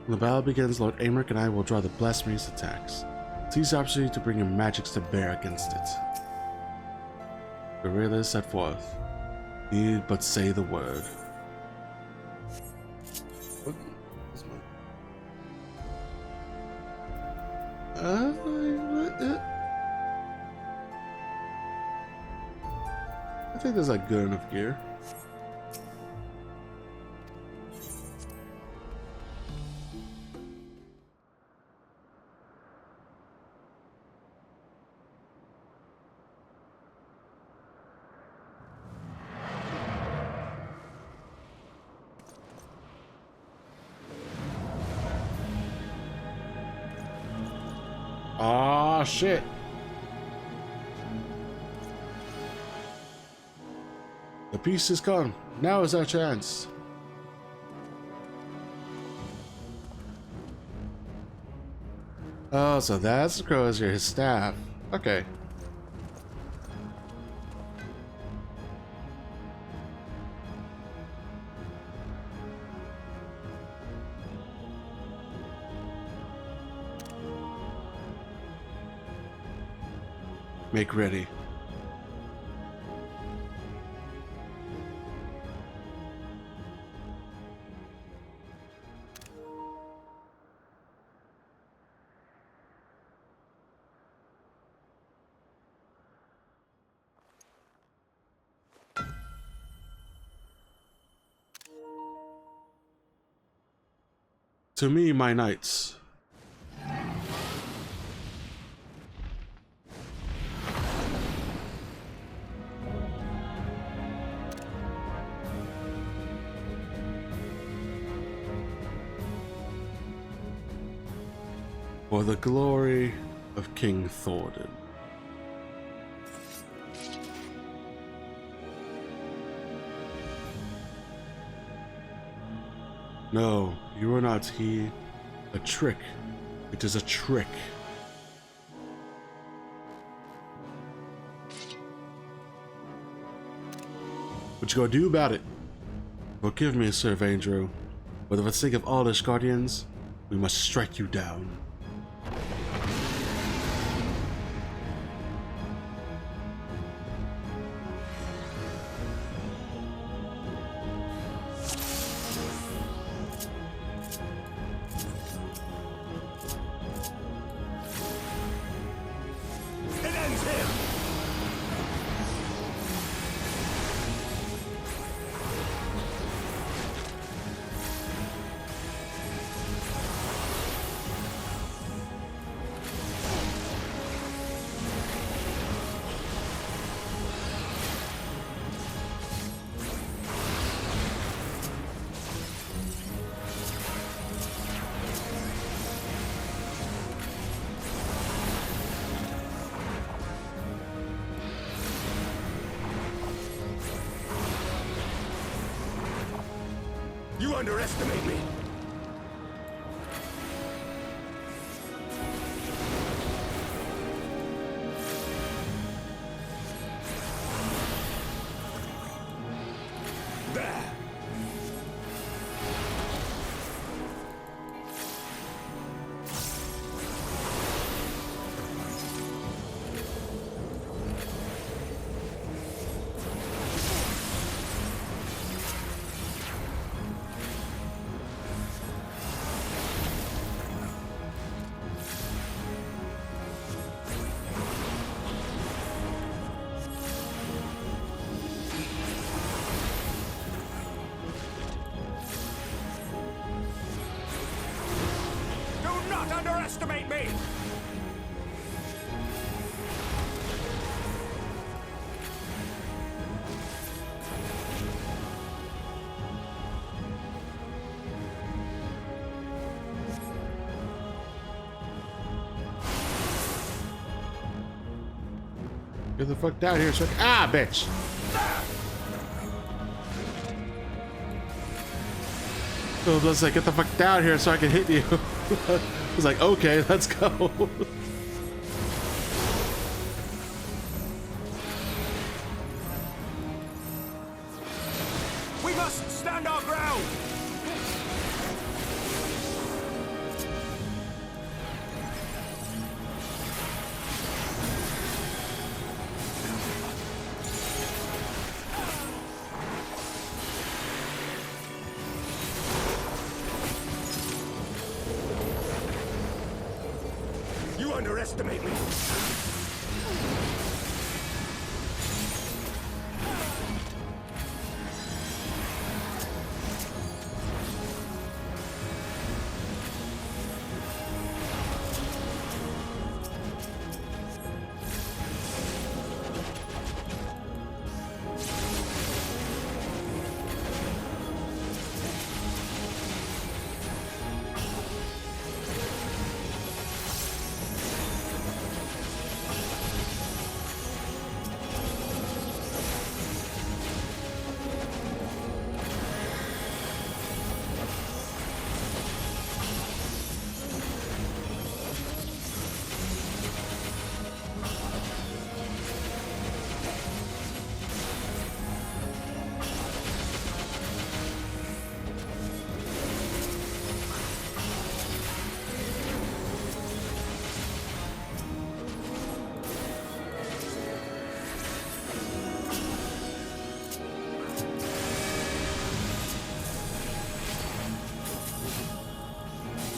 When the battle begins, Lord Amric and I will draw the Blasphemous attacks. Seize the opportunity to bring your magics to bear against it. Guerrilla is set forth. Need but say the word. What? I think there's like good enough gear. Ah, shit. The peace is come. Now is our chance. Oh, so that's the Crozier, his staff. Okay. Make ready. To me, my knights. For the glory of King Thordan. No, you are not he. A trick. It is a trick. What you gonna do about it? Forgive me, Sir Vaingro, but for the sake of all the Guardians, we must strike you down. underestimate me. Underestimate me! Get the fuck down here, so bitch! So I was like, get the fuck down here so I can hit you. I was like, okay, let's go. We must stand our ground! You underestimate me.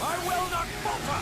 I will not falter!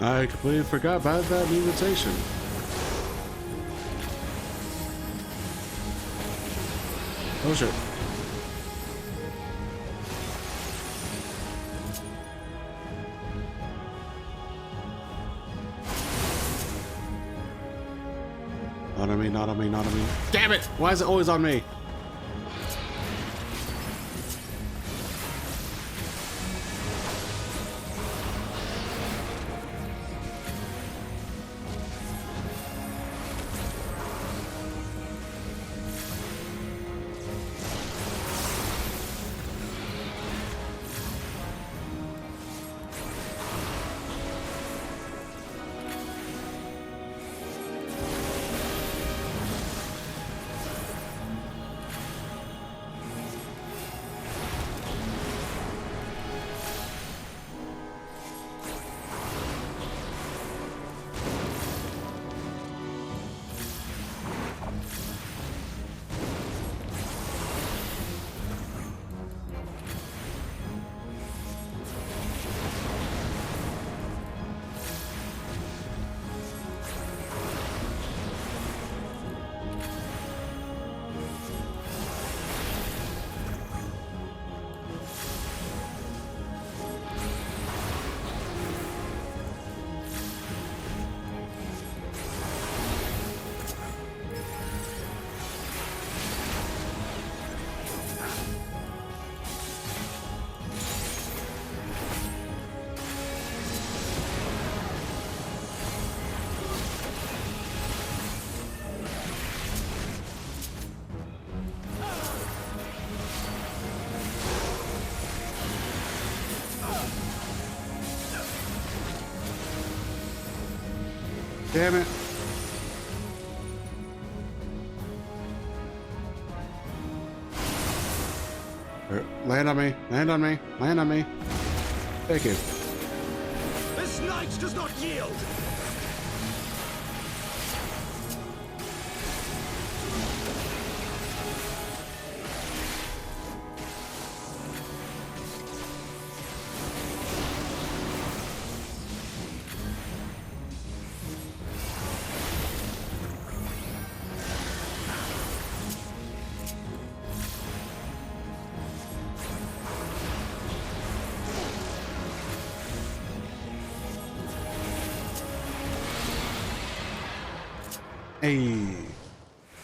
I completely forgot about that mutation. Oh shit. Not on me, not on me, not on me. Damn it! Why is it always on me? Damn it. Land on me. Land on me. Land on me. Thank you. This knight does not yield! Hey,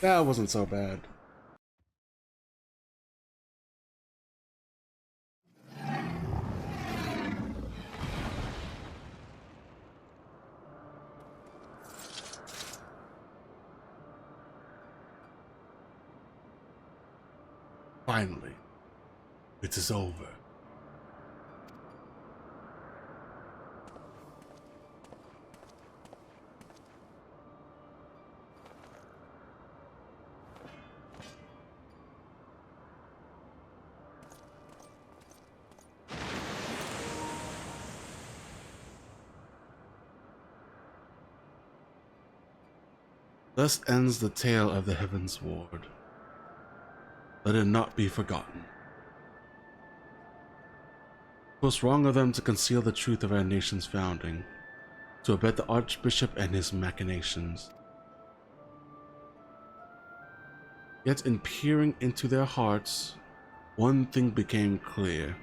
that wasn't so bad. Finally, it is over. Thus ends the tale of the Heavens Ward. Let it not be forgotten. It was wrong of them to conceal the truth of our nation's founding, to abet the Archbishop and his machinations. Yet in peering into their hearts, one thing became clear.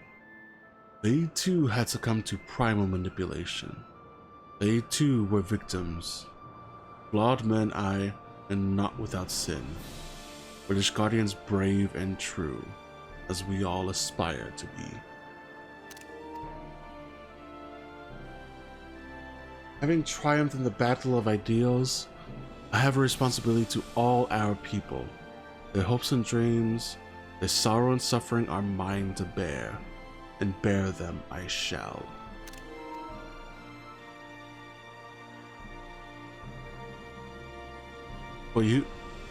They too had succumbed to primal manipulation. They too were victims. Flawed men, aye, and not without sin. British Guardians brave and true, as we all aspire to be. Having triumphed in the battle of ideals, I have a responsibility to all our people. Their hopes and dreams, their sorrow and suffering are mine to bear, and bear them I shall.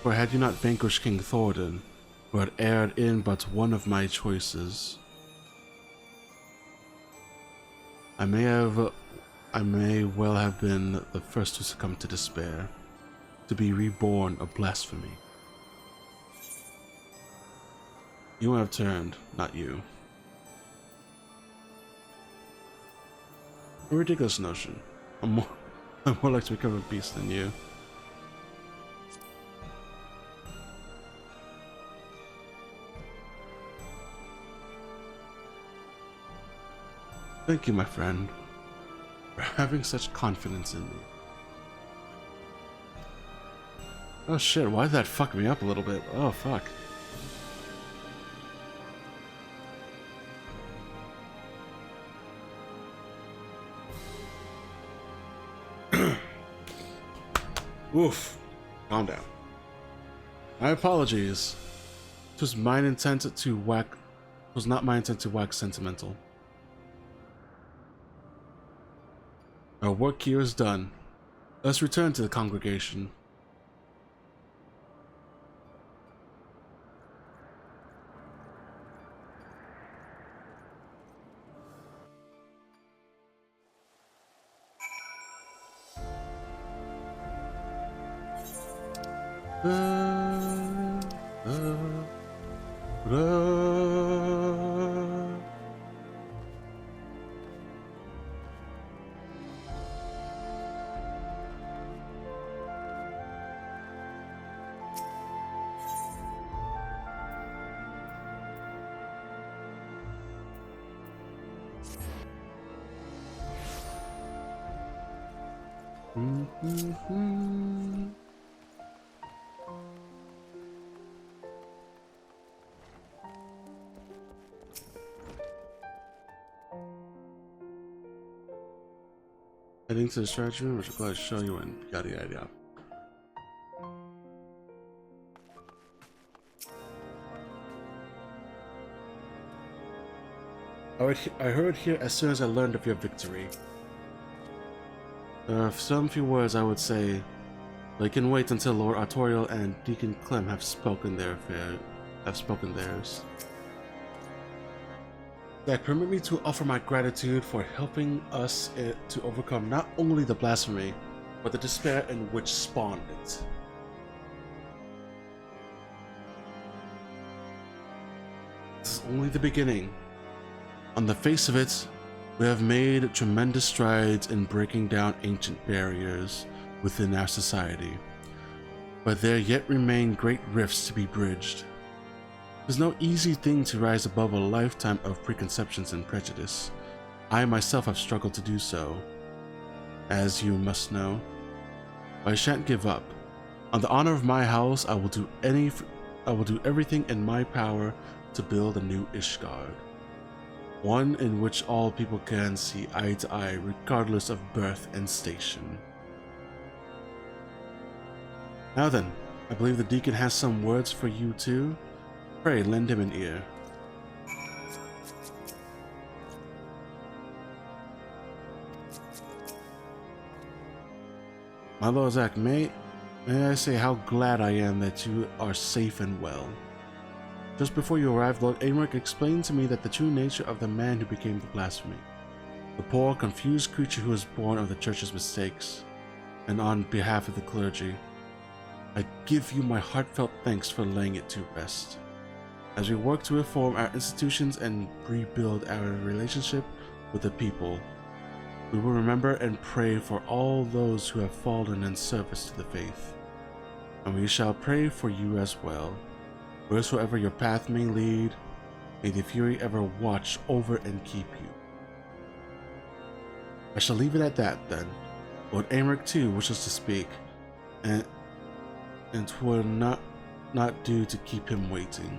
For had you not vanquished King Thordan, who had erred in but one of my choices, I may well have been the first to succumb to despair, to be reborn a blasphemy. You have turned, not you. A ridiculous notion. I'm more like to become a beast than you. Thank you, my friend, for having such confidence in me. Oh shit, why did that fuck me up a little bit? Oh fuck. Oof. Calm down. My apologies. It was not my intent to wax sentimental. Our work here is done. Let's return to the congregation. Heading to the strategy room, which I'm glad to show you and yada yada yada. I heard here as soon as I learned of your victory. Some few words I would say, but I can wait until Lord Artorial and Deacon Clem have spoken theirs. That permit me to offer my gratitude for helping us to overcome not only the blasphemy, but the despair in which spawned it. This is only the beginning. On the face of it, we have made tremendous strides in breaking down ancient barriers within our society, but there yet remain great rifts to be bridged. It is no easy thing to rise above a lifetime of preconceptions and prejudice. I myself have struggled to do so, as you must know. But I shan't give up. On the honor of my house, I will do everything in my power to build a new Ishgard. One in which all people can see eye to eye regardless of birth and station. Now then, I believe the Deacon has some words for you too. Pray, lend him an ear. My Lord Zack, may I say how glad I am that you are safe and well. Just before you arrived, Lord Aymeric explained to me that the true nature of the man who became the blasphemy. The poor, confused creature who was born of the Church's mistakes. And on behalf of the clergy, I give you my heartfelt thanks for laying it to rest. As we work to reform our institutions and rebuild our relationship with the people, we will remember and pray for all those who have fallen in service to the faith. And we shall pray for you as well. Wheresoever your path may lead, may the Fury ever watch over and keep you. I shall leave it at that then. Lord Aymeric too wishes to speak, and 'twould not do to keep him waiting.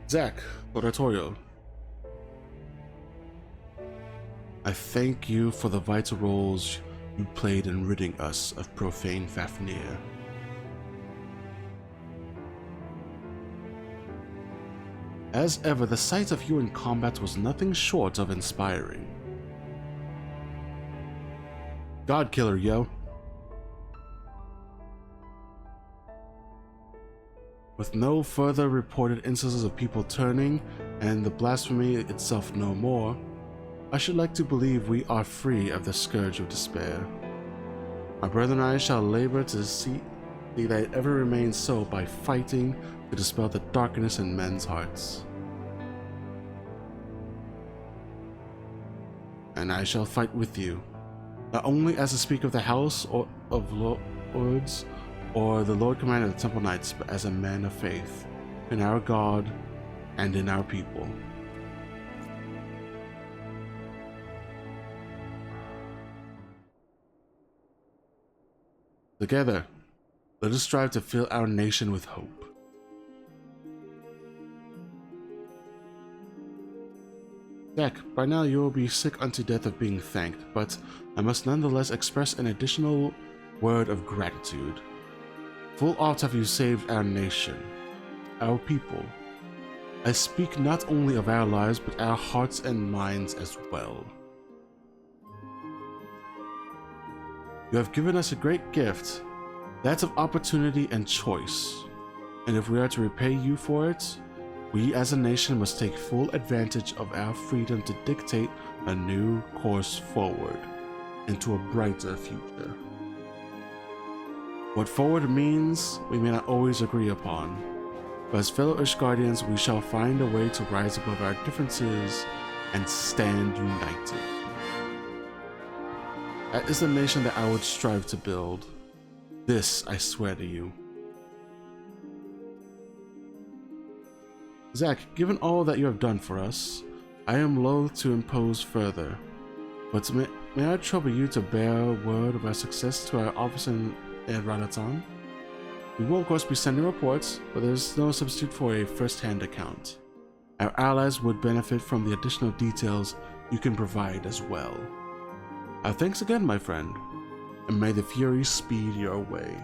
Zack, Lord Artorial, I thank you for the vital roles you played in ridding us of profane Fafnir. As ever, the sight of you in combat was nothing short of inspiring. God killer, yo. With no further reported instances of people turning, and the blasphemy itself no more, I should like to believe we are free of the scourge of despair. My brother and I shall labor to see that it ever remains so by fighting to dispel the darkness in men's hearts. And I shall fight with you, not only as a speaker of the House of Lords, or the Lord Commander of the Temple Knights, but as a man of faith, in our God and in our people. Together, let us strive to fill our nation with hope. Zack, by now you will be sick unto death of being thanked, but I must nonetheless express an additional word of gratitude. Full oft have you saved our nation, our people. I speak not only of our lives, but our hearts and minds as well. You have given us a great gift, that of opportunity and choice, and if we are to repay you for it, we as a nation must take full advantage of our freedom to dictate a new course forward into a brighter future. What forward means, we may not always agree upon, but as fellow Ishgardians, we shall find a way to rise above our differences and stand united. That is the nation that I would strive to build. This I swear to you. Zack, given all that you have done for us, I am loath to impose further, but may I trouble you to bear word of our success to our office in Radatan? We will of course be sending reports, but there is no substitute for a first-hand account. Our allies would benefit from the additional details you can provide as well. Thanks again, my friend, and may the Fury speed your way.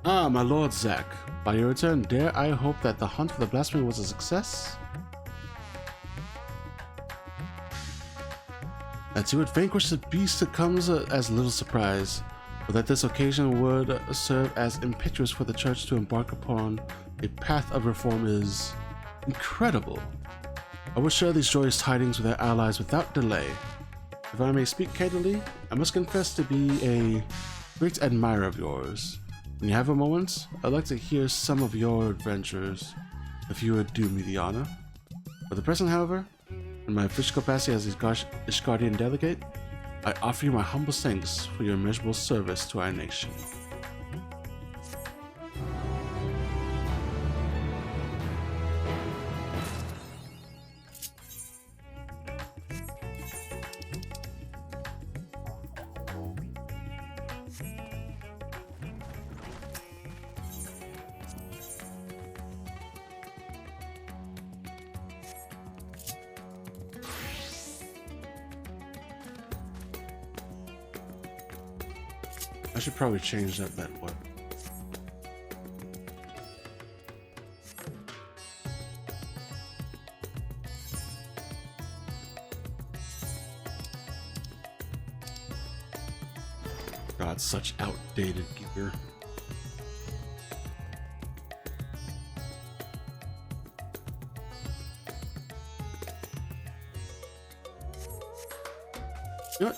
Ah, my lord Zack. By your return, dare I hope that the hunt for the blasphemer was a success? That you would vanquish the beast that comes as little surprise, but that this occasion would serve as impetus for the church to embark upon a path of reform is incredible. I will share these joyous tidings with our allies without delay. If I may speak candidly, I must confess to be a great admirer of yours. When you have a moment, I'd like to hear some of your adventures, if you would do me the honor. For the present, however, in my official capacity as Ishgardian delegate, I offer you my humble thanks for your immeasurable service to our nation. I should probably change that one. God, such outdated gear. You know what?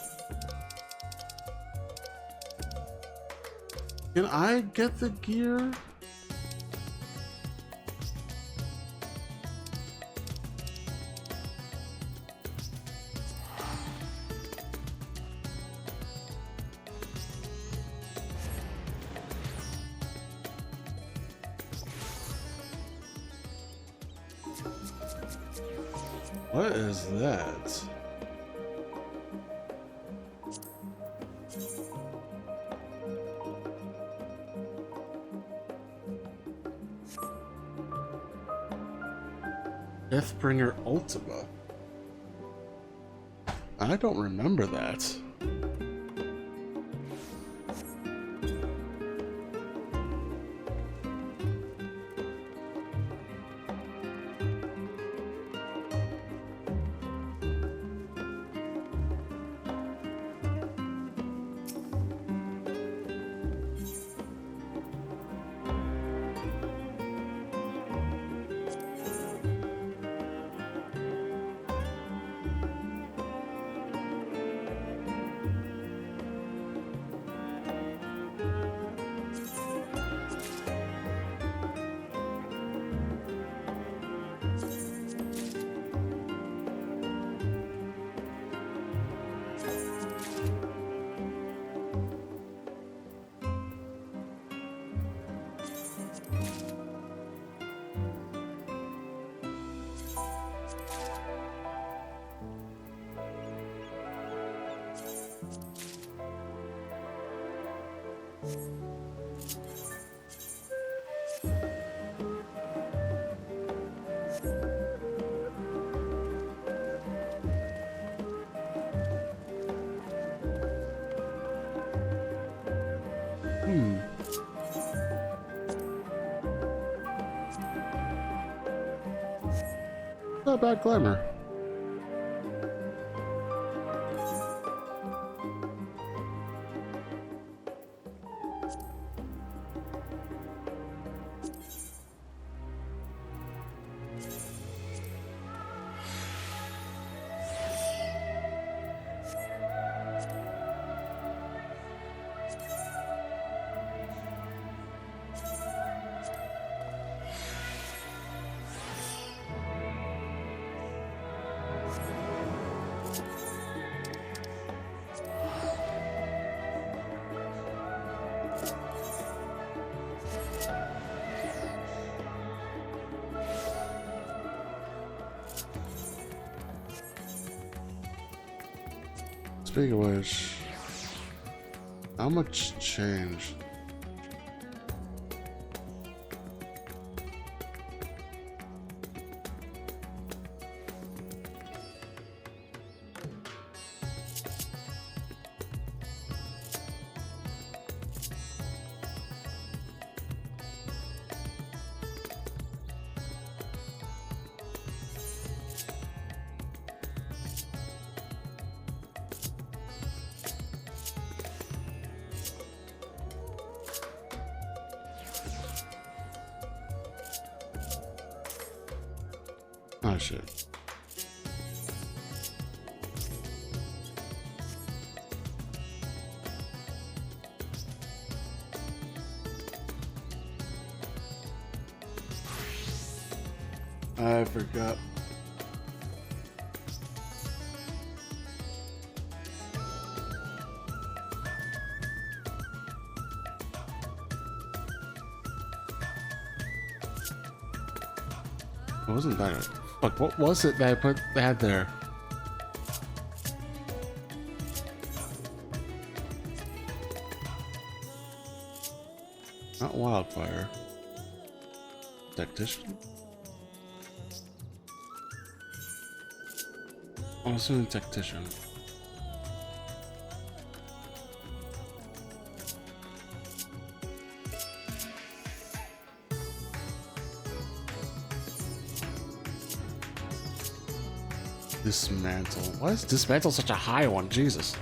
Can I get the gear? What is that? Deathbringer Ultima. I don't remember that. Not bad glamour. Speaking of which, how much changed? Oh shit. I forgot. It wasn't that. Fuck, what was it that I put that there? Not wildfire. Tactician? Also a tactician. Dismantle. Why is dismantle such a high one? Jesus.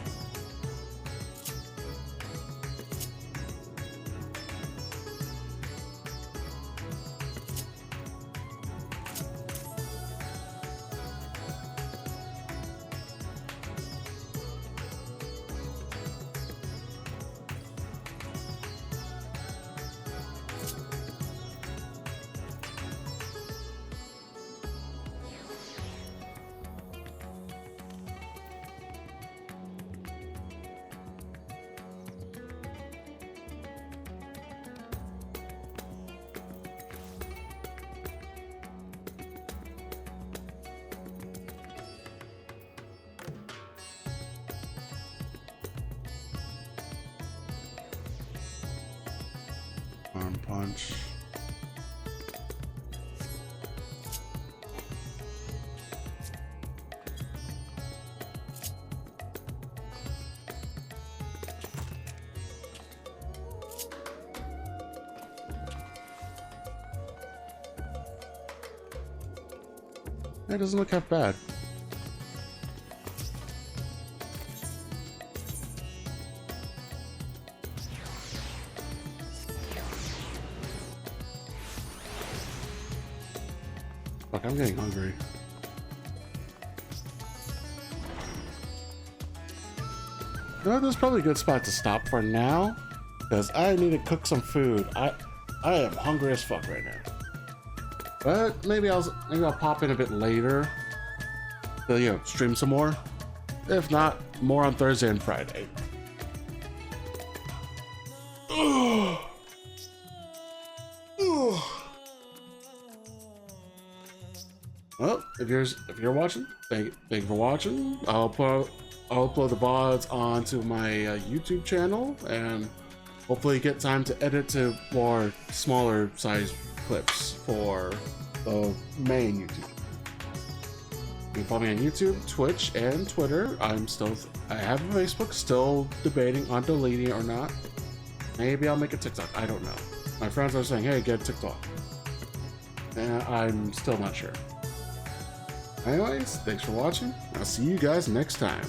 Arm punch. That doesn't look half bad. Fuck, I'm getting hungry. You know, this is probably a good spot to stop for now, because I need to cook some food. I am hungry as fuck right now. But maybe I'll pop in a bit later to stream some more. If not, more on Thursday and Friday. Well, if you're watching, thank you for watching. I'll upload the VODs onto my YouTube channel, and hopefully get time to edit to more smaller size clips for the main YouTube. You can follow me on YouTube, Twitch, and Twitter. I have a Facebook, still debating on deleting it or not. Maybe I'll make a TikTok, I don't know. My friends are saying, hey, get a TikTok. And I'm still not sure. Anyways, thanks for watching. I'll see you guys next time.